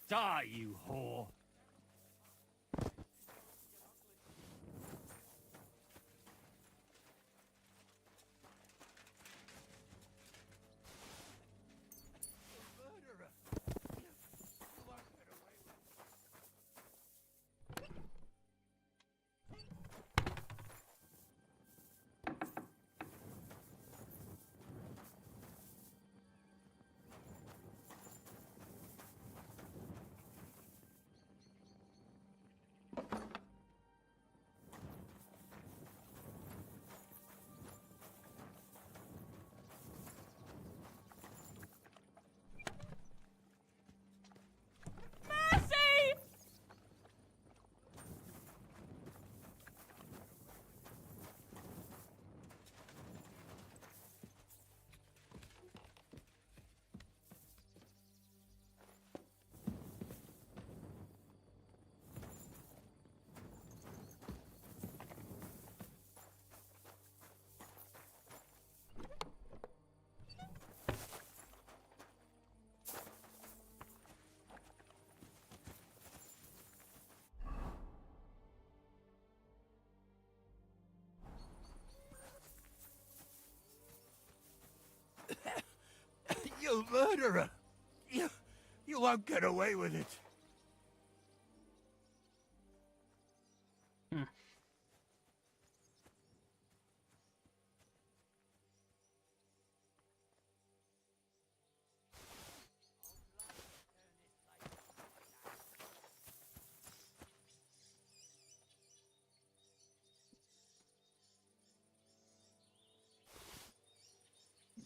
Die, you whore! You murderer! You won't get away with it.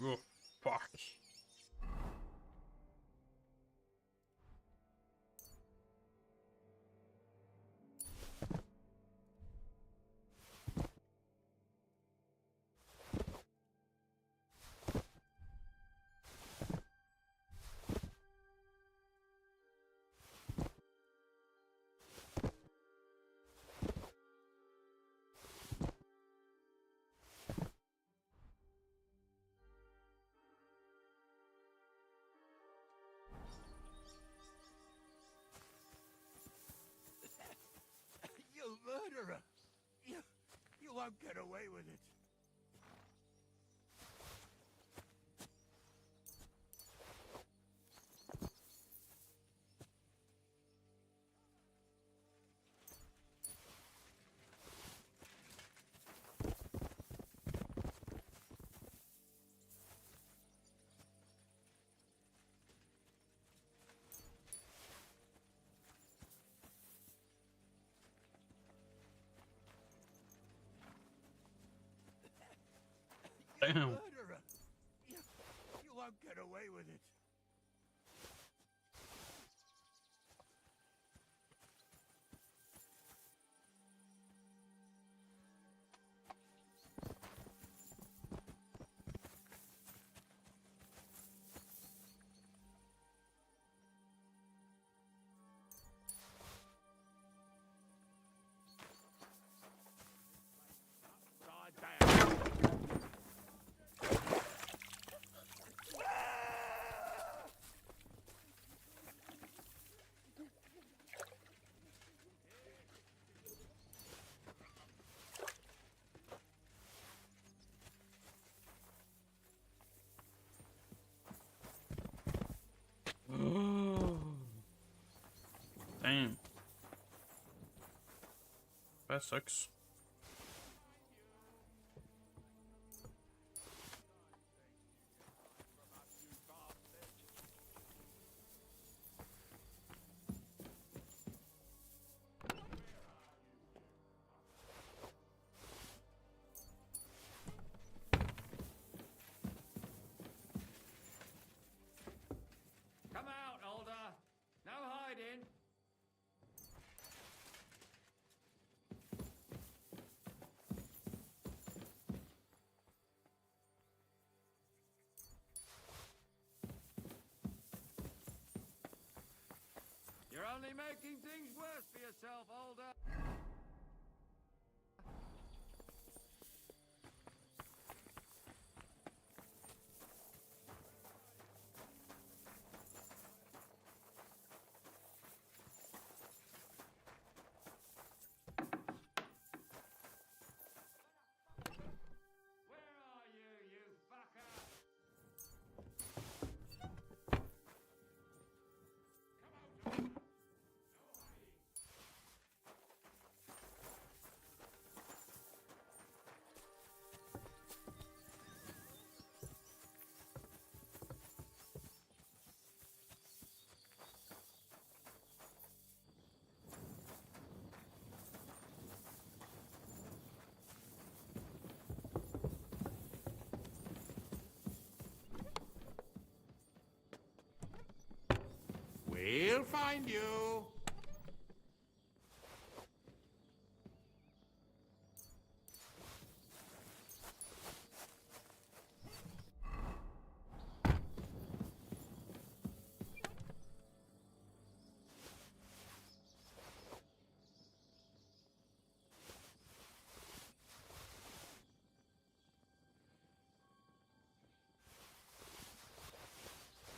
Oh, fuck. You murderer! You won't get away with it. Damn. Murderer! You won't get away with it. That sucks. Come out, Alder. No hiding. You're only making things worse for yourself, Alder. Where are you, you fucker? We'll find you.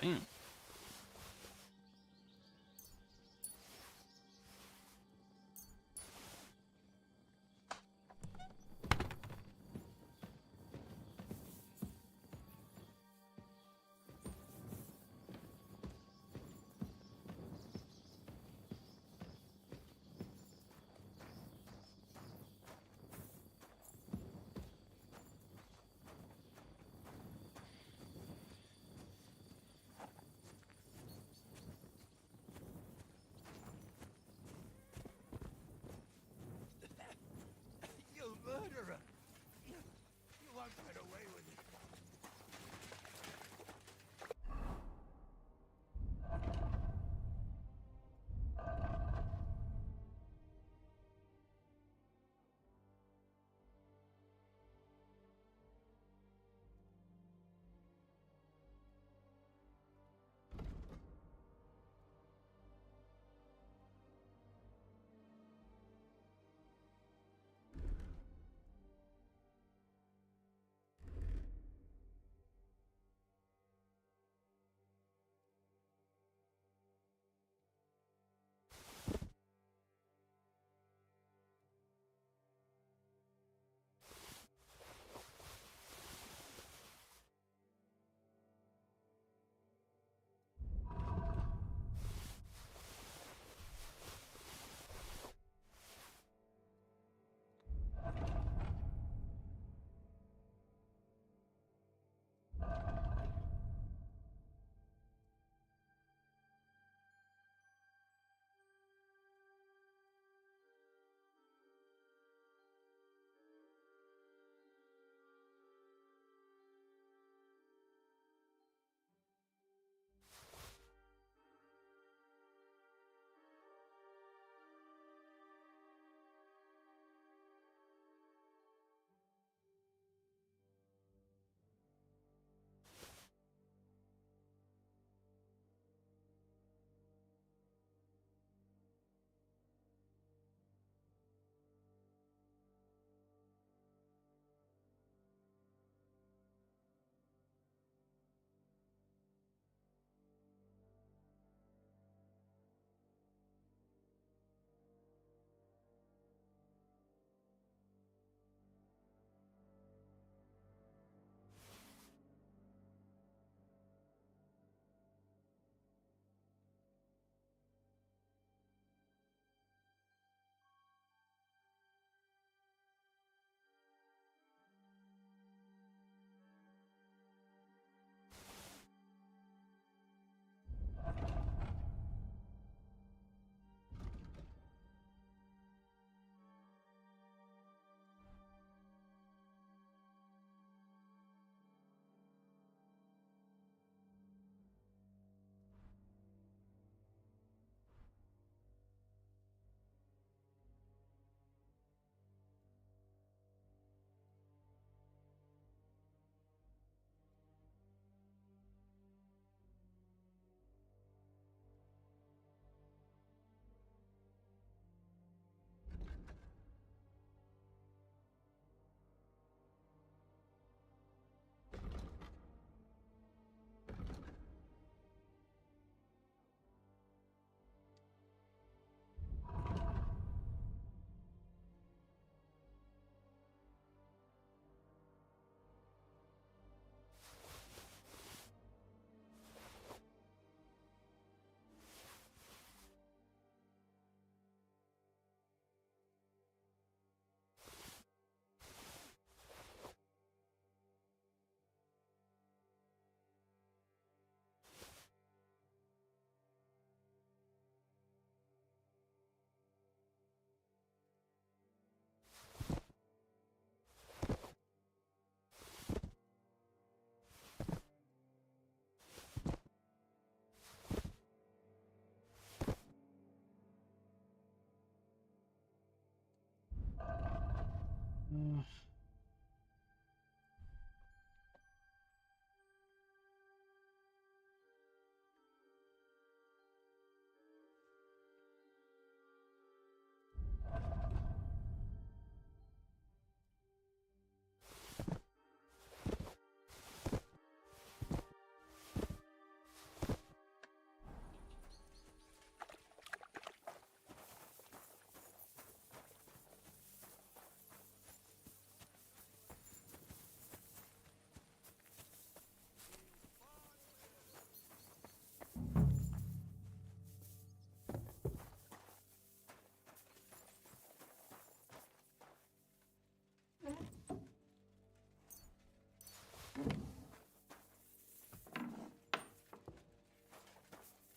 Damn.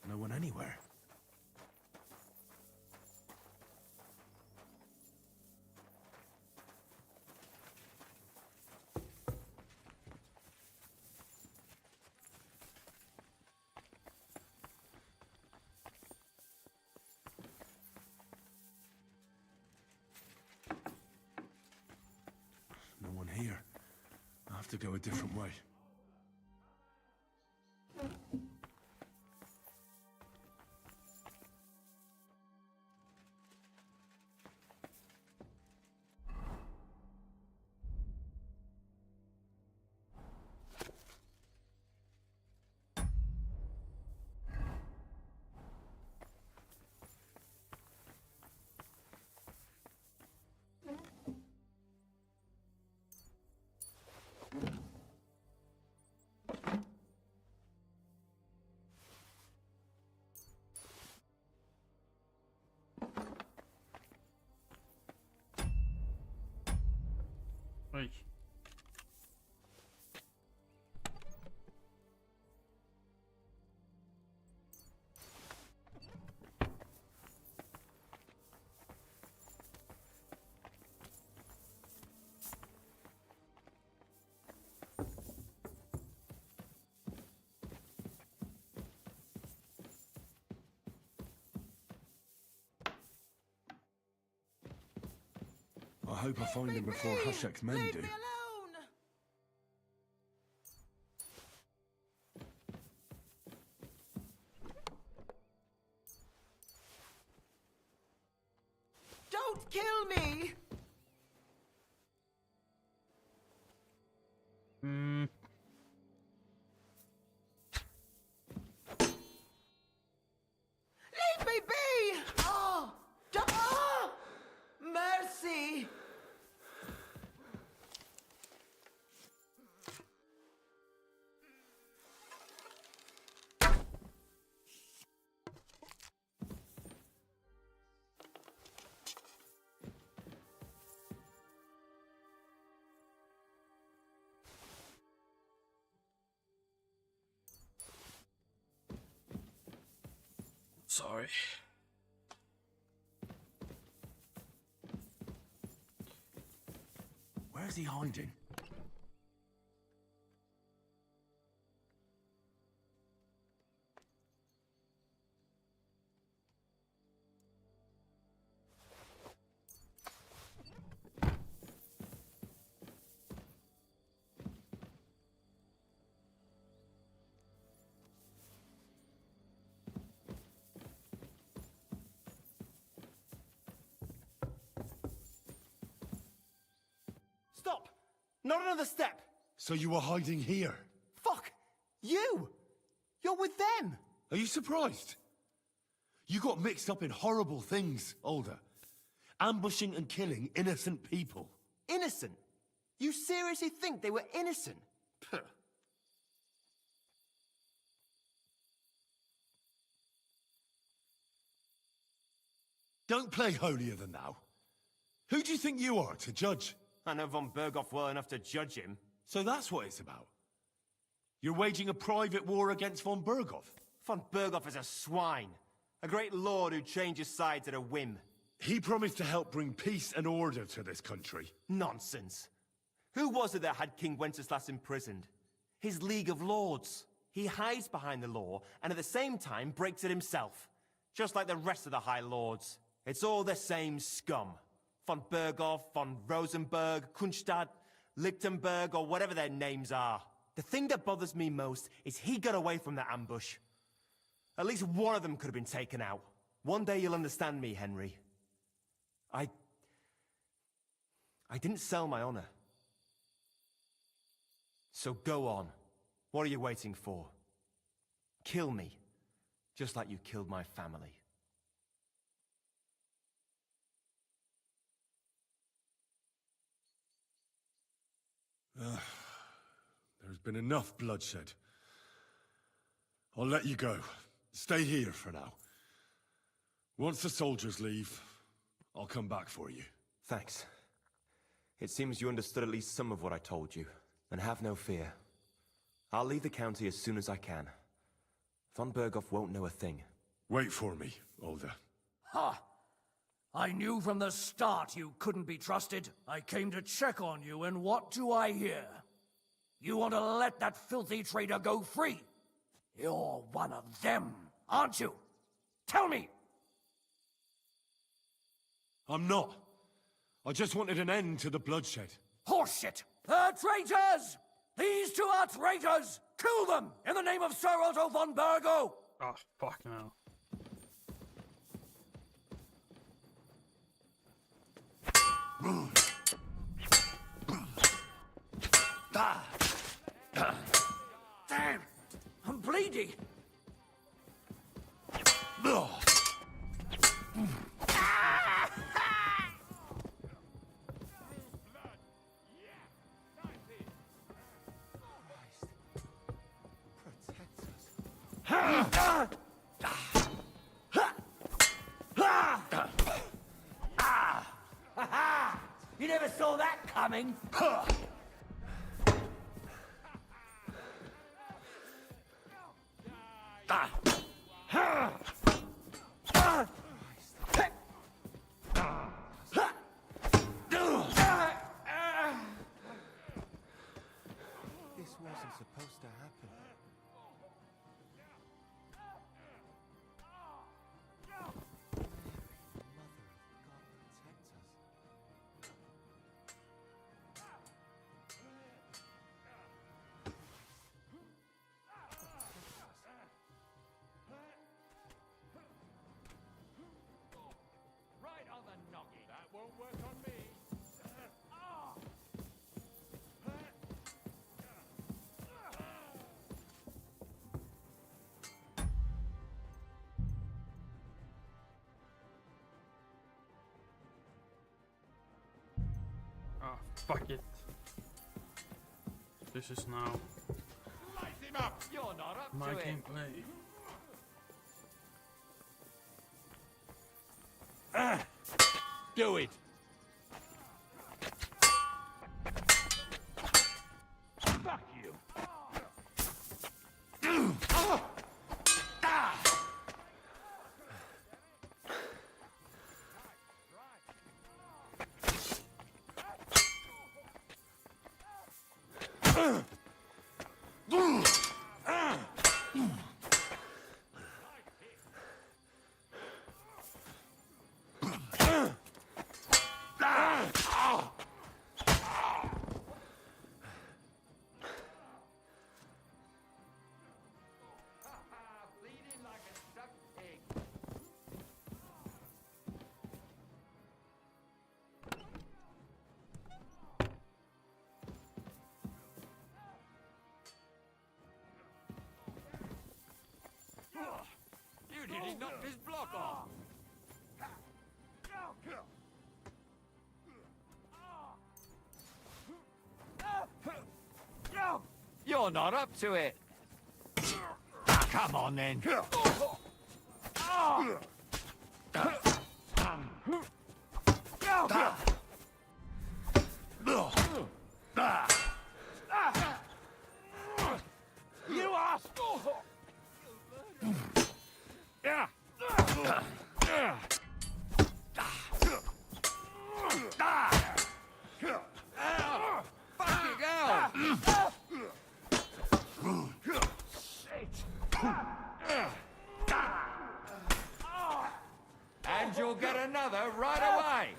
No one anywhere. No one here. I have to go a different way. Oj. I hope I find him before Hashek's men do. Don't kill me! Leave me be! Oh! Oh! Mercy! Sorry. Where's he hiding? Stop! Not another step! So you were hiding here? Fuck! You! You're with them! Are you surprised? You got mixed up in horrible things, Alder. Ambushing and killing innocent people. Innocent? You seriously think they were innocent? Puh. Don't play holier than thou. Who do you think you are to judge? I know von Berghoff well enough to judge him. So that's what it's about. You're waging a private war against von Berghoff. Von Berghoff is a swine. A great lord who changes sides at a whim. He promised to help bring peace and order to this country. Nonsense. Who was it that had King Wenceslas imprisoned? His League of Lords. He hides behind the law, and at the same time breaks it himself. Just like the rest of the High Lords. It's all the same scum. Von Berghoff, von Rosenberg, Kunstadt, Lichtenberg, or whatever their names are. The thing that bothers me most is he got away from that ambush. At least one of them could have been taken out. One day you'll understand me, Henry. I didn't sell my honor. So go on. What are you waiting for? Kill me, just like you killed my family. There's been enough bloodshed. I'll let you go. Stay here for now. Once the soldiers leave, I'll come back for you. Thanks. It seems you understood at least some of what I told you. And have no fear. I'll leave the county as soon as I can. Von Berghoff won't know a thing. Wait for me, Older. Ha! I knew from the start you couldn't be trusted. I came to check on you, and what do I hear? You want to let that filthy traitor go free? You're one of them, aren't you? Tell me! I'm not. I just wanted an end to the bloodshed. Horseshit! They're traitors! These two are traitors! Kill them in the name of Sir Otto von Bergo! Oh, fuck no. Damn! I'm bleeding! You never saw that coming! This wasn't supposed to happen. Right on the noggin. That won't work on me. Oh, fuck it. This is now Light him up. You're not up my to it. gameplay. Do it! Fuck you. Bleeding like a stuck pig. You nearly knocked his block off. You're not up to it. Come on then. You asked. Yeah. Fucking hell. And you'll get another right away.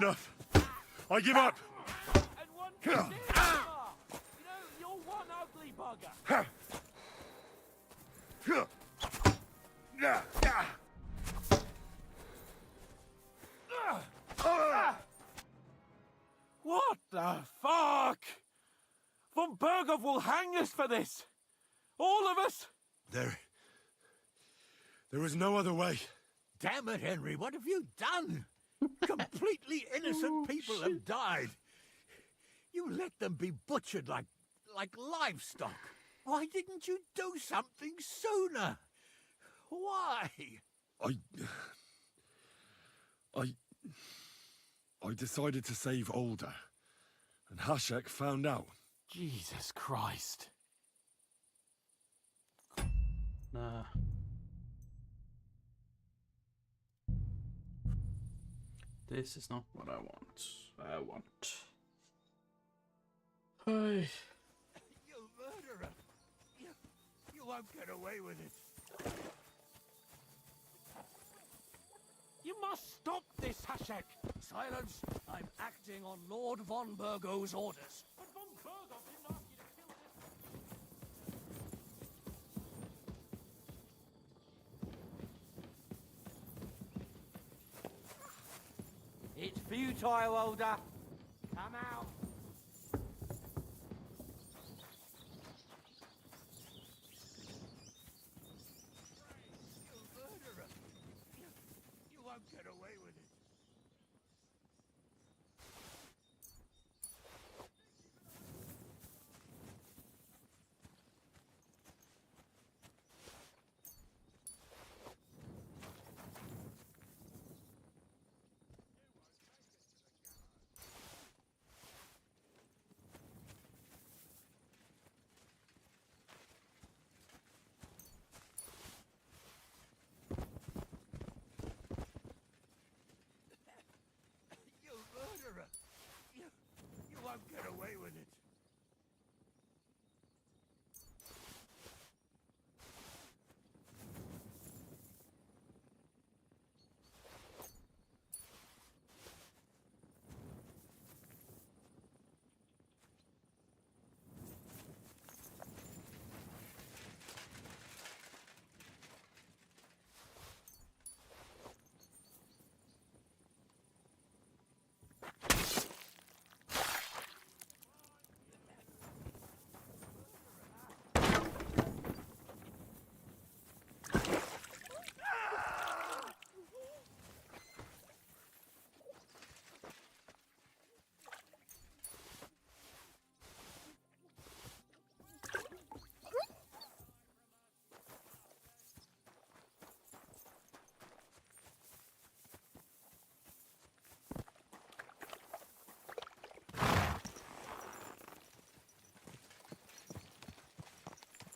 enough. I give up. And one more thing, Pa. You know, you're one ugly bugger. What the fuck? Von Berghoff will hang us for this. All of us. There is no other way. Damn it, Henry, what have you done? Completely innocent people have died. You let them be butchered like livestock. Why didn't you do something sooner? Why? I decided to save Alder, and Hashek found out. Jesus Christ. Nah. This is not what I want. Hey. You murderer! You won't get away with it. You must stop this, Hashek. Silence! I'm acting on Lord von Burgo's orders. But von Berghoff didn't ask you to kill this. It's futile, Alder. Come out. You murderer! You won't get away with it. You murderer! You won't get away with it.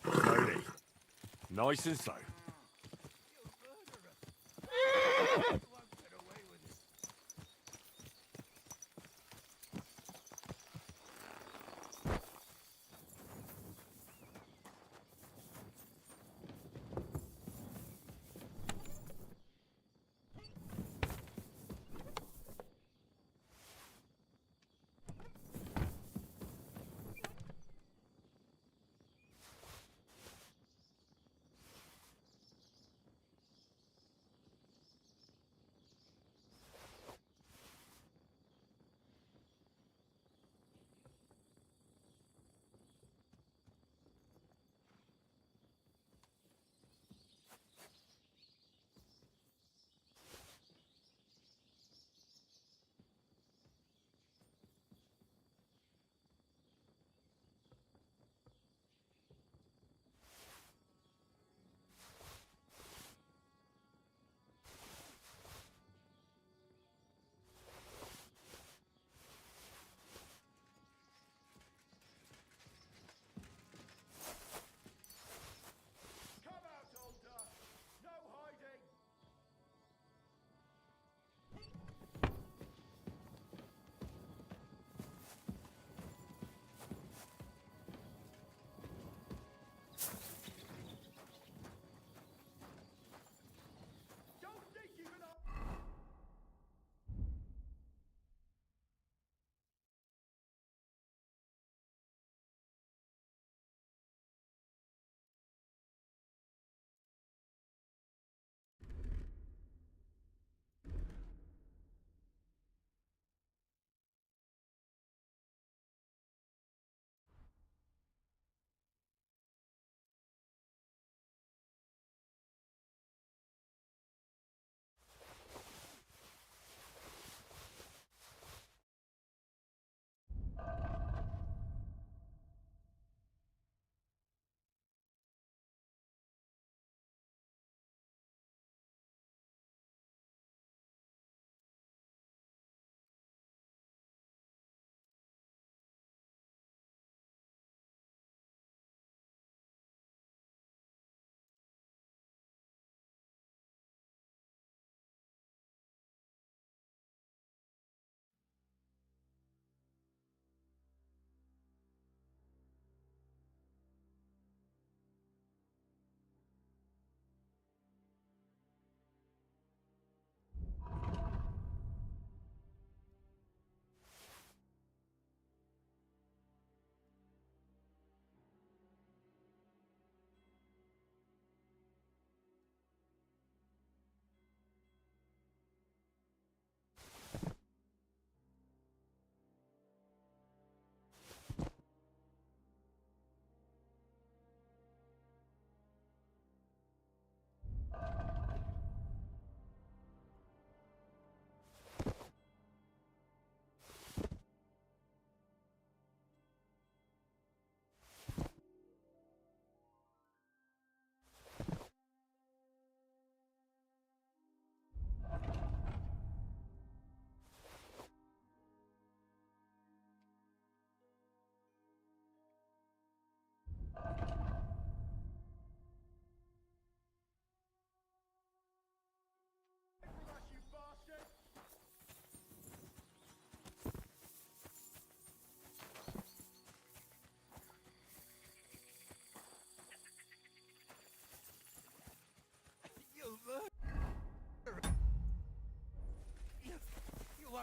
Slowly. Nice and slow.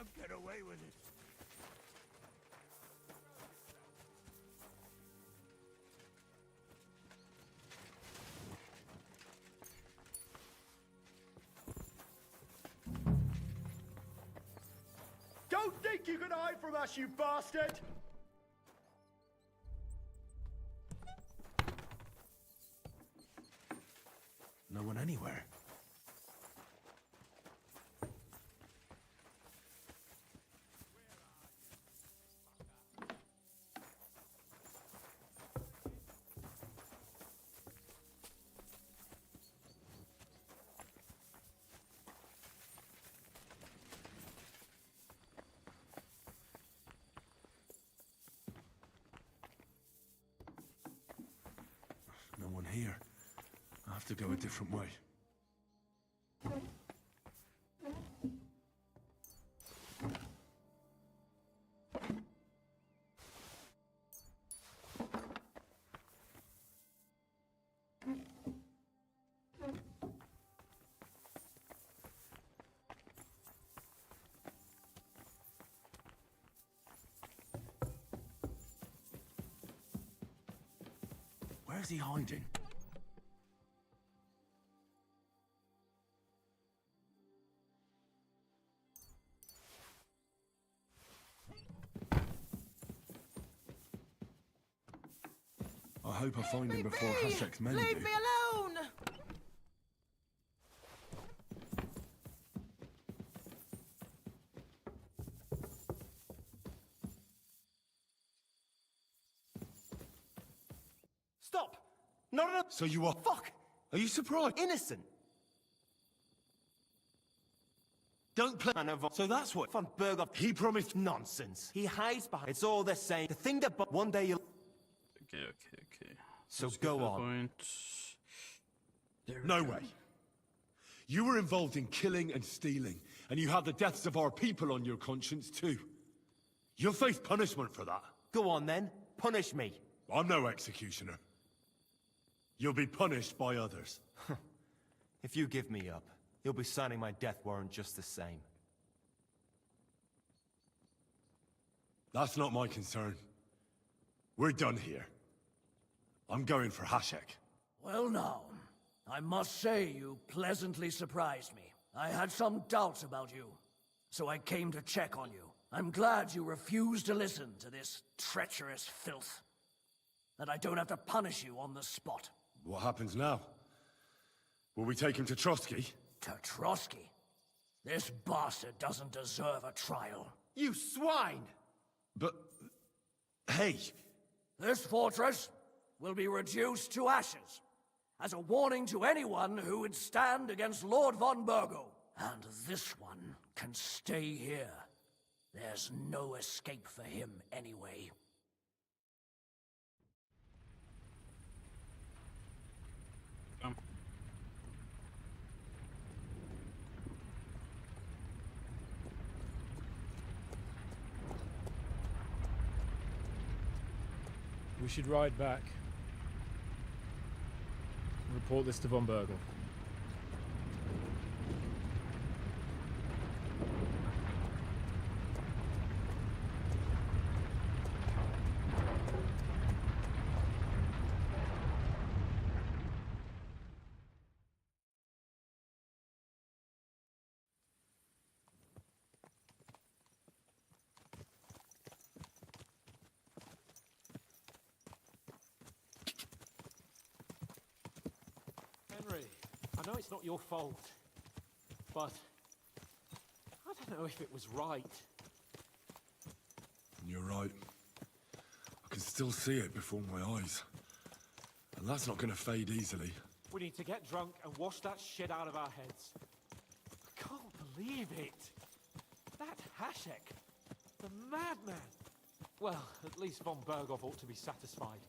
can't get away with it. Don't think you can hide from us, you bastard! No one anywhere. No one here. I have to go a different way. Where's he hiding? I hope I find him before Hashek's men Leave do. me alone! Stop! Not enough. So you are... Fuck! Are you surprised? Innocent! Don't play... I know So that's what... Von Berghoff... He promised... Nonsense. He hides behind... It's all the same. The thing that... One day you'll... Okay. So Let's go get that on. point. There we No go. way. You were involved in killing and stealing, and you had the deaths of our people on your conscience too. You'll face punishment for that. Go on then. Punish me. I'm no executioner. You'll be punished by others. If you give me up, you'll be signing my death warrant just the same. That's not my concern. We're done here. I'm going for Hashek. Well now, I must say you pleasantly surprised me. I had some doubts about you, so I came to check on you. I'm glad you refused to listen to this treacherous filth. That I don't have to punish you on the spot. What happens now? Will we take him to Trotsky? To Trotsky? This bastard doesn't deserve a trial. You swine! But... hey! This fortress will be reduced to ashes, as a warning to anyone who would stand against Lord von Burgo. And this one can stay here. There's no escape for him anyway. We should ride back. Report this to von Burgel. Henry, I know it's not your fault, but I don't know if it was right. You're right. I can still see it before my eyes. And that's not gonna fade easily. We need to get drunk and wash that shit out of our heads. I can't believe it. That Hashek, the madman. Well, at least von Berghoff ought to be satisfied.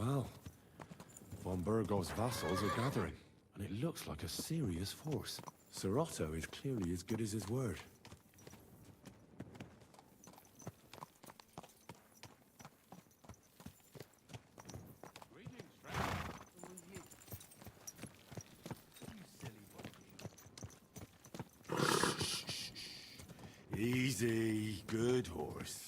Well, von Burgov's vassals are gathering, and it looks like a serious force. Sir Otto is clearly as good as his word. Easy, good horse.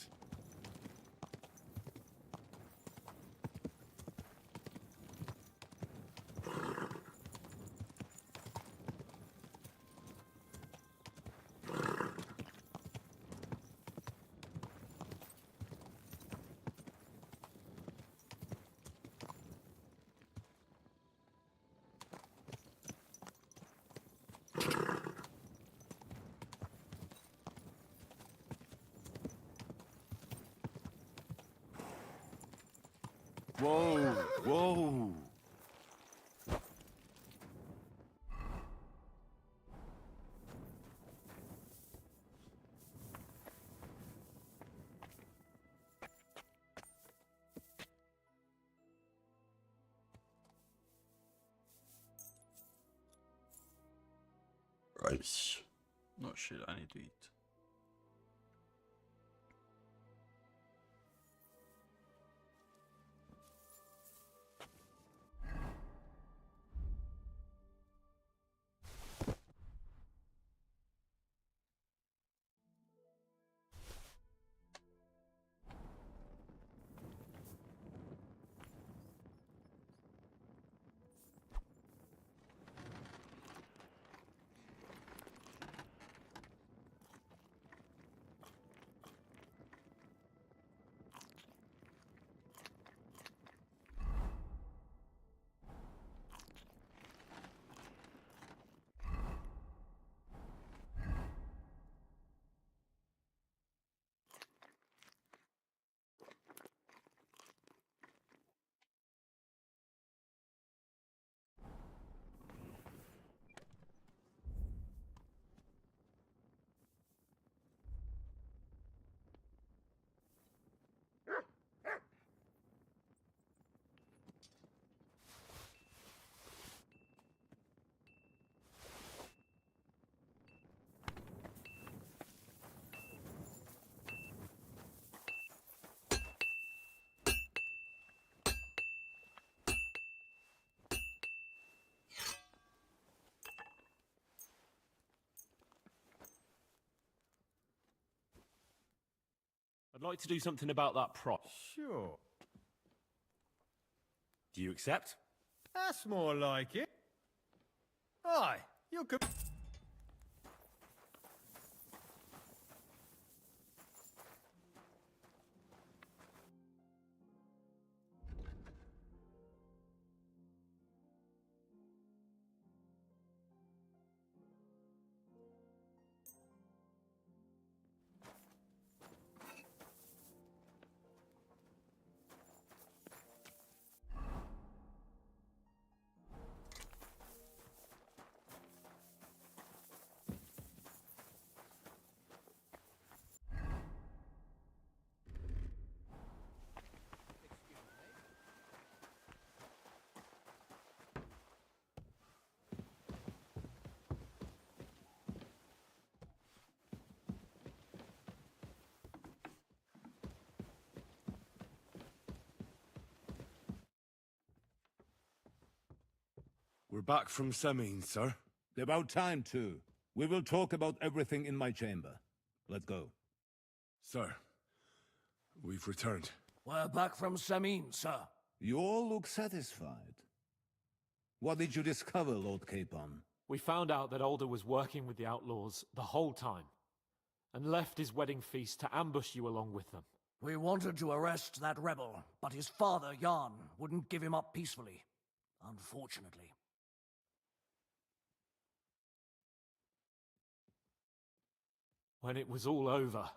Whoa, whoa. Right. No shit, I need to eat. I'd like to do something about that price. Sure. Do you accept? That's more like it. Aye, you're good. We're back from Semine, sir. About time, too. We will talk about everything in my chamber. Let's go. Sir, we've returned. We're back from Semine, sir. You all look satisfied. What did you discover, Lord Capon? We found out that Alder was working with the outlaws the whole time, and left his wedding feast to ambush you along with them. We wanted to arrest that rebel, but his father, Jan, wouldn't give him up peacefully. Unfortunately. When it was all over,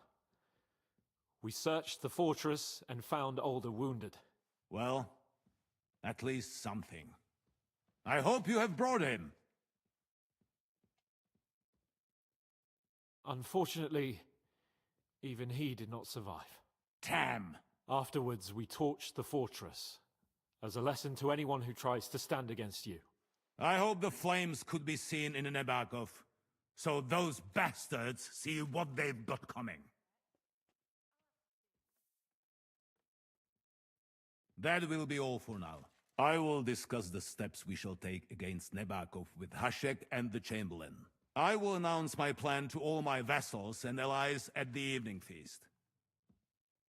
we searched the fortress and found Alder wounded. Well, at least something. I hope you have brought him. Unfortunately, even he did not survive. Damn! Afterwards, we torched the fortress, as a lesson to anyone who tries to stand against you. I hope the flames could be seen in Nebakov, so those bastards see what they've got coming. That will be all for now. I will discuss the steps we shall take against Nebakov with Hashek and the Chamberlain. I will announce my plan to all my vassals and allies at the evening feast.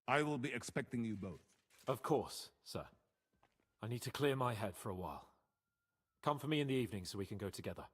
I will be expecting you both. Of course, sir. I need to clear my head for a while. Come for me in the evening so we can go together.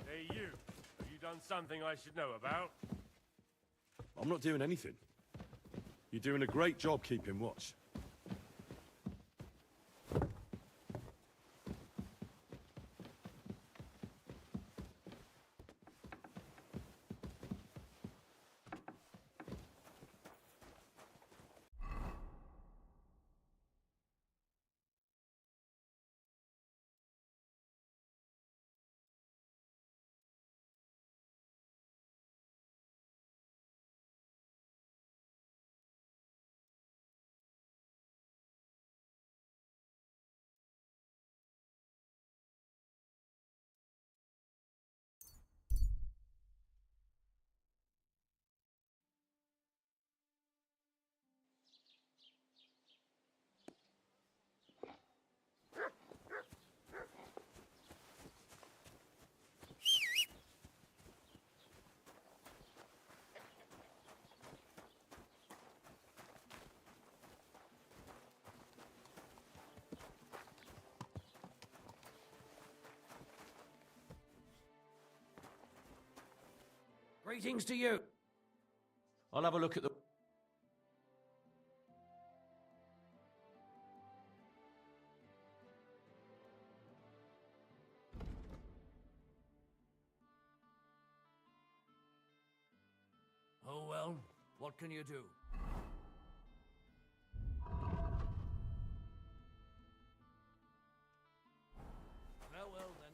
Hey, you. Have you done something I should know about? I'm not doing anything. You're doing a great job keeping watch. Greetings to you. I'll have a look at the... Oh well, what can you do? Farewell then.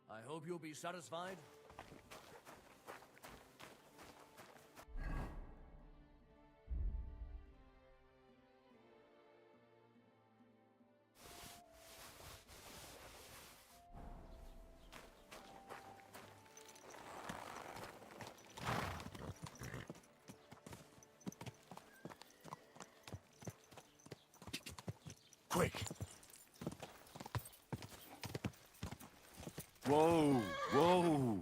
I hope you'll be satisfied. Quick! Whoa! Whoa!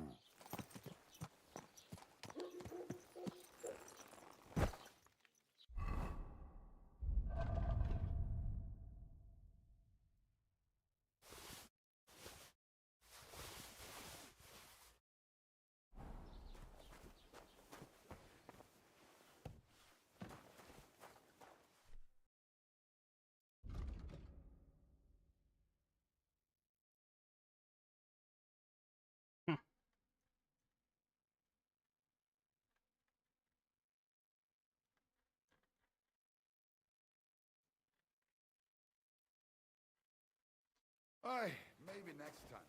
Aye, maybe next time.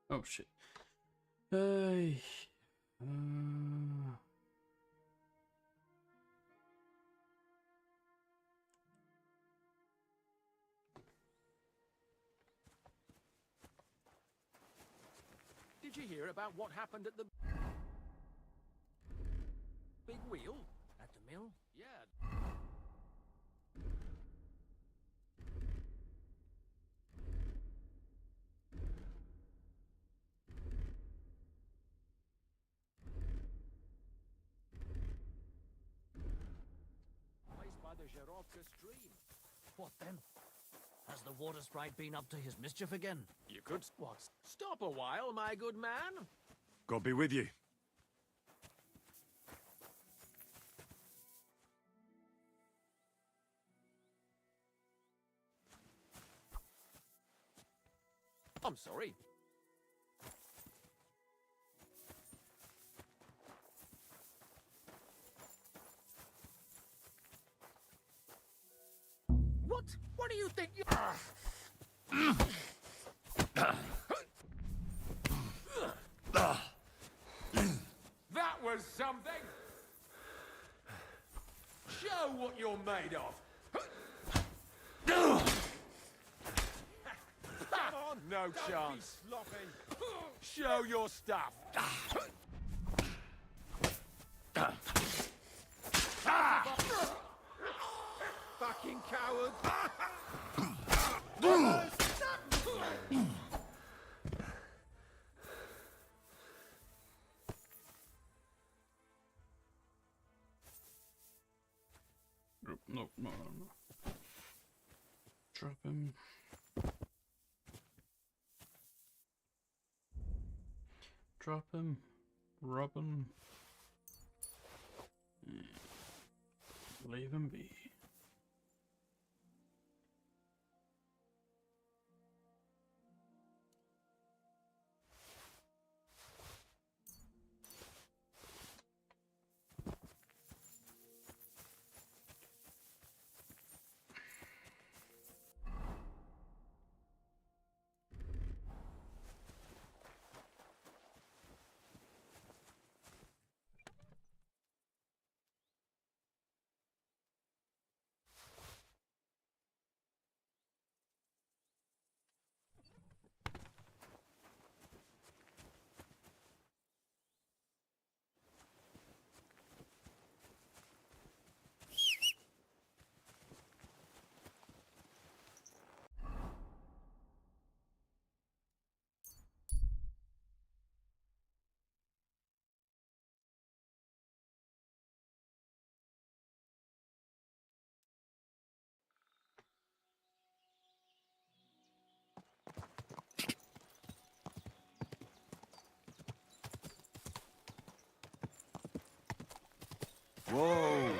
Oh shit. Hey. Did you hear about what happened at the big wheel? At the mill? Yeah. Placed by the Zherovka stream. What then? Has the water sprite been up to his mischief again? You could what? Stop a while, my good man. God be with you. I'm sorry. What? What do you think you... That was something! Show what you're made of! Come on! No chance. Show your stuff! Fucking coward! No. Drop him. Drop him. Rob him. Leave him be. Whoa!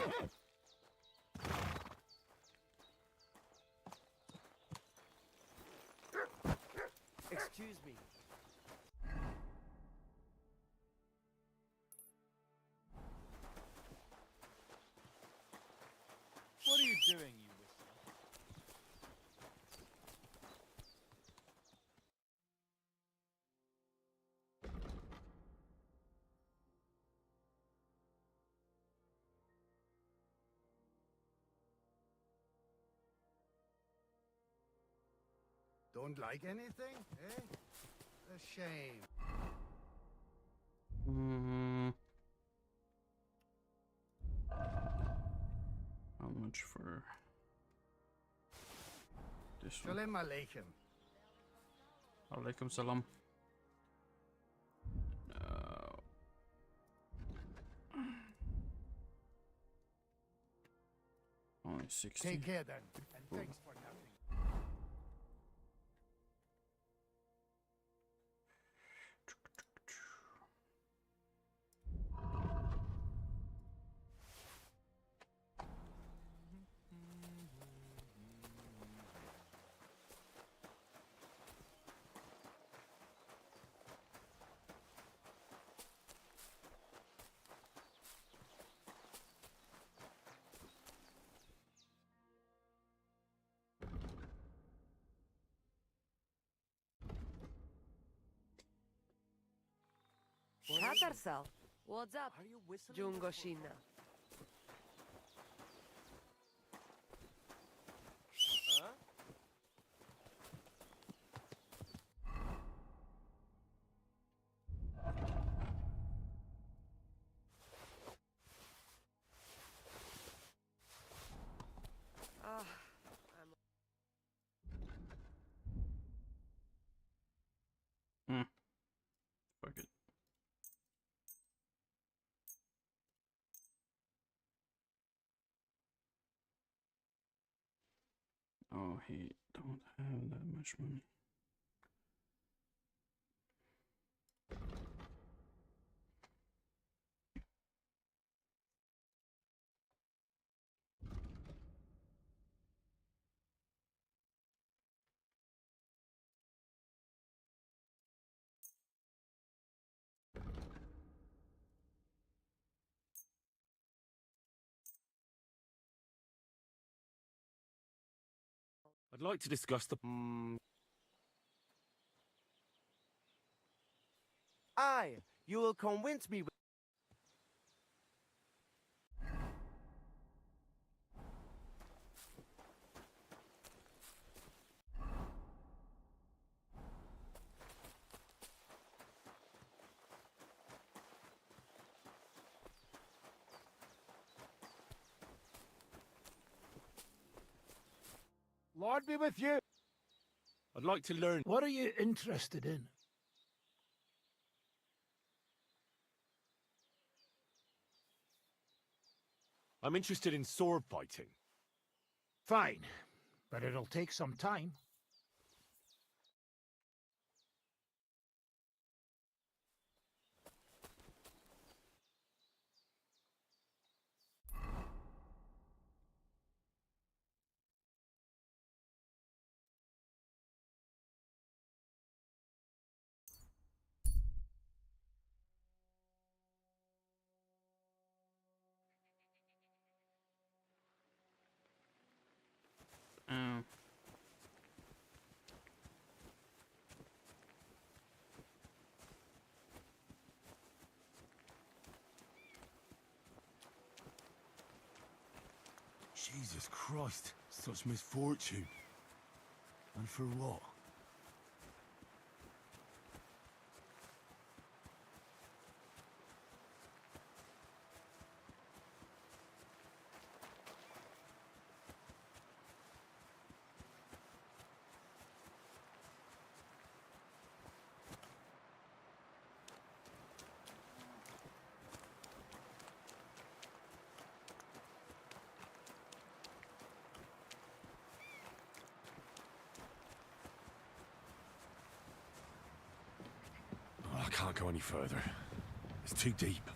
Excuse me. What are you doing, you whistler? Don't like anything, eh? A shame. How much for this one? Shalom Aleichem. Alaikum salam. 60. Take care then, and thanks for nothing. Katarsal. What's up? Jungo Shina. Fuck it. Oh, he don't have that much money. I'd like to discuss the... Aye, you will convince me. Lord be with you. I'd like to learn... What are you interested in? I'm interested in sword fighting. Fine, but it'll take some time. Oh. Jesus Christ, such misfortune. And for what? I can't go any further. It's too deep.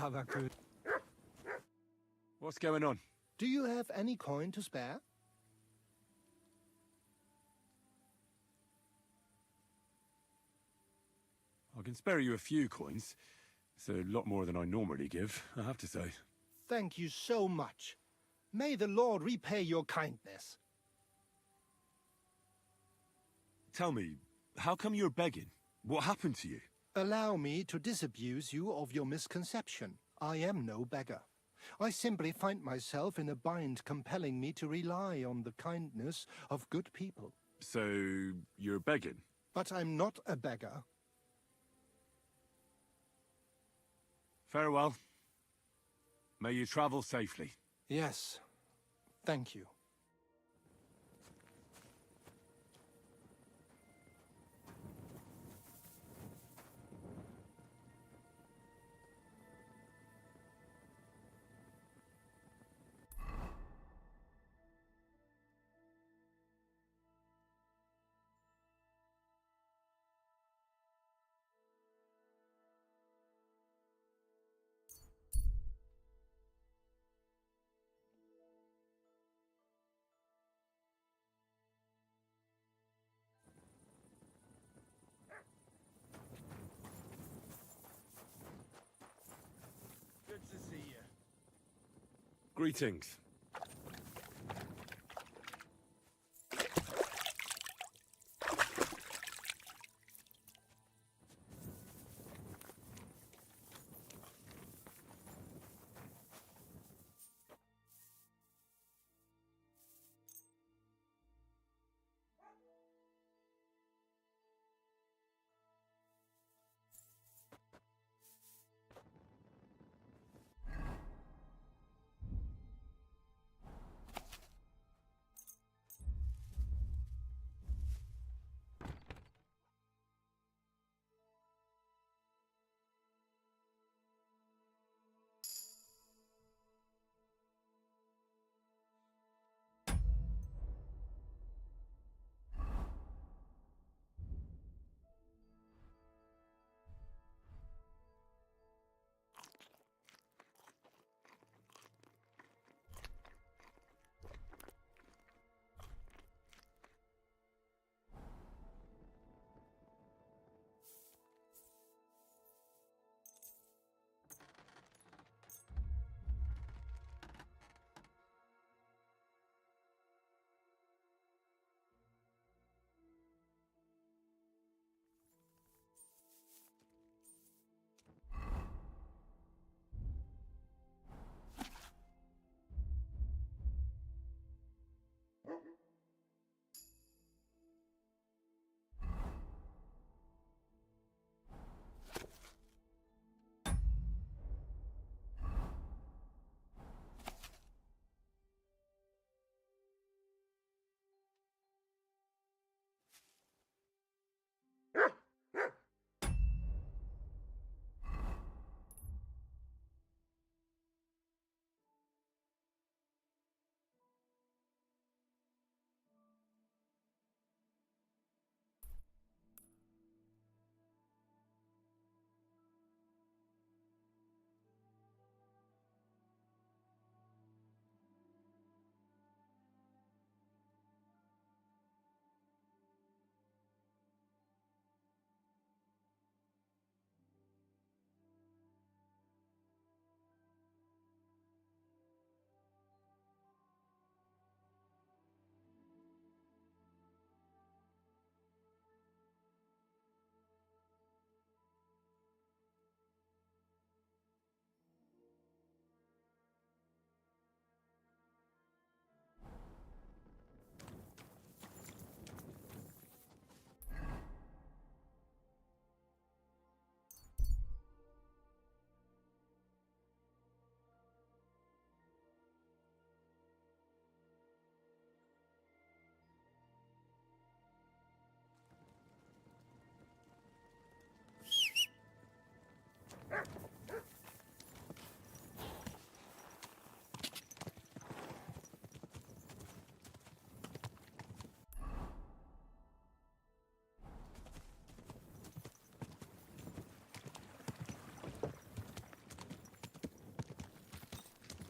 Havaku. What's going on? Do you have any coin to spare? I can spare you a few coins. It's a lot more than I normally give, I have to say. Thank you so much. May the Lord repay your kindness. Tell me, how come you're begging? What happened to you? Allow me to disabuse you of your misconception. I am no beggar. I simply find myself in a bind compelling me to rely on the kindness of good people. So, you're begging? But I'm not a beggar. Farewell. May you travel safely. Yes. Thank you. Good to see you. Greetings.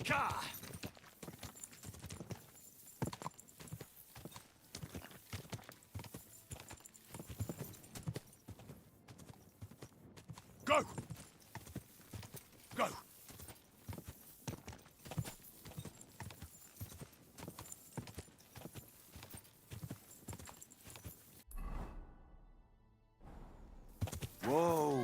Ka! Go! Go! Whoa!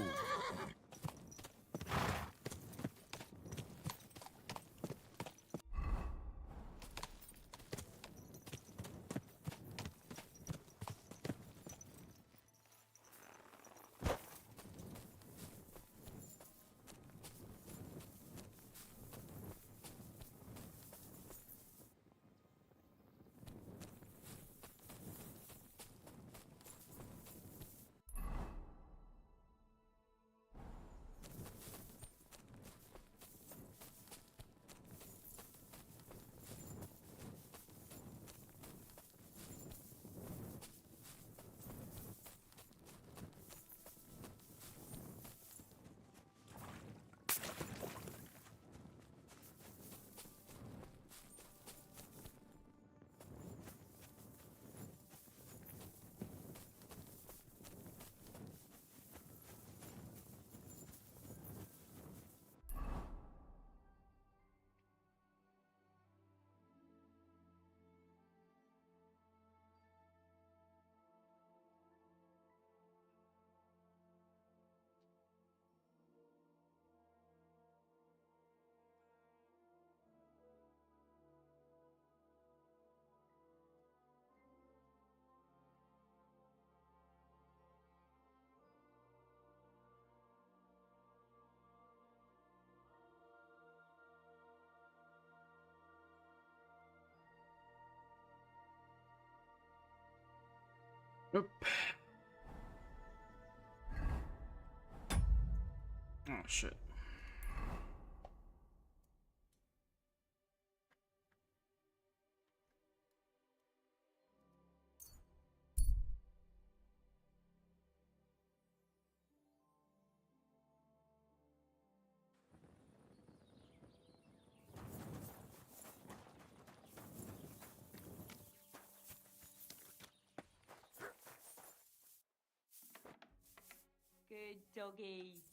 Oop. Oh shit. Good doggy.